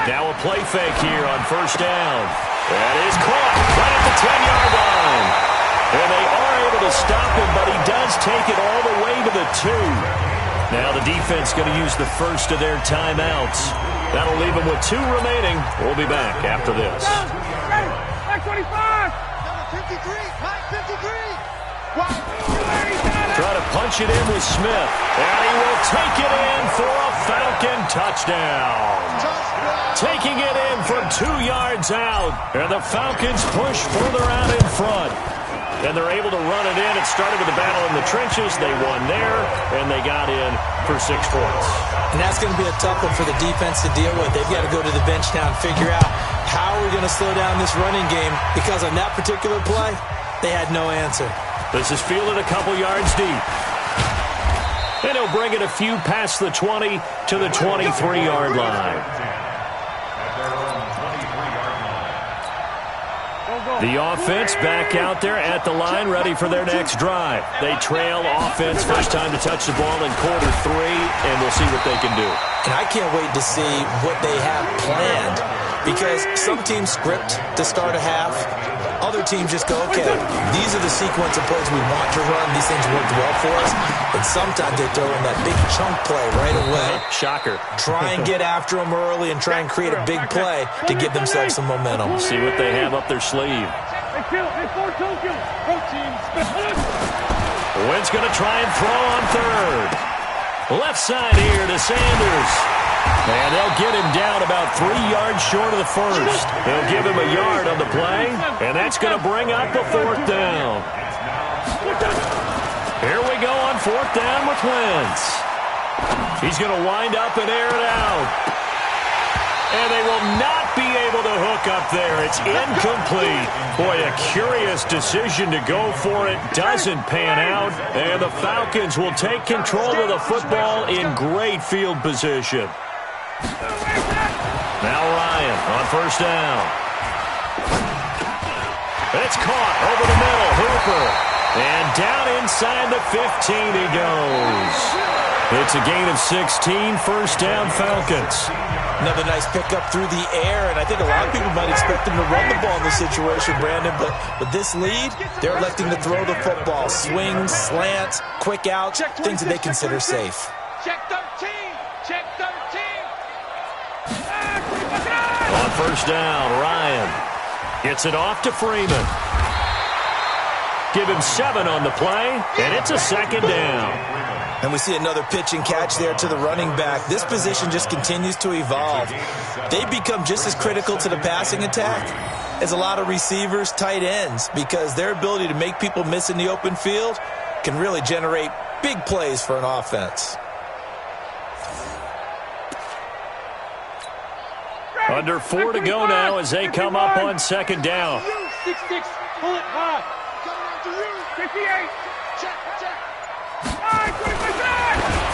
Now a play fake here on first down. That is caught right at the 10-yard line. And they are able to stop him, but he does take it all the way to the 2. Now the defense going to use the first of their timeouts. That'll leave them with 2 remaining. We'll be back after this. Mike 25. 53. Mike 53. Try to punch it in with Smith. And he will take it in for a Falcon touchdown. Taking it in from 2 yards out. And the Falcons push further out in front. And they're able to run it in. It started with a battle in the trenches. They won there, and they got in for 6 points. And that's going to be a tough one for the defense to deal with. They've got to go to the bench now and figure out how we're going to slow down this running game, because on that particular play, they had no answer. This is fielded a couple yards deep. And he'll bring it a few past the 20 to the 23-yard line. The offense back out there at the line, ready for their next drive. They trail offense, first time to touch the ball in quarter 3, and we'll see what they can do. And I can't wait to see what they have planned, because some teams script to start a half. Other teams just go, okay, these are the sequence of plays we want to run. These things worked well for us. And sometimes they throw in that big chunk play right away. Shocker. Try and get after them early and try and create a big play to give themselves some momentum. See what they have up their sleeve. Wynn's going to try and throw on third. Left side here to Sanders. And they'll get him down about 3 yards short of the first. They'll give him a yard on the play, and that's going to bring up the 4th down. Here we go on 4th down with Wentz. He's going to wind up and air it out. And they will not be able to hook up there. It's incomplete. Boy, a curious decision to go for it. Doesn't pan out. And the Falcons will take control of the football in great field position. Now Ryan on first down. It's caught over the middle. Hooper. And down inside the 15 he goes. It's a gain of 16. First down, Falcons. Another nice pickup through the air, and I think a lot of people might expect them to run the ball in this situation, Brandon, but with this lead, they're electing to throw the football. Swings, slants, quick outs, things that they consider safe. Check 13. Check 13. On first down, Ryan gets it off to Freeman. Give him 7 on the play, and it's a second down. And we see another pitch and catch there to the running back. This position just continues to evolve. They become just as critical to the passing attack as a lot of receivers, tight ends, because their ability to make people miss in the open field can really generate big plays for an offense. Under 4 to go now as they come up on second down. 6-6, pull it high. Coming after you. 58. Check.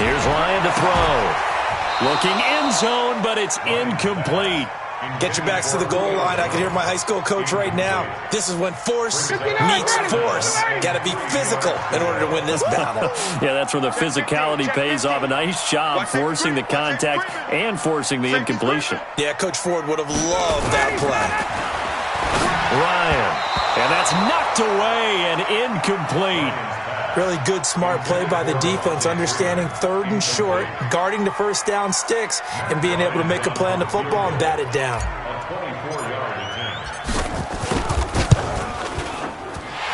Here's Ryan to throw. Looking end zone, but it's incomplete. Get your backs to the goal line. I can hear my high school coach right now. This is when force meets force. Got to be physical in order to win this battle. Yeah, that's where the physicality pays off. A nice job forcing the contact and forcing the incompletion. Yeah, Coach Ford would have loved that play. Ryan, and that's knocked away and incomplete. Really good, smart play by the defense, understanding 3rd and short, guarding the first down sticks, and being able to make a play on the football and bat it down.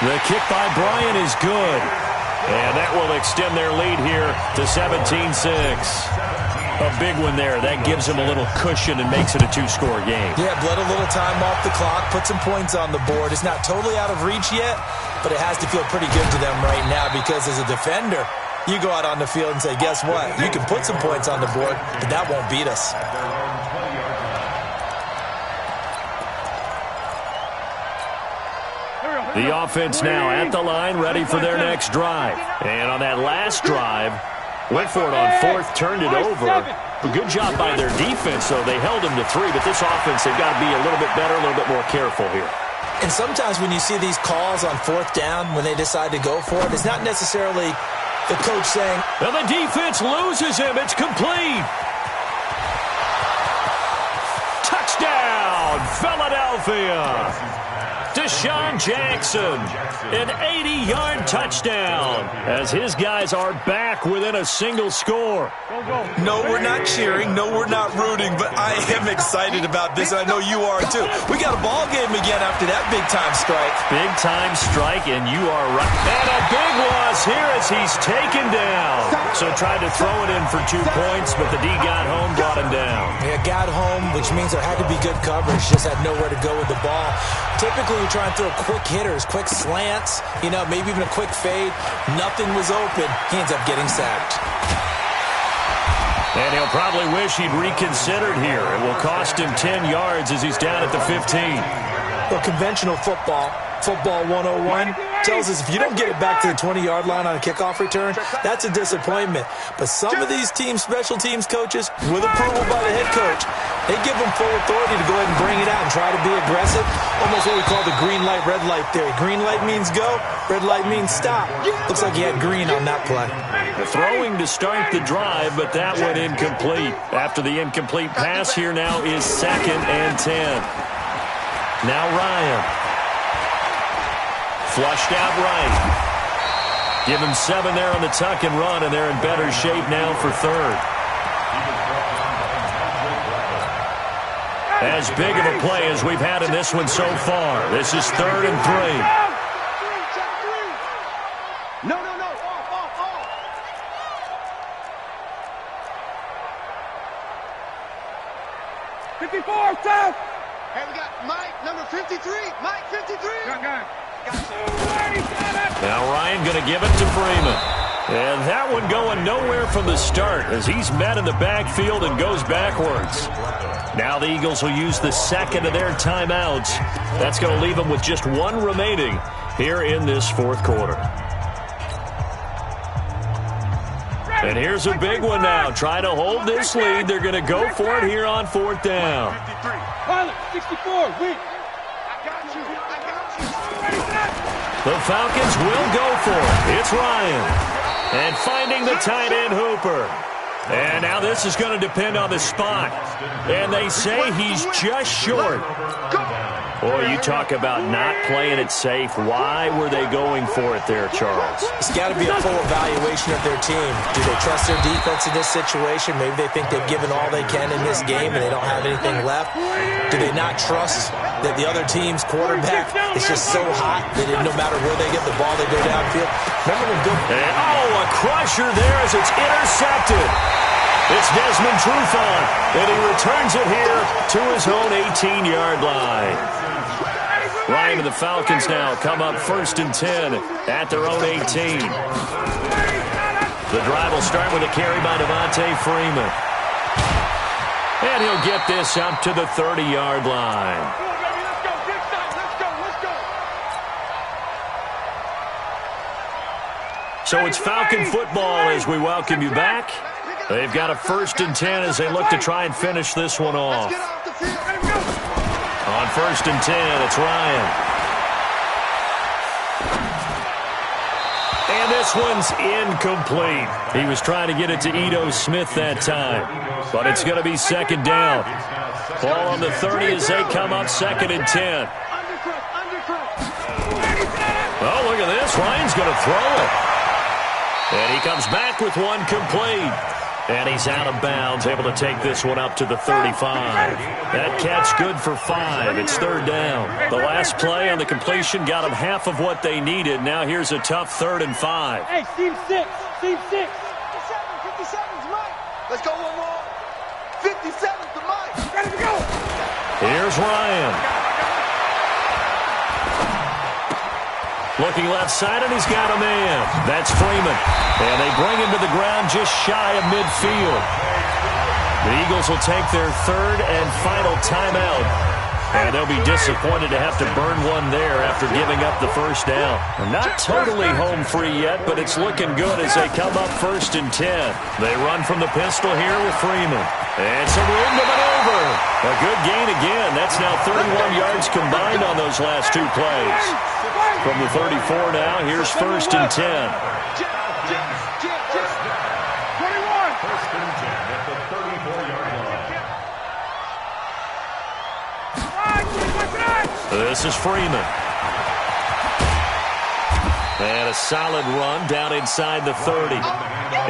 The kick by Bryant is good. And that will extend their lead here to 17-6. A big one there. That gives them a little cushion and makes it a 2-score game. Yeah, bled a little time off the clock, put some points on the board. It's not totally out of reach yet, but it has to feel pretty good to them right now because as a defender, you go out on the field and say, guess what? You can put some points on the board, but that won't beat us. The offense now at the line, ready for their next drive. And on that last drive, went for it on 4th, turned it over. A good job by their defense, though. They held them to 3, but this offense, they've got to be a little bit better, a little bit more careful here. And sometimes when you see these calls on 4th down, when they decide to go for it, it's not necessarily the coach saying, well, the defense loses him. It's complete. Touchdown, Philadelphia. Deshaun Jackson, an 80-yard touchdown as his guys are back within a single score. No, we're not cheering. No, we're not rooting, but I am excited about this, and I know you are too. We got a ball game again after that big-time strike. Big-time strike, and you are right. And a big loss here as he's taken down. So tried to throw it in for 2 points, but the D got home, brought him down. Yeah, got home, which means there had to be good coverage. Just had nowhere to go with the ball. Typically, we try and throw quick hitters, quick slants, maybe even a quick fade. Nothing was open. He ends up getting sacked. And he'll probably wish he'd reconsidered here. It will cost him 10 yards as he's down at the 15. Well, conventional football 101, tells us if you don't get it back to the 20-yard line on a kickoff return, that's a disappointment. But some of these teams, special teams coaches, with approval by the head coach, they give them full authority to go ahead and bring it out and try to be aggressive. Almost what we call the green light, red light theory. Green light means go, red light means stop. Looks like he had green on that play. Throwing to start the drive, but that went incomplete. After the incomplete pass, here now is 2nd and 10. Now Ryan. Flushed out right. Give him 7 there on the tuck and run, and they're in better shape now for 3rd. As big of a play as we've had in this one so far. This is 3rd and 3. No. 54, south. Hey, we got Mike, number 53. Mike, 53. Got Now Ryan going to give it to Freeman. And that one going nowhere from the start as he's met in the backfield and goes backwards. Now the Eagles will use the second of their timeouts. That's going to leave them with just one remaining here in this fourth quarter. And here's a big one now. Trying to hold this lead. They're going to go for it here on fourth down. 64, weak. The Falcons will go for it. It's Ryan. And finding the tight end Hooper. And now this is going to depend on the spot. And they say he's just short. Boy, you talk about not playing it safe. Why were they going for it there, Charles? It's got to be a full evaluation of their team. Do they trust their defense in this situation? Maybe they think they've given all they can in this game and they don't have anything left. Do they not trust that the other team's quarterback is just so hot that no matter where they get the ball, they go downfield? Remember when a crusher there as it's intercepted. It's Desmond Trufant, and he returns it here to his own 18-yard line. Ryan and the Falcons now come up 1st and 10 at their own 18. The drive will start with a carry by Devontae Freeman. And he'll get this up to the 30-yard line. So it's Falcon football as we welcome you back. They've got a 1st and 10 as they look to try and finish this one off. On 1st and 10, it's Ryan. And this one's incomplete. He was trying to get it to Ito Smith that time. But it's going to be 2nd down. Ball on the 30 as they come up 2nd and 10. Oh, look at this. Ryan's going to throw it. And he comes back with one complete. And he's out of bounds, able to take this one up to the 35. That catch good for 5. It's 3rd down. The last play on the completion got them half of what they needed. Now here's a tough 3rd and 5. Hey, team 6. Team 6. 57's Mike. Let's go one more. 57's the Mike. Ready to go. Here's Ryan. Looking left side, and he's got a man. That's Freeman. And they bring him to the ground just shy of midfield. The Eagles will take their 3rd and final timeout. And they'll be disappointed to have to burn one there after giving up the 1st down. Not totally home free yet, but it's looking good as they come up 1st and 10. They run from the pistol here with Freeman. And some room to maneuver. A good gain again. That's now 31 yards combined on those last 2 plays. From the 34 now, here's 1st and 10. 21. 1st and 10 at the 34-yard line. This is Freeman. And a solid run down inside the 30.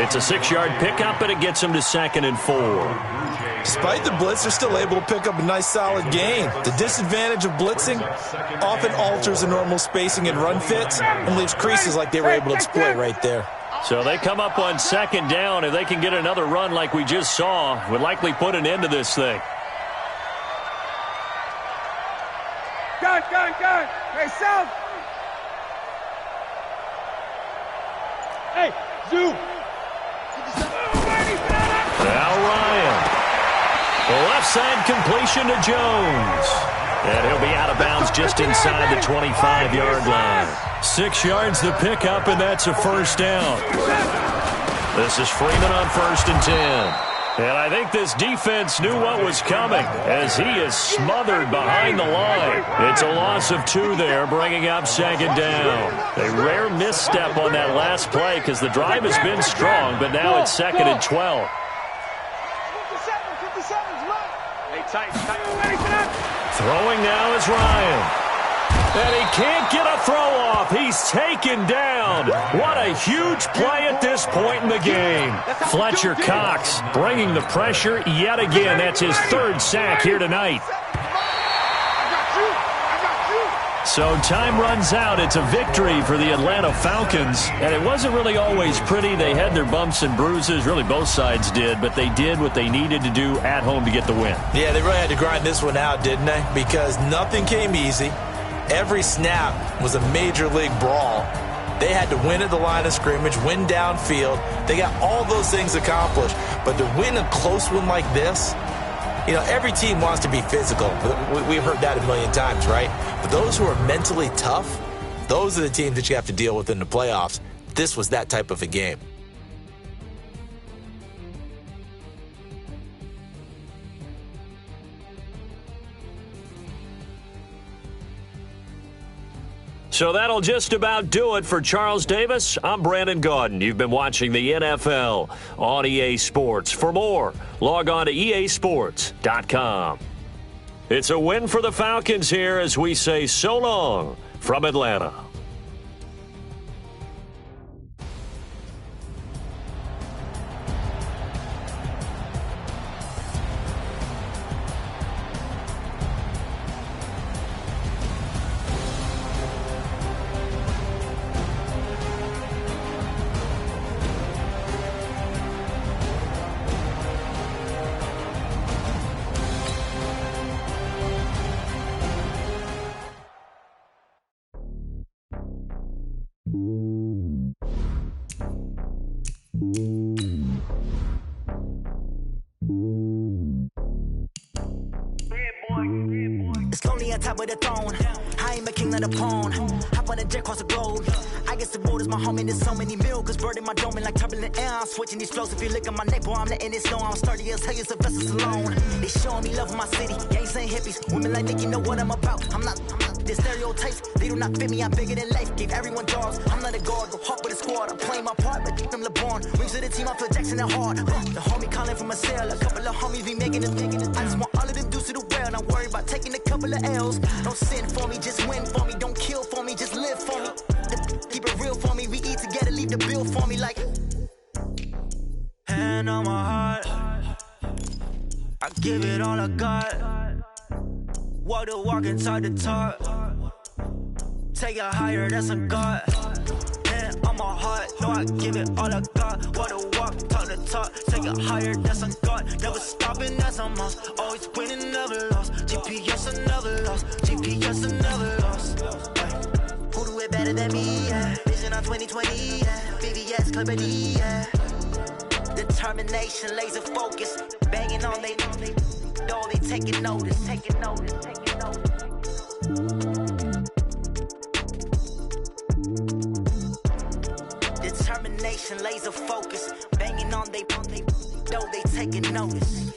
It's a 6-yard pickup, and it gets him to 2nd and 4. Despite the blitz, they're still able to pick up a nice, solid gain. The disadvantage of blitzing often alters the normal spacing and run fits and leaves creases like they were able to exploit right there. So they come up on 2nd down. If they can get another run like we just saw, would likely put an end to this thing. Gun. Hey, South. Hey, Zoo. Now Ryan. The left side completion to Jones. And he'll be out of bounds just inside the 25-yard line. 6 yards the pickup, and that's a 1st down. This is Freeman on 1st and 10. And I think this defense knew what was coming as he is smothered behind the line. It's a loss of 2 there, bringing up 2nd down. A rare misstep on that last play because the drive has been strong, but now it's 2nd and 12. Throwing now is Ryan. And he can't get a throw off. He's taken down. What a huge play at this point in the game. Fletcher Cox bringing the pressure yet again. That's his 3rd sack here tonight. So time runs out. It's a victory for the Atlanta Falcons. And it wasn't really always pretty. They had their bumps and bruises. Really, both sides did. But they did what they needed to do at home to get the win. Yeah, they really had to grind this one out, didn't they? Because nothing came easy. Every snap was a major league brawl. They had to win at the line of scrimmage, win downfield. They got all those things accomplished. But to win a close one like this, You know, every team wants to be physical. We've heard that a million times, right? But those who are mentally tough, those are the teams that you have to deal with in the playoffs. This was that type of a game. So that'll just about do it for Charles Davis. I'm Brandon Gaudin. You've been watching the NFL on EA Sports. For more, log on to easports.com. It's a win for the Falcons here as we say so long from Atlanta. It's lonely on top of the throne. I ain't a king of the pawn. Hop on a jet across the globe. I guess the road is my home and there's so many milk. Bird in my dome and like turbulent air. I'm switching these flows. If you look at my neck, boy, I'm letting it snow. I'm sturdy as hell, it's a vessel alone. They showing me love in my city. Gangs ain't hippies. Women like Nick, you know what I'm about. I'm not the stereotypes. They do not fit me. I'm bigger than life. Gave everyone jobs. I'm not a guard. Go hop with a squad. I'm playing my part, but them LeBron. Rings to the team. I feel Jackson and hard. The homie calling from a cell. A couple of homies be making it. I just want all of them dudes to the well. Not worry about taking a couple of L's. Don't sin for me, just win for me. Don't kill for me, just live for me. Keep it real for me. We eat together, leave the bill for me like. Hand on my heart, I give it all I got. Walk the walk inside the talk. Take it higher, that's a God. Hand on my heart, no, I give it all I got. Walk the walk, talk the talk. Take it higher, that's a God. Never stopping, that's a must. Always winning, never lost. GPS, I never lost. GPS, I never lost. Who do it better than me? Yeah. Vision on 2020. Yeah. VVS, Clarity. Yeah. Determination, laser focus. Banging on they know they taking notice. Taking notice. Taking notice. Determination, laser focus. Banging on they know they taking notice.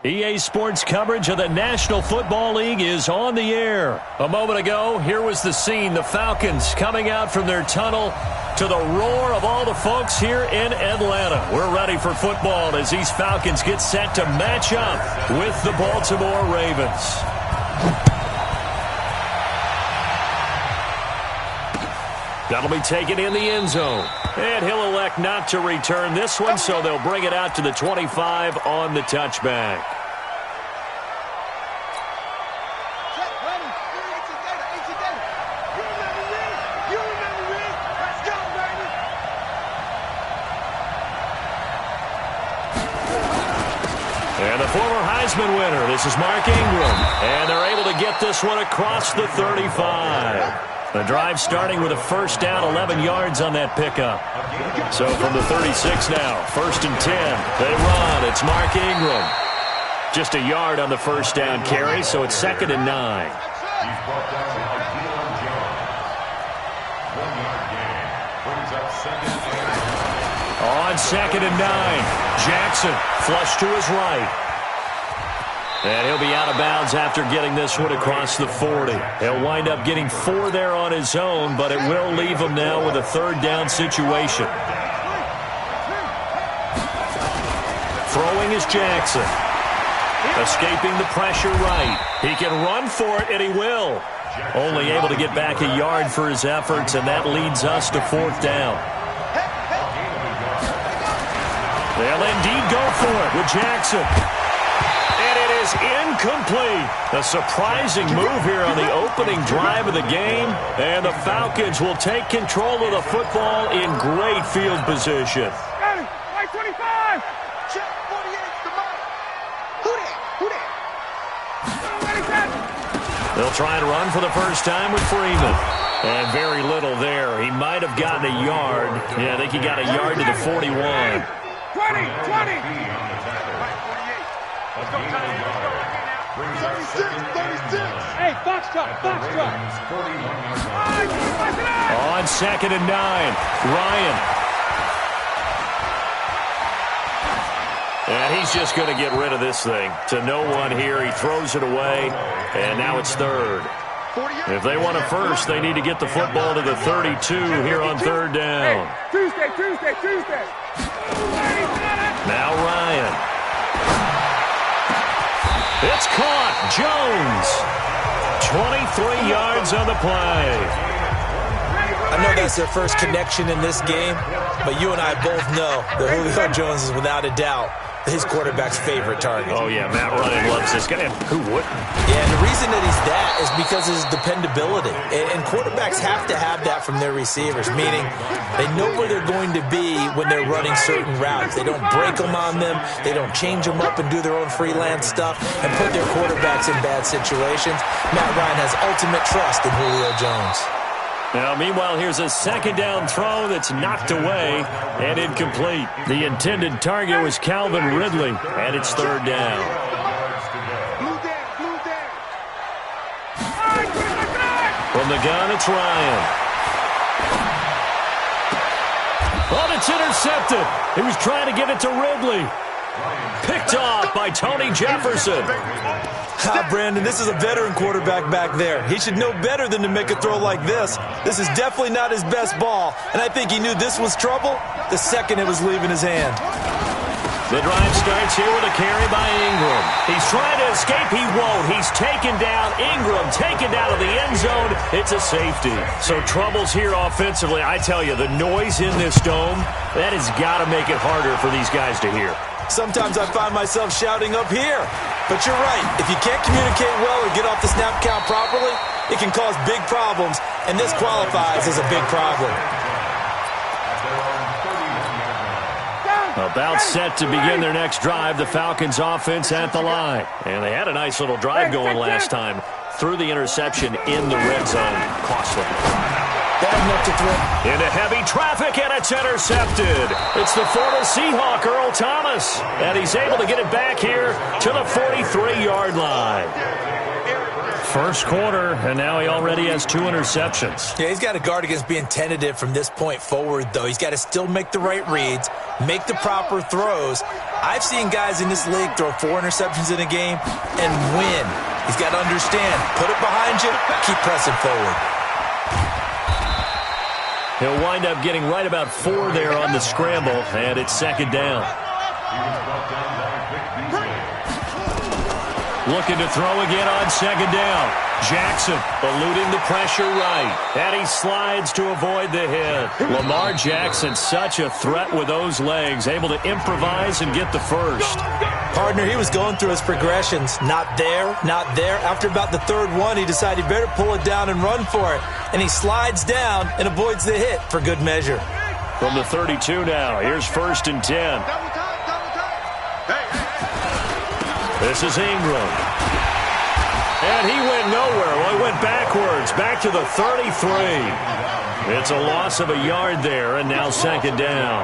EA Sports coverage of the National Football League is on the air. A moment ago, here was the scene. The Falcons coming out from their tunnel to the roar of all the folks here in Atlanta. We're ready for football as these Falcons get set to match up with the Baltimore Ravens. That'll be taken in the end zone. And he'll elect not to return this one, so they'll bring it out to the 25 on the touchback. And the former Heisman winner, this is Mark Ingram. And they're able to get this one across the 35. The drive starting with a first down, 11 yards on that pickup. So from the 36 now, 1st and 10. They run. It's Mark Ingram. Just a yard on the first down carry, so it's 2nd and 9. He's brought down by Dylan Jones. 1 yard gain. Brings up 2nd and 9. On 2nd and 9, Jackson flush to his right. And he'll be out of bounds after getting this one across the 40. He'll wind up getting 4 there on his own, but it will leave him now with a 3rd down situation. Throwing is Jackson. Escaping the pressure right. He can run for it, and he will. Only able to get back a yard for his efforts, and that leads us to 4th down. They'll indeed go for it with Jackson. Is incomplete. A surprising move here on the opening drive of the game, and the Falcons will take control of the football in great field position. White 25. Check 48. Come on. Who that? They'll try and run for the first time with Freeman. And very little there. He might have gotten a yard. Yeah, I think he got a yard to the 41. 20! 20! 36! Hey, box truck! On 2nd and 9, Ryan. And he's just going to get rid of this thing. To no one here. He throws it away, and now it's 3rd. If they want a first, they need to get the football to the 32 here on 3rd down. Tuesday. Now Ryan. It's caught. Jones. 23 yards on the play. I know that's their first connection in this game, but you and I both know that Julio Jones is without a doubt his quarterback's favorite target. Oh, yeah, Matt Ryan loves this guy. Who wouldn't? Yeah, and the reason that he's that is because of his dependability. And quarterbacks have to have that from their receivers, meaning they know where they're going to be when they're running certain routes. They don't break them on them. They don't change them up and do their own freelance stuff and put their quarterbacks in bad situations. Matt Ryan has ultimate trust in Julio Jones. Now, meanwhile, here's a 2nd down throw that's knocked away and incomplete. The intended target was Calvin Ridley, and it's 3rd down. From the gun, it's Ryan. Oh, it's intercepted. He was trying to get it to Ridley. Picked off by Tony Jefferson. Brandon, this is a veteran quarterback back there. He should know better than to make a throw like this. This is definitely not his best ball, and I think he knew this was trouble the second it was leaving his hand. The drive starts here with a carry by Ingram. He's trying to escape. He won't. He's taken down. Ingram taken down to the end zone. It's a safety. So troubles here offensively. I tell you, the noise in this dome, that has got to make it harder for these guys to hear. Sometimes I find myself shouting up here. But you're right. If you can't communicate well or get off the snap count properly, it can cause big problems, and this qualifies as a big problem. About set to begin their next drive, the Falcons offense at the line. And they had a nice little drive going last time. Threw the interception in the red zone. Costly. Into heavy traffic, and it's intercepted. It's the former Seahawk, Earl Thomas. And he's able to get it back here to the 43-yard line. First quarter, and now he already has 2 interceptions. Yeah, he's got to guard against being tentative from this point forward, though. He's got to still make the right reads, make the proper throws. I've seen guys in this league throw 4 interceptions in a game and win. He's got to understand, put it behind you, keep pressing forward. He'll wind up getting right about 4 there on the scramble, and it's 2nd down. Looking to throw again on 2nd down. Jackson eluding the pressure right, and he slides to avoid the hit. Lamar Jackson, such a threat with those legs, able to improvise and get the first. Partner, he was going through his progressions. Not there, not there. After about the 3rd one, he decided he better pull it down and run for it. And he slides down and avoids the hit for good measure. From the 32 now, here's 1st and 10. This is Ingram. And he went nowhere. Well, he went backwards, back to the 33. It's a loss of a yard there, and now 2nd down.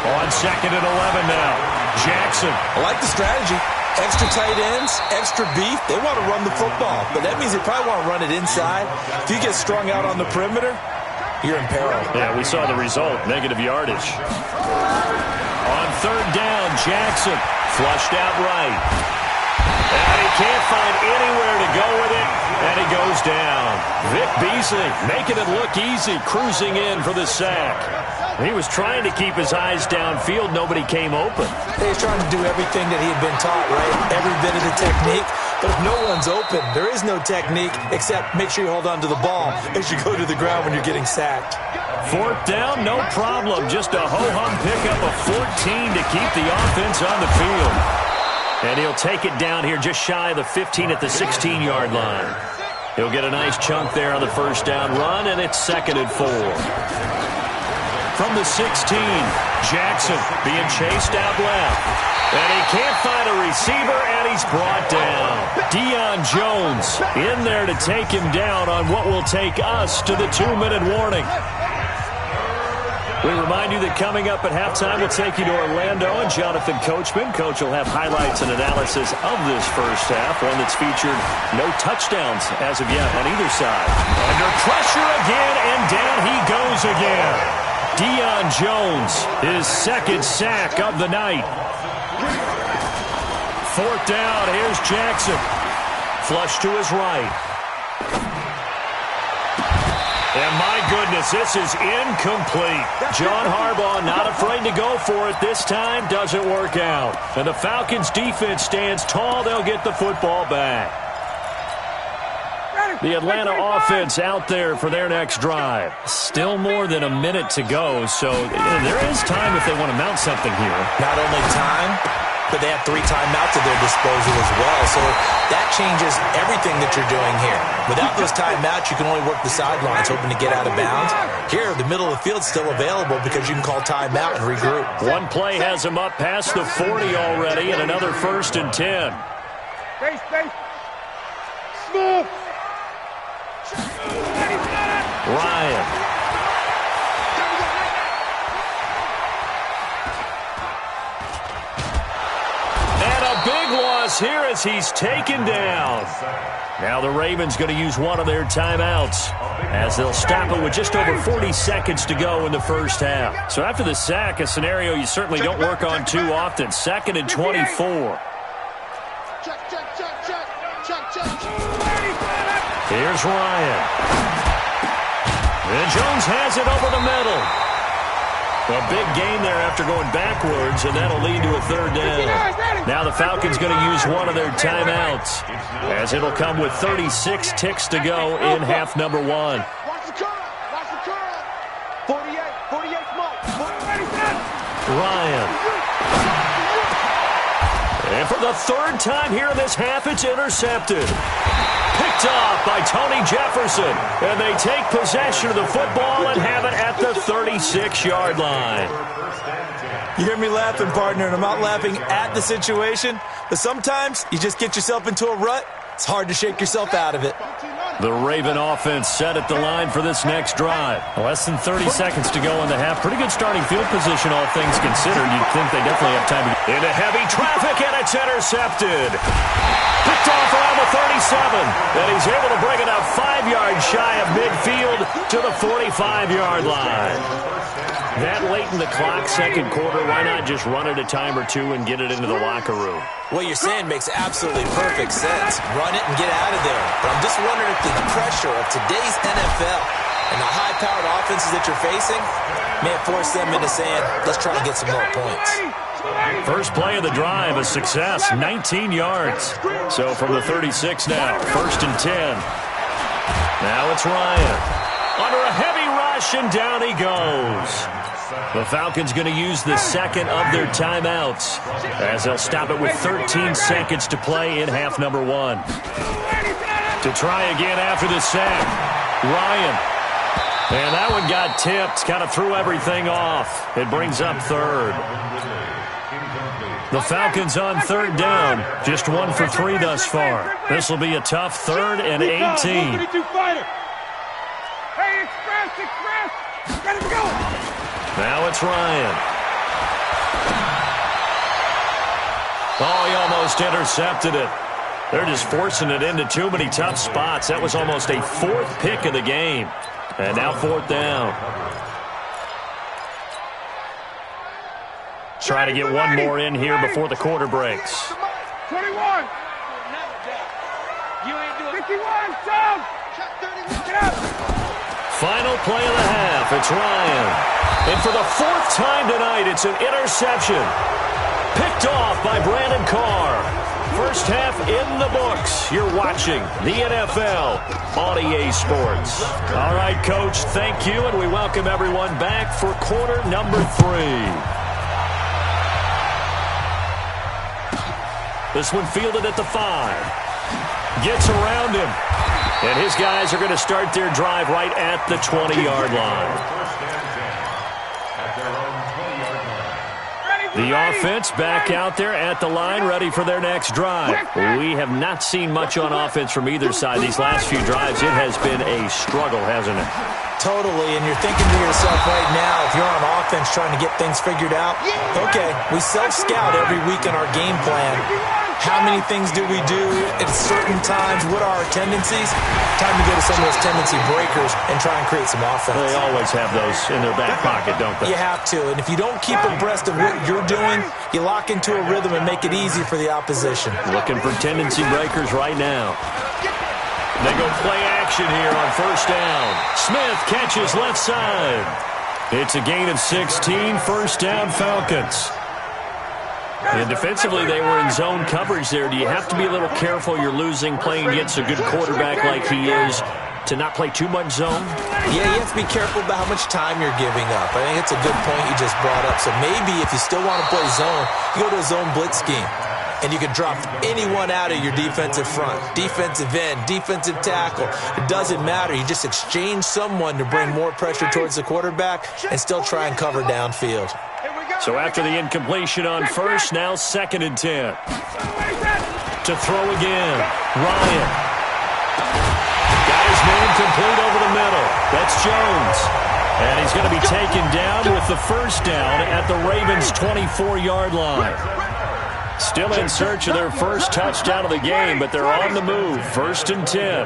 On 2nd and 11 now. Jackson. I like the strategy. Extra tight ends, extra beef. They want to run the football, but that means they probably want to run it inside. If you get strung out on the perimeter, you're in peril. Yeah, we saw the result, negative yardage. On 3rd down, Jackson flushed out right. And he can't find anywhere to go with it, and he goes down. Vic Beasley making it look easy, cruising in for the sack. He was trying to keep his eyes downfield. Nobody came open. He's trying to do everything that he had been taught, right? Every bit of the technique. But if no one's open, there is no technique except make sure you hold on to the ball as you go to the ground when you're getting sacked. 4th down, no problem. Just a ho-hum pickup of 14 to keep the offense on the field. And he'll take it down here just shy of the 15 at the 16-yard line. He'll get a nice chunk there on the 1st down run, and it's 2nd and 4. from the 16. Jackson being chased out left. And he can't find a receiver, and he's brought down. Deion Jones in there to take him down on what will take us to the 2-minute warning. We remind you that coming up at halftime, we'll take you to Orlando and Jonathan Coachman. Coach will have highlights and analysis of this first half, one that's featured no touchdowns as of yet on either side. Under pressure again, and down he goes again. Deion Jones, his second sack of the night. Fourth down, here's Jackson. Flush to his right. And my goodness, this is incomplete. John Harbaugh not afraid to go for it this time. Doesn't work out. And the Falcons defense stands tall. They'll get the football back. The Atlanta offense out there for their next drive. Still more than a minute to go, so there is time if they want to mount something here. Not only time, but they have 3 timeouts at their disposal as well. So that changes everything that you're doing here. Without those timeouts, you can only work the sidelines, hoping to get out of bounds. Here, the middle of the field's still available because you can call timeout and regroup. One play has him up past the 40 already, and another 1st and 10. Base. Smooth. Ryan. And a big loss here as he's taken down. Now the Ravens going to use one of their timeouts as they'll stop it with just over 40 seconds to go in the first half. So after the sack, a scenario you certainly don't work on too often. 2nd and 24. Here's Ryan. And Jones has it over the middle. A big gain there after going backwards, and that'll lead to a 3rd down. Now the Falcons going to use one of their timeouts, as it'll come with 36 ticks to go in half number 1. Watch the curl. 48 smoke. Ryan. And for the 3rd time here in this half, it's intercepted. Picked off by Tony Jefferson. And they take possession of the football and have it at the 36-yard line. You hear me laughing, partner, and I'm not laughing at the situation. But sometimes you just get yourself into a rut. It's hard to shake yourself out of it. The Raven offense set at the line for this next drive. Less than 30 seconds to go in the half. Pretty good starting field position, all things considered. You'd think they definitely have time to get into heavy traffic, and it's intercepted. Picked off around the 37, and he's able to bring it up 5 yards shy of midfield to the 45-yard line. That late in the clock, 2nd quarter, why not just run it a time or two and get it into the locker room? What you're saying makes absolutely perfect sense. Run it and get out of there. But I'm just wondering if the pressure of today's NFL and the high-powered offenses that you're facing may have forced them into saying, let's try to get some more points. First play of the drive, a success, 19 yards. So from the 36 now, 1st and 10. Now it's Ryan. Under a heavy rush, and down he goes. The Falcons going to use the 2nd of their timeouts as they'll stop it with 13 seconds to play in half number 1. To try again after the sack, Ryan. And that one got tipped, kind of threw everything off. It brings up 3rd. The Falcons on 3rd down, just 1 for 3 thus far. This will be a tough 3rd and 18. Hey, express. Let it go. Now it's Ryan. Oh, he almost intercepted it. They're just forcing it into too many tough spots. That was almost a 4th pick of the game. And now 4th down. Try to get one more in here before the quarter breaks. 21. 51, Tom. Get up. Final play of the half. It's Ryan. And for the 4th time tonight, it's an interception. Picked off by Brandon Carr. First half in the books. You're watching the NFL on EA Sports. All right, Coach, thank you, and we welcome everyone back for quarter number 3. This one fielded at the 5. Gets around him. And his guys are going to start their drive right at the 20-yard line. at their own 20-yard line. The offense back out there at the line, ready for their next drive. We have not seen much on offense from either side these last few drives. It has been a struggle, hasn't it? Totally, and you're thinking to yourself right now, if you're on offense trying to get things figured out, okay, we self-scout every week in our game plan. How many things do we do at certain times? What are our tendencies? Time to go to some of those tendency breakers and try and create some offense. They always have those in their back pocket, don't they? You have to, and if you don't keep abreast of what you're doing, you lock into a rhythm and make it easy for the opposition. Looking for tendency breakers right now. They go play action here on first down. Smith catches left side. It's a gain of 16, first down Falcons. And defensively, they were in zone coverage there. Do you have to be a little careful you're losing playing against a good quarterback like he is to not play too much zone? Yeah, you have to be careful about how much time you're giving up. I think it's a good point you just brought up. So maybe if you still want to play zone, you go to a zone blitz scheme. And you can drop anyone out of your defensive front, defensive end, defensive tackle. It doesn't matter. You just exchange someone to bring more pressure towards the quarterback and still try and cover downfield. So after the incompletion on first, now 2nd and 10. To throw again, Ryan. Got his man complete over the middle. That's Jones. And he's going to be taken down with the first down at the Ravens' 24-yard line. Still in search of their first touchdown of the game, but they're on the move. 1st and 10.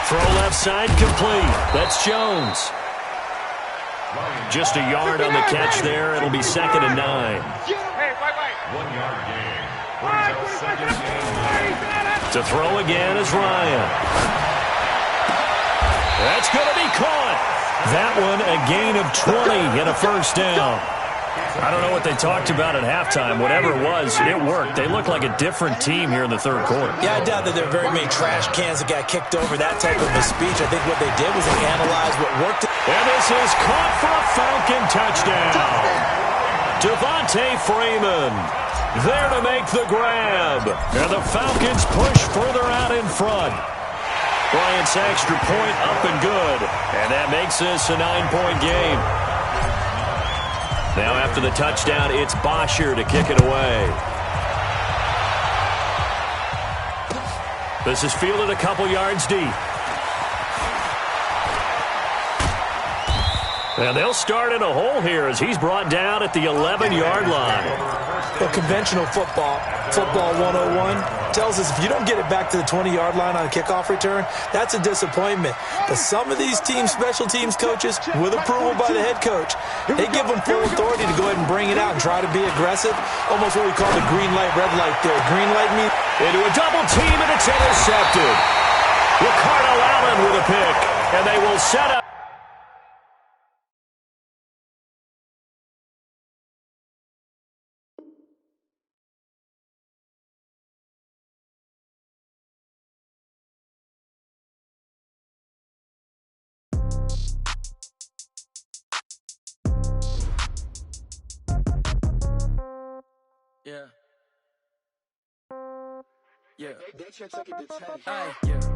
Throw left side complete. That's Jones. Just a yard on the catch there. It'll be 2nd and 9. 1-yard gain. Brings up 2nd and 9. To throw again is Ryan. That's going to be caught. That one a gain of 20 and a first down. I don't know what they talked about at halftime. Whatever it was, it worked. They look like a different team here in the third quarter. Yeah, I doubt that there are very many trash cans that got kicked over, that type of a speech. I think what they did was they analyzed what worked. And this is caught for a Falcon touchdown. Devontae Freeman there to make the grab. And the Falcons push further out in front. Bryant's extra point up and good. And that makes this a 9-point game. Now after the touchdown, it's Bosher to kick it away. This is fielded a couple yards deep. And they'll start in a hole here as he's brought down at the 11-yard line. Well, conventional football 101, tells us if you don't get it back to the 20-yard line on a kickoff return, that's a disappointment. But some of these teams, special teams coaches, with approval by the head coach, they give them full authority to go ahead and bring it out and try to be aggressive. Almost what we call the green light, red light there. Green light means into a double team, and it's intercepted. Ricardo Allen with a pick, and they will set up.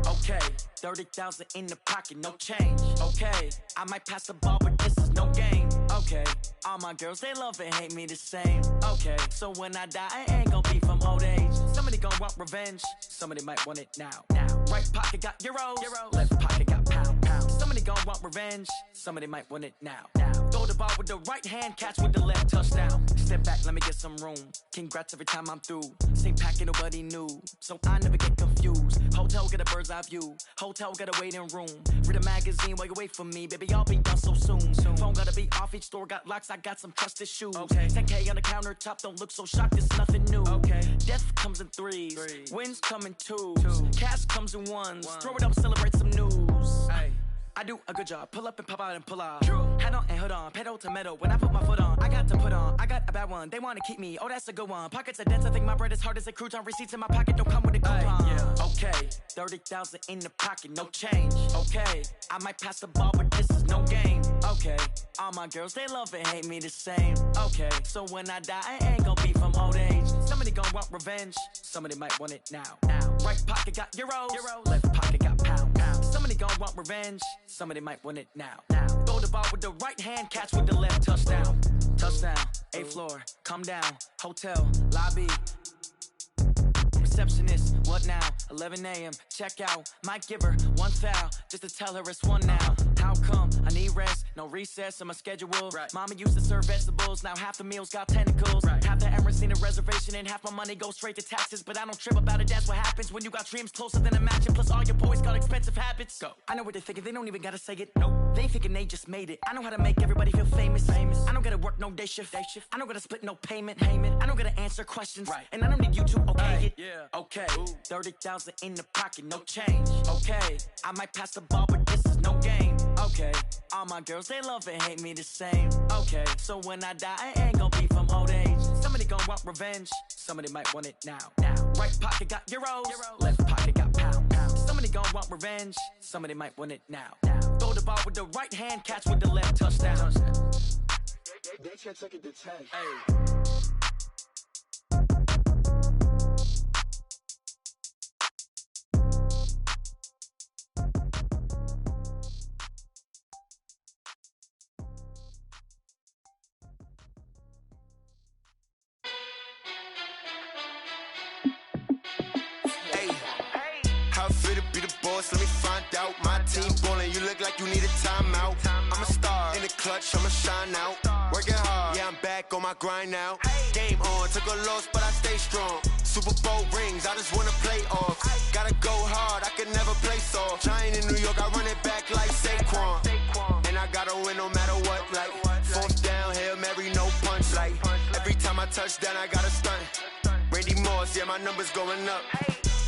Okay, 30,000 in the pocket, no change. Okay, I might pass the ball, but this is no game. Okay, all my girls, they love and hate me the same. Okay, so when I die, I ain't gonna be from old age. Somebody gonna want revenge, somebody might want it now. Right pocket got euros, left pocket got pounds. Somebody gonna want revenge, somebody might want it now. Throw the ball with the right hand, catch with the left, touchdown. Step back, let me get some room. Congrats every time I'm through. Same packet, nobody knew, so I never get confused. Hotel get a bird's eye view. Hotel got a waiting room. Read a magazine while you wait for me, baby. I'll be done so soon. Phone gotta be off. Each store got locks. I got some trusted shoes. 10K on the countertop. Don't look so shocked. It's nothing new. Death comes in threes. Wins come in twos. Cash comes in ones. Throw it up, celebrate some news. I do a good job. Pull up and pop out and pull off. Head on and hood on. Pedal to metal. When I put my foot on, I got to put on. I got a bad one. They want to keep me. Oh, that's a good one. Pockets are dense. I think my bread is hard as a crouton. Receipts in my pocket don't come with a coupon. Okay, 30,000 in the pocket, no change. Okay, I might pass the ball, but this is no game. Okay, all my girls, they love and hate me the same. Okay, so when I die, I ain't gonna be from old age. Somebody gon' want revenge, somebody might want it now. Right pocket got euros, left pocket got pounds. Somebody gon' want revenge, somebody might want it now. Throw the ball with the right hand, catch with the left, touchdown. Touchdown, 8th floor, come down, hotel, lobby. Receptionist, what now? 11 a.m., check out. Might give her one foul, just to tell her it's one now. How come? I need rest, no recess in my schedule. Mama used to serve vegetables, now half the meals got tentacles. Half the errands need a reservation and half my money goes straight to taxes. But I don't trip about it, that's what happens when you got dreams closer than a mansion. Plus all your boys got expensive habits. Go. I know what they're thinking, they don't even gotta say it. Nope. They thinking they just made it. I know how to make everybody feel famous. I don't gotta work no day shift. I don't gotta split no payment. I don't gotta answer questions. And I don't need you to okay it. Okay, 30,000 in the pocket, no change. Okay, I might pass the ball, but this is no game. Okay, all my girls, they love and hate me the same. Okay, so when I die, I ain't gonna be from old age. Somebody gon' want revenge, somebody might want it now. Right pocket got euros, left pocket got pounds. Somebody gon' want revenge, somebody might want it now. Throw the ball with the right hand, catch with the left, touchdown. They can't take it to 10. Let me find out. My team ballin', you look like you need a timeout. I'm a star in the clutch, I'ma shine out. Working hard, yeah, I'm back on my grind now. Game on, took a loss, but I stay strong. Super Bowl rings, I just wanna play off. Gotta go hard, I can never play soft. Giant in New York, I run it back like Saquon. And I gotta win no matter what, like 4th down, Hail Mary, no punch. Like every time I touch down, I gotta stunt. Randy Moss, yeah, my numbers going up.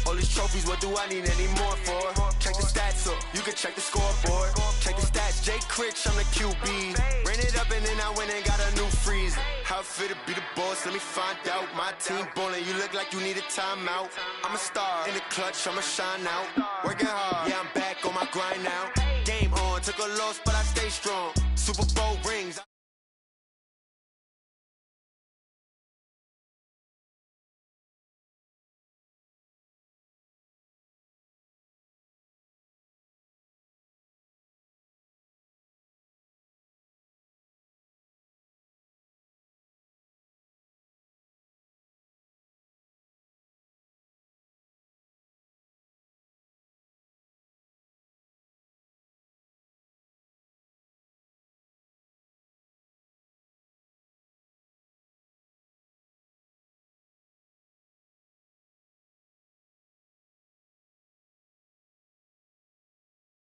All these trophies, what do I need any more for? Check the stats up, you can check the scoreboard. Check the stats, Jay Critch, I'm the QB. Ran it up and then I went and got a new freeze. How it feel to be the boss, let me find out. My team ballin', you look like you need a timeout. I'm a star in the clutch, I'ma shine out. Working hard, yeah, I'm back on my grind now. Game on, took a loss, but I stay strong. Super Bowl rings.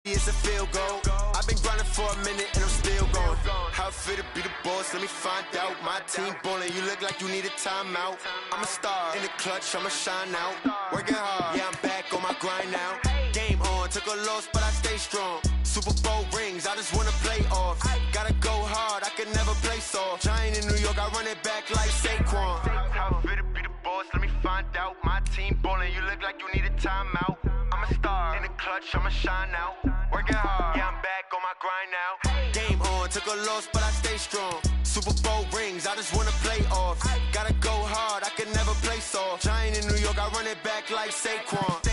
It's a field goal. I've been grinding for a minute and I'm still going. How it feel to be the boss, let me find out. My team ballin', you look like you need a timeout. I'm a star in the clutch, I'ma shine out. Working hard, yeah, I'm back on my grind now. Game on, took a loss, but I stay strong. Super Bowl rings, I just wanna play off. Gotta go hard, I can never play soft. Giant in New York, I run it back like Saquon. How it feel to be the boss, let me find out. My team ballin', you look like you need a timeout. I'm a star in the clutch, I'ma shine out. Working hard, yeah, I'm back on my grind now. Game on, took a loss, but I stay strong. Super Bowl rings, I just wanna play off. Gotta go hard, I can never play soft. Giant in New York, I run it back like Saquon.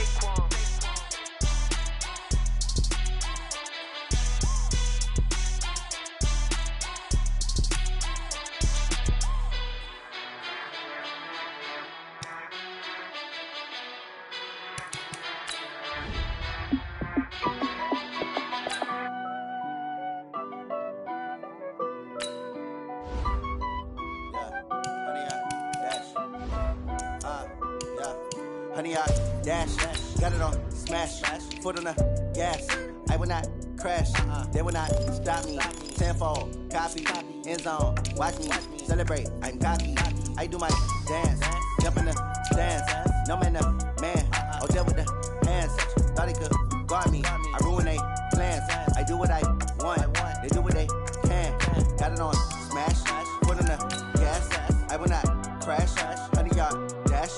Honey, I dash, got it on smash, foot on the gas. I will not crash, they will not stop me. Tenfold, copy, end zone, watch me celebrate. I'm cocky, I do my dance, jump in the stands. No man, man, oh there with the hands. Thought he could guard me, I ruin they plans. I do what I want, they do what they can. Got it on smash, foot on the gas. I will not crash, honey, y'all dash,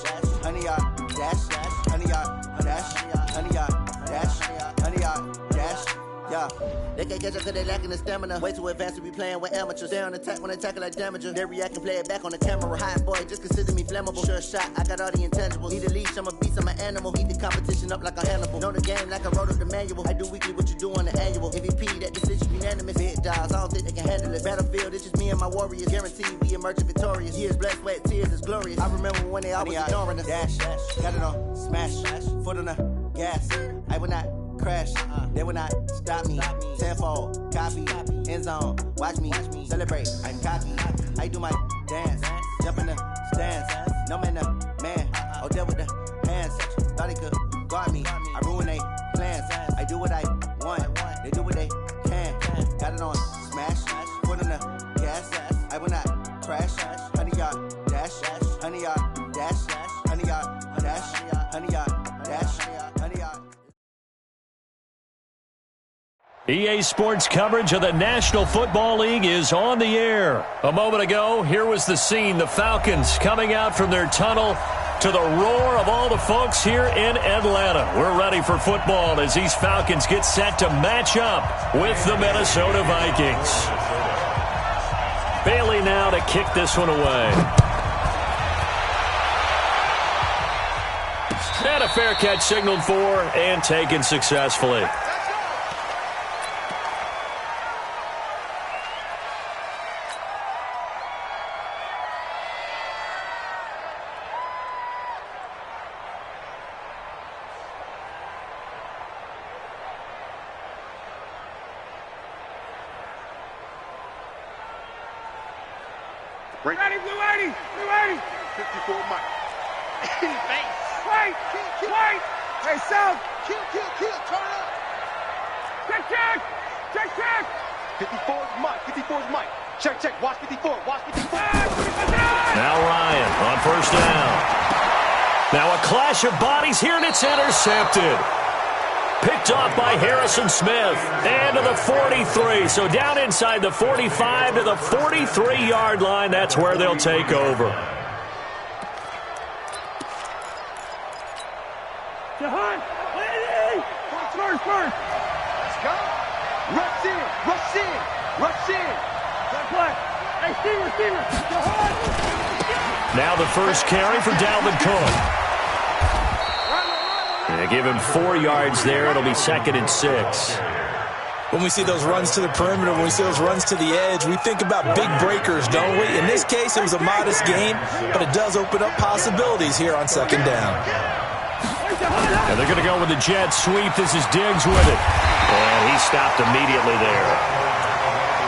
honey, y'all dash, honey, y'all dash, honey, y'all dash, honey, y'all dash, Yeah, they can't catch up cause they lacking the stamina. Way too advanced to be playing with amateurs. They on attack when they tackle like damager. They react and play it back on the camera. Hot boy, just consider me flammable. Sure shot, I got all the intangibles. Need a leash, I'm a beast, I'm an animal. Eat the competition up like a Hannibal. Know the game like I wrote up the manual. I do weekly what you do on the annual. MVP, that decision unanimous. Big dogs, I don't think they can handle it. Battlefield, it's just me and my warriors. Guaranteed we emerge victorious. Years, blood, sweat, tears, is glorious. I remember when they always ignoring us. Dash, got it on, smash, foot on the gas. I will not crash, they will not stop me. Tenfold, copy, end zone, watch me celebrate. I'm cocky, I do my dance, jump in the stands. No man, man, oh there with the hands. Thought he could guard me, I ruin they plans. I do what I want, they do what they can. Got it on smash, foot on the gas. I will not crash, 100-yard dash, 100-yard dash, 100-yard dash, 100-yard dash, 100-yard. EA Sports coverage of the National Football League is on the air. A moment ago, here was the scene. The Falcons coming out from their tunnel to the roar of all the folks here in Atlanta. We're ready for football as these Falcons get set to match up with the Minnesota Vikings. Bailey now to kick this one away. And a fair catch signaled for and taken successfully. Ready, blue 80, blue 80. 54 Mike. Face. Wait. Hey, South. Kill, turn up. Check. 54's Mike. Check, watch 54. Now Ryan on first down. Now a clash of bodies here and it's intercepted. Picked off by Harrison Smith. And to the 43. So down inside the 45 to the 43-yard line. That's where they'll take over. Jahan, first. Let's go. Rush in. Good play. Hey, receiver. Jahan. Now the first carry for Dalvin Cook. They give him 4 yards there. It'll be 2nd and 6. When we see those runs to the perimeter, when we see those runs to the edge, we think about big breakers, don't we? In this case, it was a modest gain, but it does open up possibilities here on 2nd down. And they're going to go with the jet sweep. This is Diggs with it. And he stopped immediately there.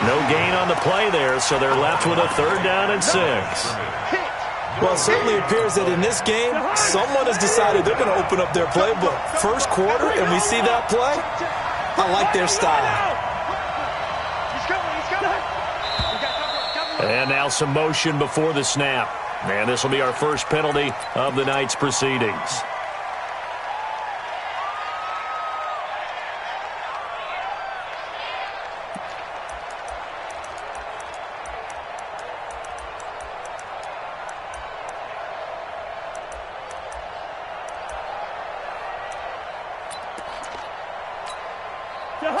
No gain on the play there, so they're left with a 3rd down and 6. Well, it certainly appears that in this game, someone has decided they're going to open up their playbook. First quarter, and we see that play. I like their style. And now some motion before the snap. And this will be our first penalty of the night's proceedings.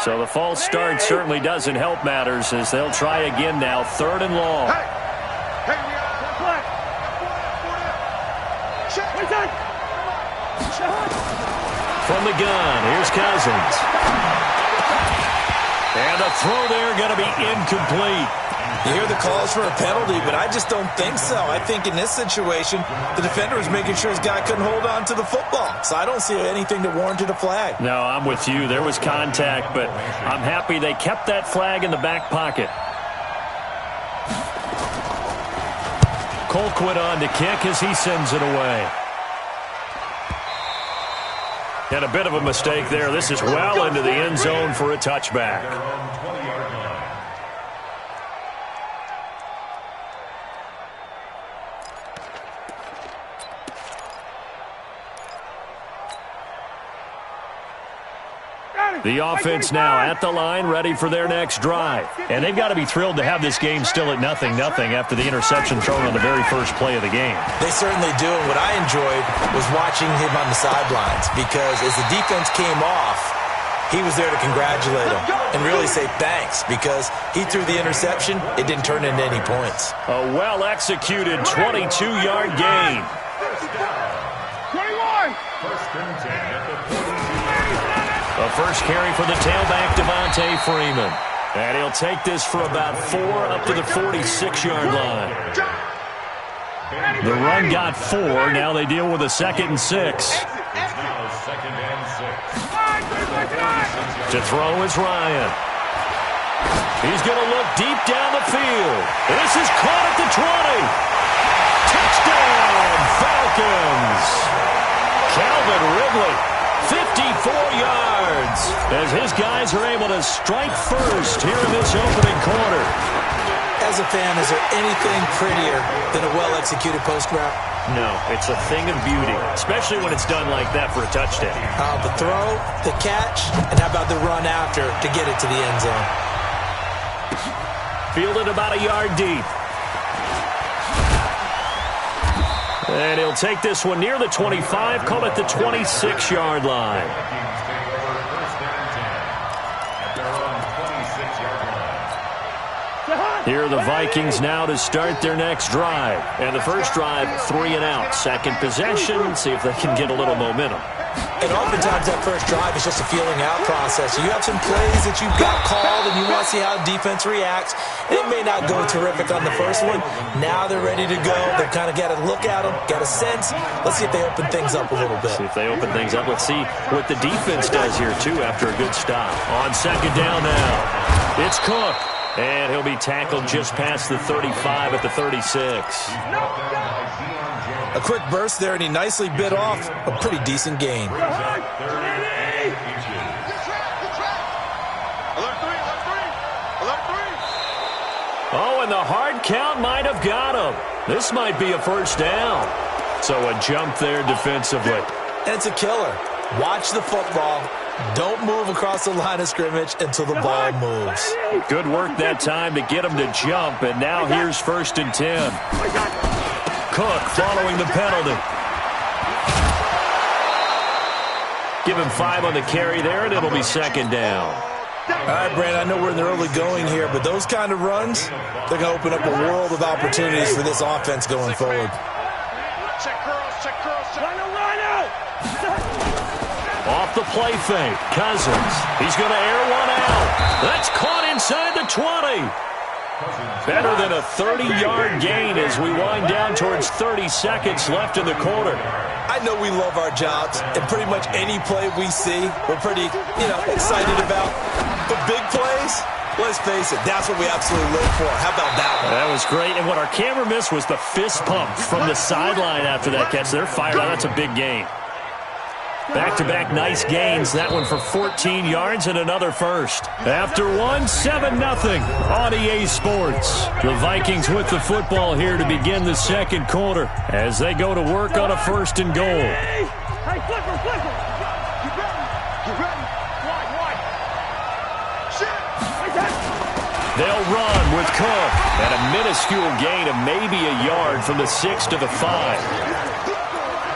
So the false start certainly doesn't help matters as they'll try again now. 3rd and long. From the gun, here's Cousins. And the throw there going to be incomplete. You hear the calls for a penalty, but I just don't think so. I think in this situation, the defender was making sure his guy couldn't hold on to the football. So I don't see anything that warranted a flag. No, I'm with you. There was contact, but I'm happy they kept that flag in the back pocket. Colquitt on to kick as he sends it away. And a bit of a mistake there. This is well into the end zone for a touchback. The offense now at the line, ready for their next drive. And they've got to be thrilled to have this game still at 0-0 after the interception thrown on the very first play of the game. They certainly do. And what I enjoyed was watching him on the sidelines because as the defense came off, he was there to congratulate him and really say thanks because he threw the interception. It didn't turn into any points. A well-executed 22-yard gain. 21. A first carry for the tailback, Devontae Freeman. And he'll take this for about 4 up to the 46-yard line. The run got 4. Now they deal with a 2nd and 6. To throw is Ryan. He's going to look deep down the field. This is caught at the 20. Touchdown, Falcons. Calvin Ridley, 54 yards, as his guys are able to strike first here in this opening quarter. As a fan, is there anything prettier than a well-executed post route? No, it's a thing of beauty, especially when it's done like that for a touchdown. The throw, the catch, and how about the run after to get it to the end zone? Fielded about a yard deep. And he'll take this one near the 25, call it the 26-yard line. Here are the Vikings now to start their next drive. And the first drive, 3 and out. Second possession, see if they can get a little momentum. And oftentimes that first drive is just a feeling out process. You have some plays that you've got called and you want to see how the defense reacts. It may not go terrific on the first one. Now they're ready to go. They've kind of got to look at them, got a sense. Let's see if they open things up a little bit. See if they open things up. Let's see what the defense does here, too, after a good stop. On second down now, it's Cook. And he'll be tackled just past the 35 at the 36. A quick burst there, and he nicely bit off a pretty decent gain. Oh, and the hard count might have got him. This might be a first down. So a jump there defensively. And it's a killer. Watch the football. Don't move across the line of scrimmage until the ball moves. Good work that time to get him to jump, and now here's 1st and 10. Cook following the penalty. Give him 5 on the carry there, and it'll be 2nd down. All right, Brandon, I know we're in the early going here, but those kind of runs, they're going to open up a world of opportunities for this offense going forward. Off the play fake, Cousins. He's going to air one out. That's caught inside the 20. Better than a 30-yard gain as we wind down towards 30 seconds left in the quarter. I know we love our jobs, and pretty much any play we see, we're pretty, excited about. But big plays, let's face it, that's what we absolutely live for. How about that one? That was great, and what our camera missed was the fist pump from the sideline after that catch. They're fired out. That's a big gain. Back-to-back nice gains. That one for 14 yards and another first. After one, 7-0 on EA Sports. The Vikings with the football here to begin the second quarter as they go to work on a 1st and goal. Hey, Flipper. Get ready. Wide. Shit. They'll run with Cook at a minuscule gain of maybe a yard from the 6 to the 5.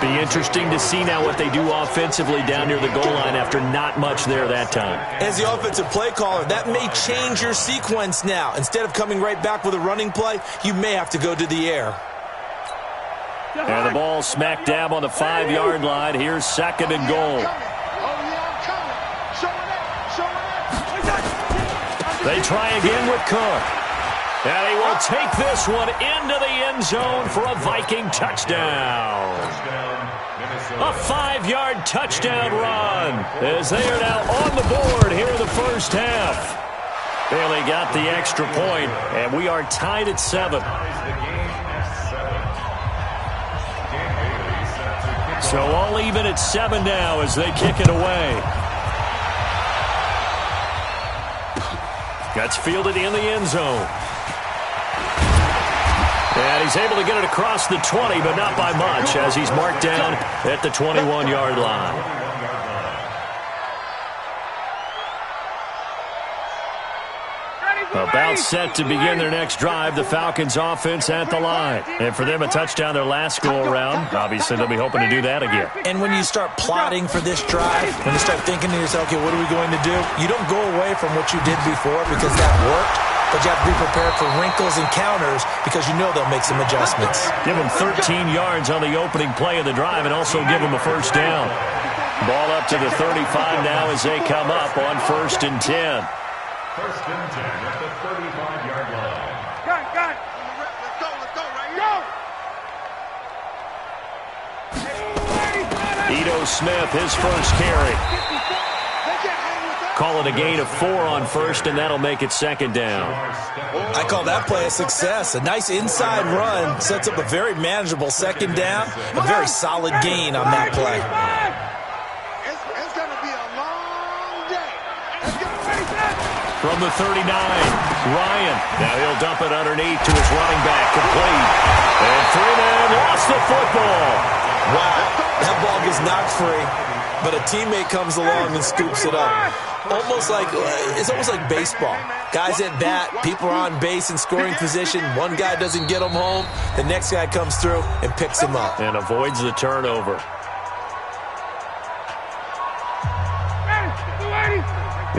Be interesting to see now what they do offensively down near the goal line after not much there that time. As the offensive play caller, that may change your sequence now. Instead of coming right back with a running play, you may have to go to the air. And the ball smack dab on the 5-yard line. Here's 2nd and goal. They try again with Cook. And he will take this one into the end zone for a Viking touchdown. A 5-yard touchdown run as they are now on the board here in the first half. Bailey got the extra point, and we are tied at 7. So all even at 7 now as they kick it away. That's fielded in the end zone. And he's able to get it across the 20, but not by much, as he's marked down at the 21-yard line. Ready, About set to begin their next drive, the Falcons offense at the line. And for them, a touchdown their last go-around. Obviously, they'll be hoping to do that again. And when you start plotting for this drive, when you start thinking to yourself, okay, what are we going to do? You don't go away from what you did before because that worked, but you have to be prepared for wrinkles and counters because you know they'll make some adjustments. Give them 13 yards on the opening play of the drive and also give them a first down. Ball up to the 35 now as they come up on 1st and 10. 1st and 10 at the 35-yard line. Got it. Let's go, right here. Ito Smith, his first carry. Call it a gain of 4 on 1st, and that'll make it 2nd down. I call that play a success. A nice inside run sets up a very manageable 2nd down. A very solid gain on that play. It's going to be a long day. Let's get ready for that. From the 39, Ryan. Now he'll dump it underneath to his running back, complete. And Freeman lost the football. Wow, that ball gets knocked free, but a teammate comes along and scoops it up. It's almost like baseball. Guys at bat, people are on base in scoring position. One guy doesn't get him home. The next guy comes through and picks him up. And avoids the turnover.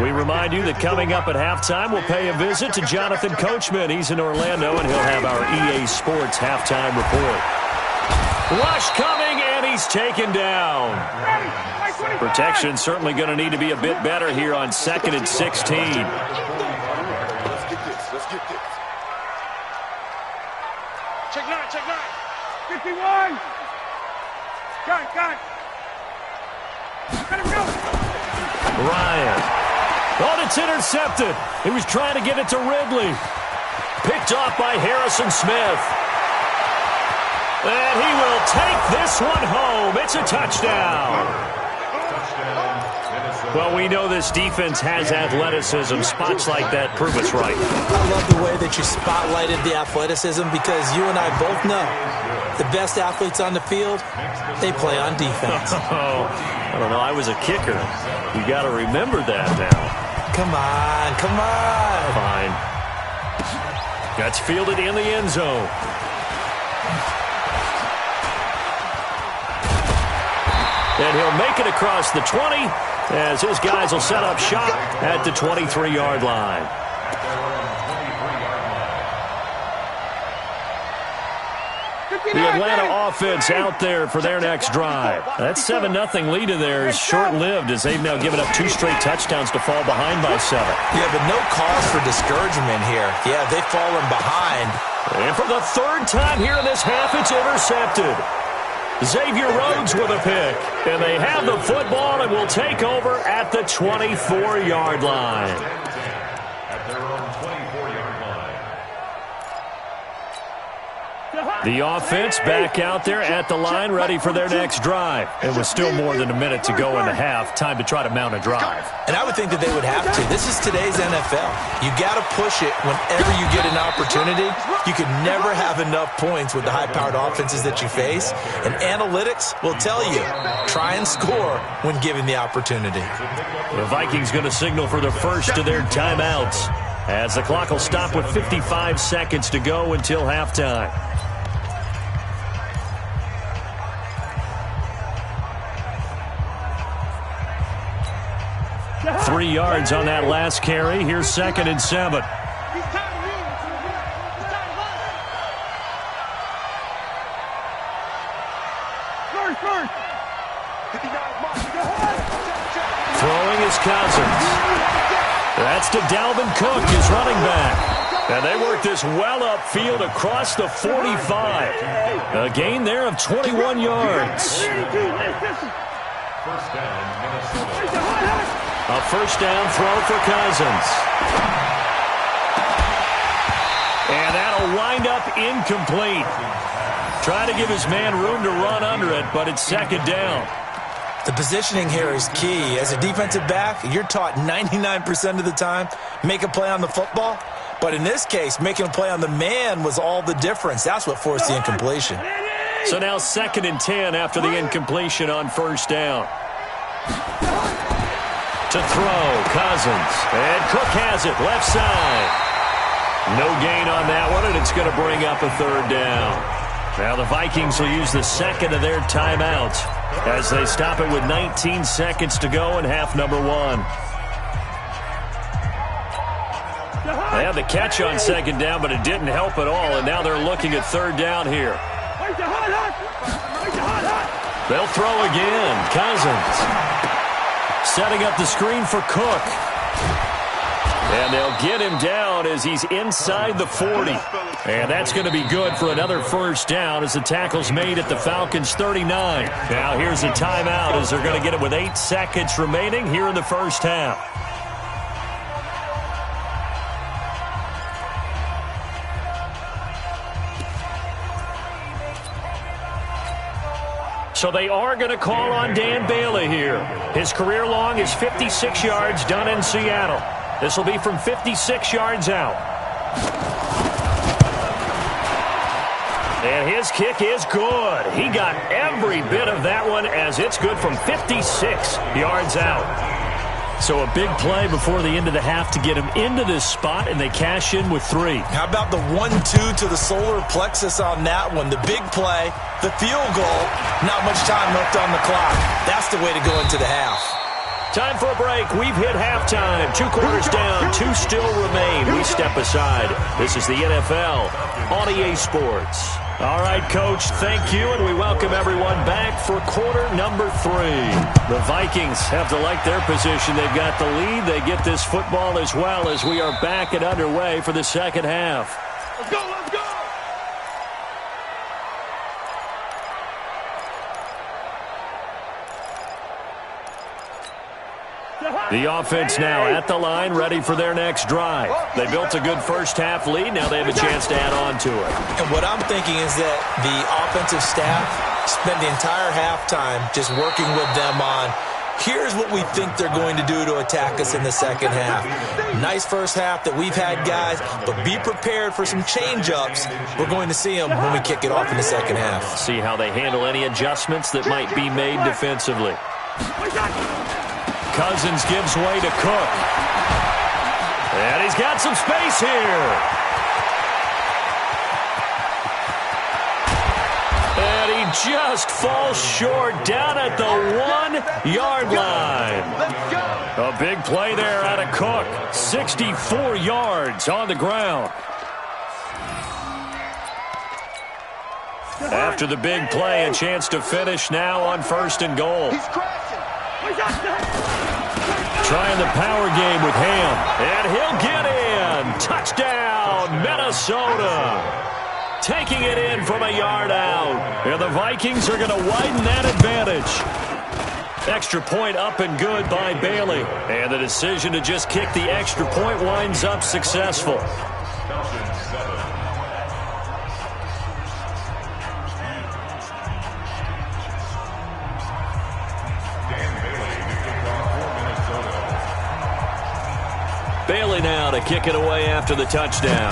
We remind you that coming up at halftime, we'll pay a visit to Jonathan Coachman. He's in Orlando, and he'll have our EA Sports halftime report. Rush coming, and he's taken down. Protection certainly going to need to be a bit better here on 2nd and 16. Let's get this. Check 9. 51. Got it. Let him go. Ryan. Oh, it's intercepted. He was trying to get it to Ridley. Picked off by Harrison Smith. And he will take this one home. It's a touchdown. Well, we know this defense has athleticism. Spots like that prove us right. I love the way that you spotlighted the athleticism because you and I both know the best athletes on the field, they play on defense. I don't know. I was a kicker. You got to remember that now. Come on. Fine. Gets fielded in the end zone. And he'll make it across the 20 as his guys will set up shop at the 23-yard line. The Atlanta offense out there for their next drive. That 7-0 lead of theirs short-lived as they've now given up 2 straight touchdowns to fall behind by 7. Yeah, but no cause for discouragement here. Yeah, they've fallen behind. And for the 3rd time here in this half, it's intercepted. Xavier Rhodes with a pick. And they have the football and will take over at the 24-yard line. At their own 24-yard line. The offense back out there at the line, ready for their next drive. It was still more than a minute to go in the half. Time to try to mount a drive. And I would think that they would have to. This is today's NFL. You got to push it whenever you get an opportunity. You can never have enough points with the high-powered offenses that you face. And analytics will tell you, try and score when given the opportunity. The Vikings going to signal for the first of their timeouts as the clock will stop with 55 seconds to go until halftime. 3 yards on that last carry. Here's 2nd and 7. Throwing is Cousins. That's to Dalvin Cook, his running back. And they work this well upfield across the 45. A gain there of 21 yards. First down, Minnesota. A first down throw for Cousins. And that'll wind up incomplete. Trying to give his man room to run under it, but it's 2nd down. The positioning here is key. As a defensive back, you're taught 99% of the time, make a play on the football. But in this case, making a play on the man was all the difference. That's what forced the incompletion. So now 2nd and 10 after the incompletion on first down. To throw, Cousins. And Cook has it, left side. No gain on that one, and it's going to bring up a third down. Now the Vikings will use the second of their timeouts as they stop it with 19 seconds to go in half number one. They had the catch on second down, but it didn't help at all, and now they're looking at third down here. They'll throw again. Cousins setting up the screen for Cook. And they'll get him down as he's inside the 40. And that's going to be good for another first down as the tackle's made at the Falcons' 39. Now here's a timeout as they're going to get it with 8 seconds remaining here in the first half. So they are going to call on Dan Bailey here. His career long is 56 yards done in Seattle. This will be from 56 yards out. And his kick is good. He got every bit of that one as it's good from 56 yards out. So a big play before the end of the half to get him into this spot, and they cash in with 3. How about the 1-2 to the solar plexus on that one? The big play, the field goal, not much time left on the clock. That's the way to go into the half. Time for a break. We've hit halftime. 2 quarters down, 2 still remain. We step aside. This is the NFL on EA Sports. All right, Coach, thank you, and we welcome everyone back for quarter number 3. The Vikings have to like their position. They've got the lead. They get this football as well as we are back and underway for the second half. Let's go, let's go! The offense now at the line, ready for their next drive. They built a good first-half lead. Now they have a chance to add on to it. And what I'm thinking is that the offensive staff spent the entire halftime just working with them on, here's what we think they're going to do to attack us in the second half. Nice first half that we've had, guys, but be prepared for some change-ups. We're going to see them when we kick it off in the second half. See how they handle any adjustments that might be made defensively. Cousins gives way to Cook. And he's got some space here. And he just falls short down at the 1-yard line. A big play there out of Cook. 64 yards on the ground. After the big play, a chance to finish now on 1st and goal. Trying the power game with Ham. And he'll get in. Touchdown, Minnesota. Taking it in from a yard out. And the Vikings are going to widen that advantage. Extra point up and good by Bailey. And the decision to just kick the extra point winds up successful. Bailey now to kick it away after the touchdown.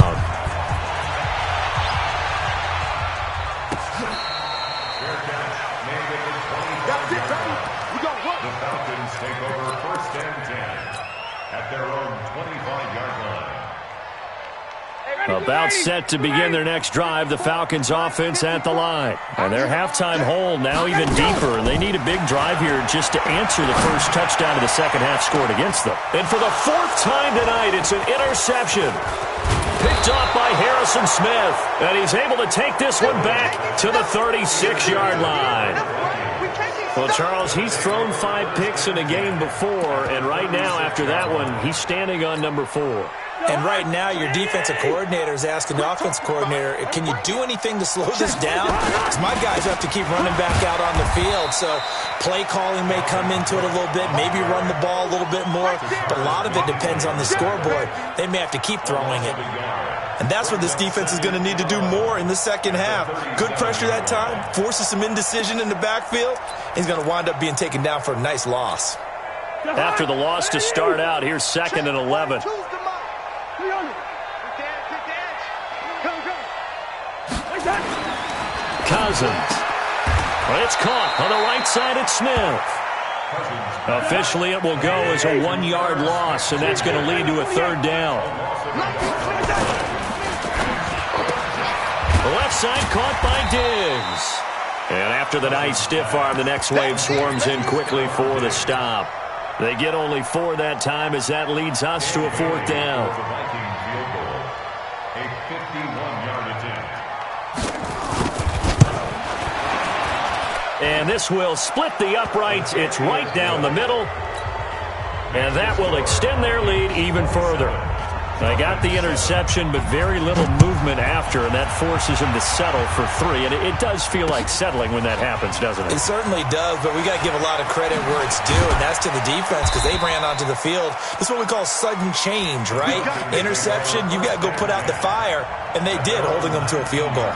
The Falcons take over 1st and 10 at their own 25-yard line. About set to begin their next drive, the Falcons offense at the line. And their halftime hole now even deeper, and they need a big drive here just to answer the first touchdown of the second half scored against them. And for the 4th time tonight, it's an interception. Picked off by Harrison Smith, and he's able to take this one back to the 36-yard line. Well, Charles, he's thrown 5 picks in a game before, and right now after that one, he's standing on number 4. And right now, your defensive coordinator is asking the offensive coordinator, can you do anything to slow this down? Because my guys have to keep running back out on the field. So play calling may come into it a little bit, maybe run the ball a little bit more. But a lot of it depends on the scoreboard. They may have to keep throwing it. And that's what this defense is going to need to do more in the second half. Good pressure that time, forces some indecision in the backfield. He's going to wind up being taken down for a nice loss. After the loss to start out, here's 2nd and 11. Cousins. Well, it's caught on the right side at Smith. Officially, it will go as a 1-yard loss, and that's going to lead to a 3rd down. Left side caught by Diggs. And after the nice stiff arm, the next wave swarms in quickly for the stop. They get only 4 that time as that leads us to a 4th down. The Viking field goal, a 51-yard attempt. And this will split the uprights. It's right down the middle. And that will extend their lead even further. They got the interception, but very little movement after, and that forces him to settle for 3. And it does feel like settling when that happens, doesn't it? It certainly does, but we got to give a lot of credit where it's due, and that's to the defense because they ran onto the field. This is what we call sudden change, right? Interception, you got to go put out the fire, and they did, holding them to a field goal.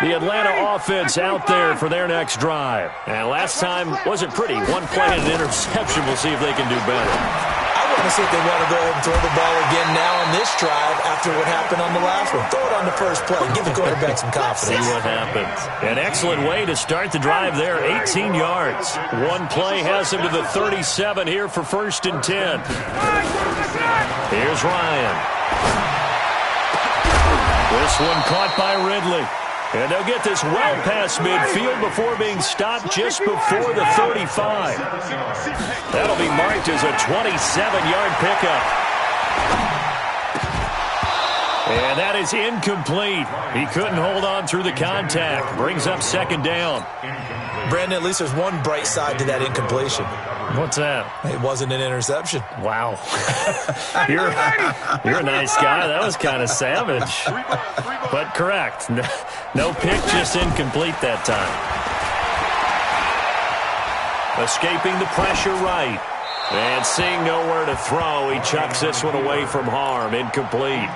The Atlanta offense out there for their next drive. And last time wasn't pretty. 1 play and an interception. We'll see if they can do better. I want to see if they want to go ahead and throw the ball again now on this drive after what happened on the last one. Throw it on the first play. Give the quarterback some confidence. See what happens. An excellent way to start the drive there. 18 yards. 1 play has him to the 37 here for 1st and 10. Here's Ryan. This one caught by Ridley. And they'll get this well past midfield before being stopped just before the 35. That'll be marked as a 27-yard pickup. And that is incomplete. He couldn't hold on through the contact. Brings up 2nd down. Brandon, at least there's one bright side to that incompletion. What's that? It wasn't an interception. Wow. You're a nice guy. That was kind of savage. But correct. No pick, just incomplete that time. Escaping the pressure right. And seeing nowhere to throw, he chucks this one away from harm. Incomplete.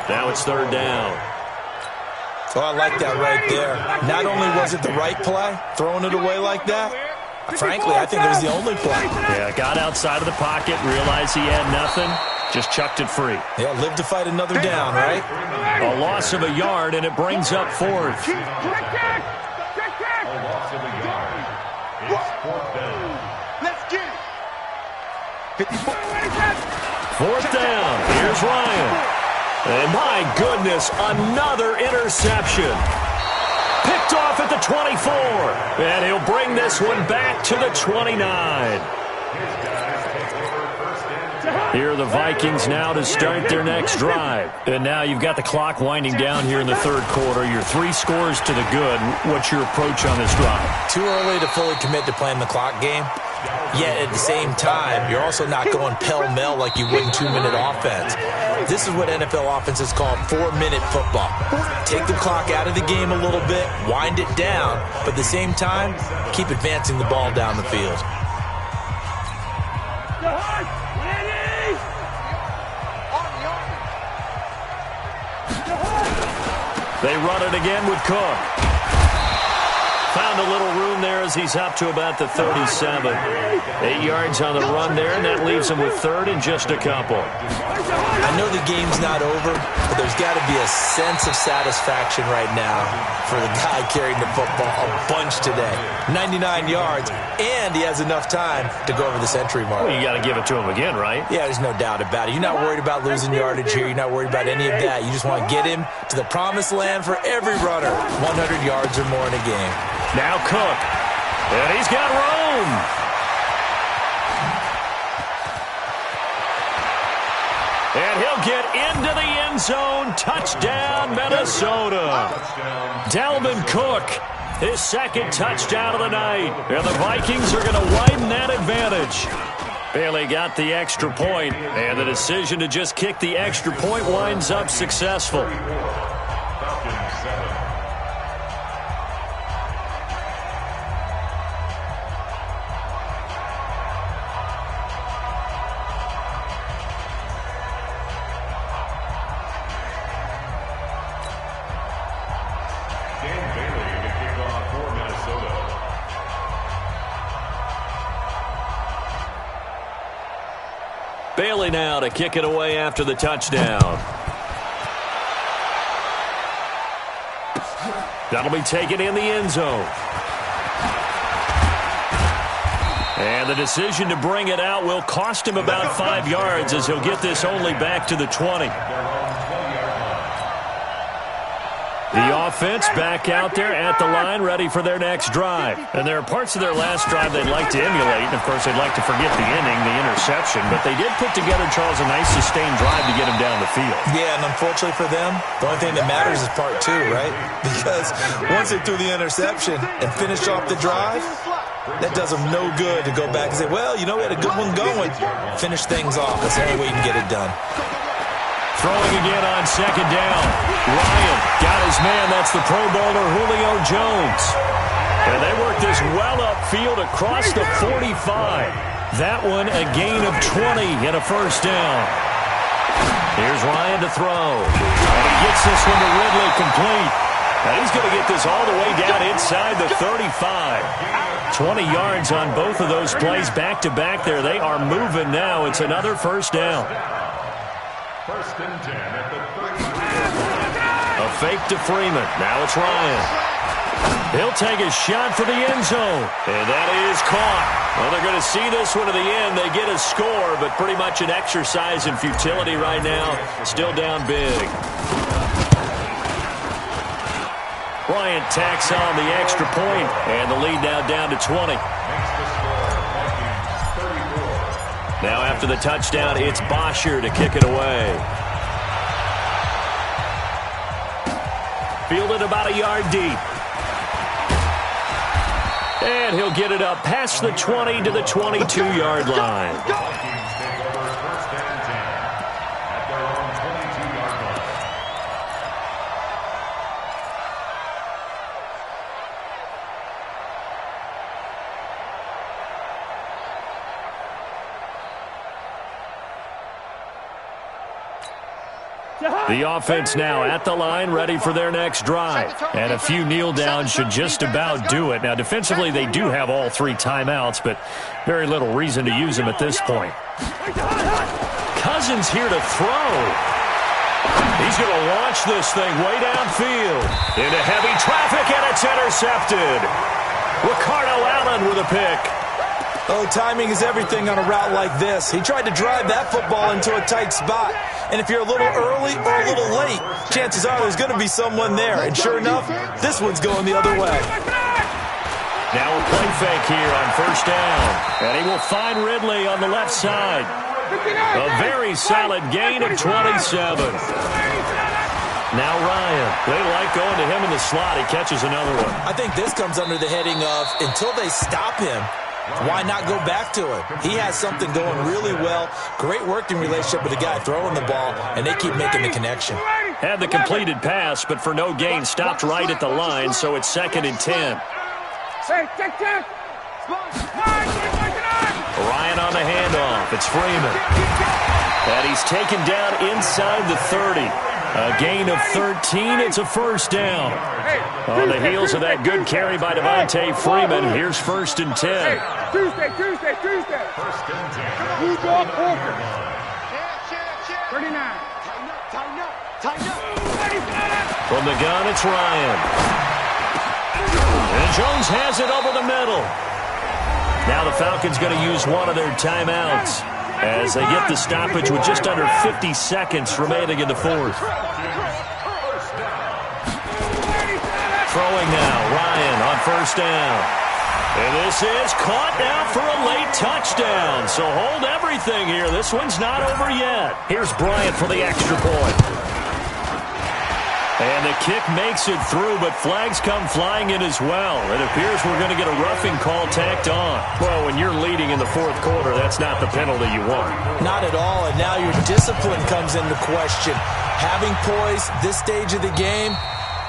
Now it's 3rd down. So I like that right there. Not only was it the right play, throwing it away like that, frankly, I think it was the only play. Yeah, got outside of the pocket, realized he had nothing, just chucked it free. Yeah, live to fight another down, right? A loss of a yard, and it brings up 4th. A loss of a yard. It's 4th down. Let's get it. 4th down. Here's Ryan. And my goodness, another interception. Picked off at the 24. And he'll bring this one back to the 29. Here are the Vikings now to start their next drive. And now you've got the clock winding down here in the 3rd quarter. You're 3 scores to the good. What's your approach on this drive? Too early to fully commit to playing the clock game. Yet at the same time, you're also not going pell-mell like you would in 2-minute offense. This is what NFL offenses call 4-minute football. Take the clock out of the game a little bit, wind it down, but at the same time, keep advancing the ball down the field. They run it again with Cook. Found a little room there as he's up to about the 37. 8 yards on the run there, and that leaves him with 3rd and just a couple. I know the game's not over, but there's got to be a sense of satisfaction right now for the guy carrying the football a bunch today. 99 yards, and he has enough time to go over the century mark. Well, you got to give it to him again, right? Yeah, there's no doubt about it. You're not worried about losing yardage here. You're not worried about any of that. You just want to get him to the promised land for every runner. 100 yards or more in a game. Now Cook, and he's got room. And he'll get into the end zone. Touchdown, Minnesota. Dalvin Cook, his 2nd touchdown of the night. And the Vikings are going to widen that advantage. Bailey got the extra point, and the decision to just kick the extra point winds up successful. Bailey now to kick it away after the touchdown. That'll be taken in the end zone. And the decision to bring it out will cost him about 5 yards as he'll get this only back to the 20. The offense back out there at the line, ready for their next drive. And there are parts of their last drive they'd like to emulate, and, of course, they'd like to forget the inning, the interception. But they did put together, Charles, a nice sustained drive to get him down the field. Yeah, and unfortunately for them, the only thing that matters is part 2, right? Because once they threw the interception and finished off the drive, that does them no good to go back and say, well, you know, we had a good one going. Finish things off. That's the only way you can get it done. Throwing again on second down. Ryan got his man. That's the Pro Bowler Julio Jones. And they work this well upfield across the 45. That one a gain of 20 and a first down. Here's Ryan to throw. And he gets this one to Ridley complete. And he's going to get this all the way down inside the 35. 20 yards on both of those plays back-to-back there. They are moving now. It's another first down. First and 10 at the 35. A fake to Freeman. Now it's Ryan. He'll take a shot for the end zone. And that is caught. Well, they're going to see this one to the end. They get a score, but pretty much an exercise in futility right now. Still down big. Bryant tacks on the extra point, and the lead now down to 20. Now after the touchdown, it's Bosher to kick it away. Fielded about a yard deep. And he'll get it up past the 20 to the 22-yard line. The offense now at the line, ready for their next drive. And a few kneel downs should just about do it. Now, defensively, they do have all 3 timeouts, but very little reason to use them at this point. Cousins here to throw. He's going to launch this thing way downfield. Into heavy traffic, and it's intercepted. Ricardo Allen with a pick. Oh, timing is everything on a route like this. He tried to drive that football into a tight spot. And if you're a little early or a little late, chances are there's going to be someone there. And sure enough, this one's going the other way. Now a play fake here on first down. And he will find Ridley on the left side. A very solid gain of 27. Now Ryan. They like going to him in the slot. He catches another one. I think this comes under the heading of until they stop him, why not go back to him? He has something going really well. Great working relationship with the guy throwing the ball, and they keep making the connection. Had the completed pass, but for no gain, stopped right at the line, so it's 2nd and 10. Ryan on the handoff. It's Freeman. And he's taken down inside the 30. A gain of 13. It's a first down. On the heels of that good carry by Devontae Freeman, here's 1st and 10. Tuesday. First and 10. Blue dog Walker. 39. Tighten up. From the gun, it's Ryan. And Jones has it over the middle. Now the Falcons going to use one of their timeouts as they get the stoppage with just under 50 seconds remaining in the 4th. Throwing now, Ryan on first down. And this is caught now for a late touchdown. So hold everything here. This one's not over yet. Here's Bryant for the extra point. And the kick makes it through, but flags come flying in as well. It appears we're going to get a roughing call tacked on. Well, when you're leading in the 4th quarter, that's not the penalty you want. Not at all, and now your discipline comes into question. Having poise this stage of the game,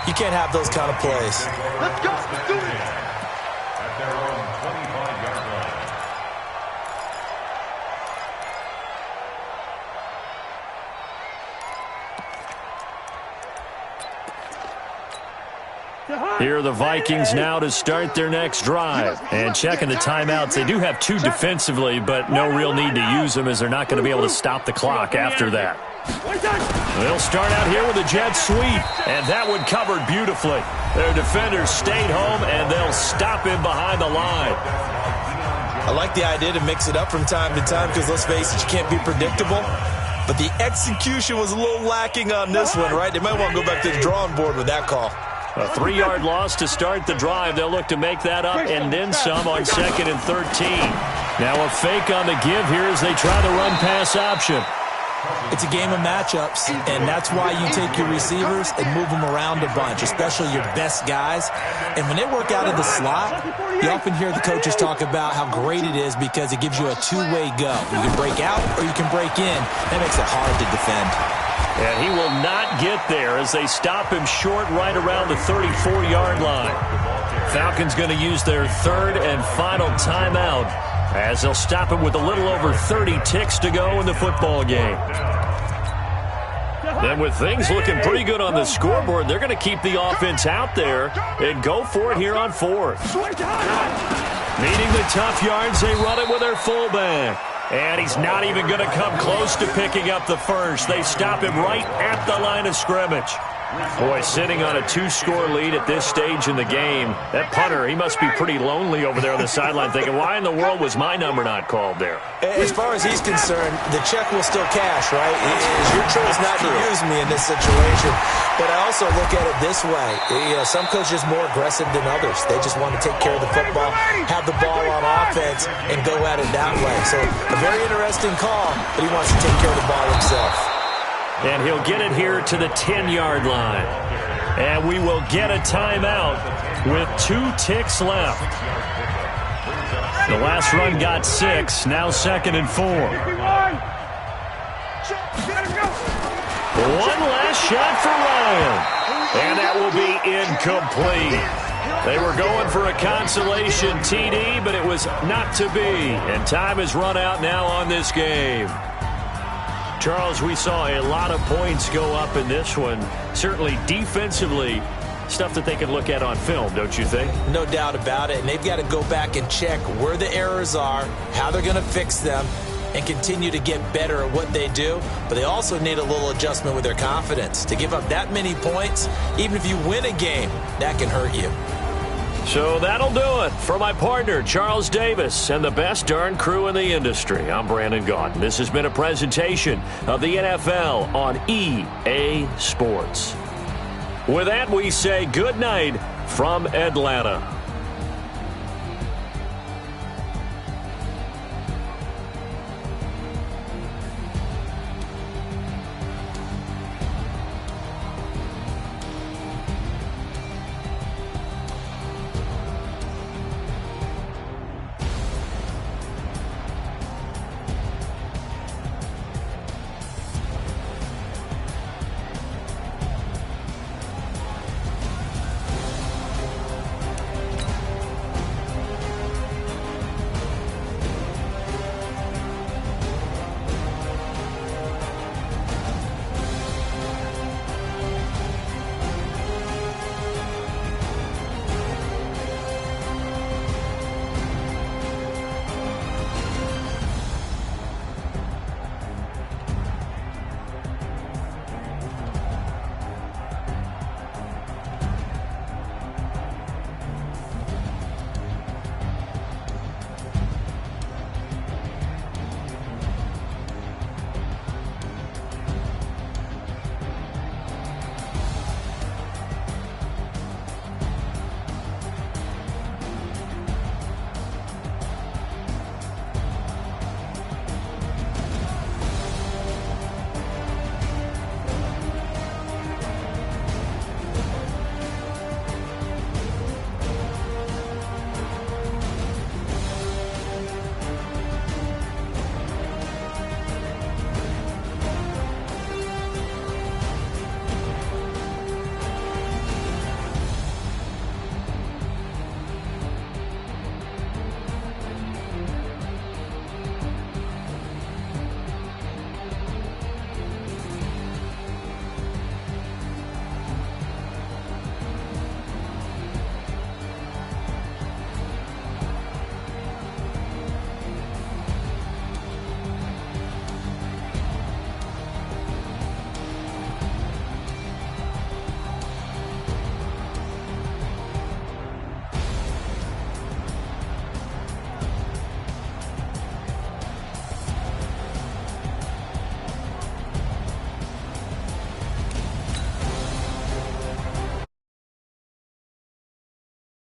you can't have those kind of plays. Let's go. Let's do it. At their own 25-yard line. Here are the Vikings now to start their next drive. And checking the timeouts, they do have 2 defensively, but no real need to use them as they're not going to be able to stop the clock after that. They'll start out here with a jet sweep, and that one covered beautifully. Their defenders stayed home, and they'll stop him behind the line. I like the idea to mix it up from time to time because, let's face it, you can't be predictable. But the execution was a little lacking on this one, right? They might want to go back to the drawing board with that call. A 3-yard loss to start the drive. They'll look to make that up and then some on 2nd and 13. Now a fake on the give here as they try the run-pass option. It's a game of matchups, and that's why you take your receivers and move them around a bunch, especially your best guys. And when they work out of the slot, you often hear the coaches talk about how great it is because it gives you a two-way go. You can break out or you can break in. That makes it hard to defend. And he will not get there as they stop him short right around the 34-yard line. Falcons going to use their 3rd and final timeout as they'll stop him with a little over 30 ticks to go in the football game. Then with things looking pretty good on the scoreboard, they're going to keep the offense out there and go for it here on 4th. Needing the tough yards, they run it with their fullback. And he's not even going to come close to picking up the first. They stop him right at the line of scrimmage. Boy, sitting on a 2-score lead at this stage in the game, that punter, he must be pretty lonely over there on the sideline thinking, why in the world was my number not called there? As far as he's concerned, the check will still cash, right? It's your choice not to use me in this situation. But I also look at it this way. You know, some coaches are more aggressive than others. They just want to take care of the football, have the ball on offense, and go at it that way. So a very interesting call, but he wants to take care of the ball himself. And he'll get it here to the 10-yard line. And we will get a timeout with 2 ticks left. The last run got 6, now 2nd and 4. One last shot for Ryan. And that will be incomplete. They were going for a consolation TD, but it was not to be. And time has run out now on this game. Charles, we saw a lot of points go up in this one. Certainly defensively, stuff that they can look at on film, don't you think? No doubt about it. And they've got to go back and check where the errors are, how they're going to fix them, and continue to get better at what they do. But they also need a little adjustment with their confidence. To give up that many points, even if you win a game, that can hurt you. So that'll do it for my partner, Charles Davis, and the best darn crew in the industry. I'm Brandon Gaudin. This has been a presentation of the NFL on EA Sports. With that, we say good night from Atlanta.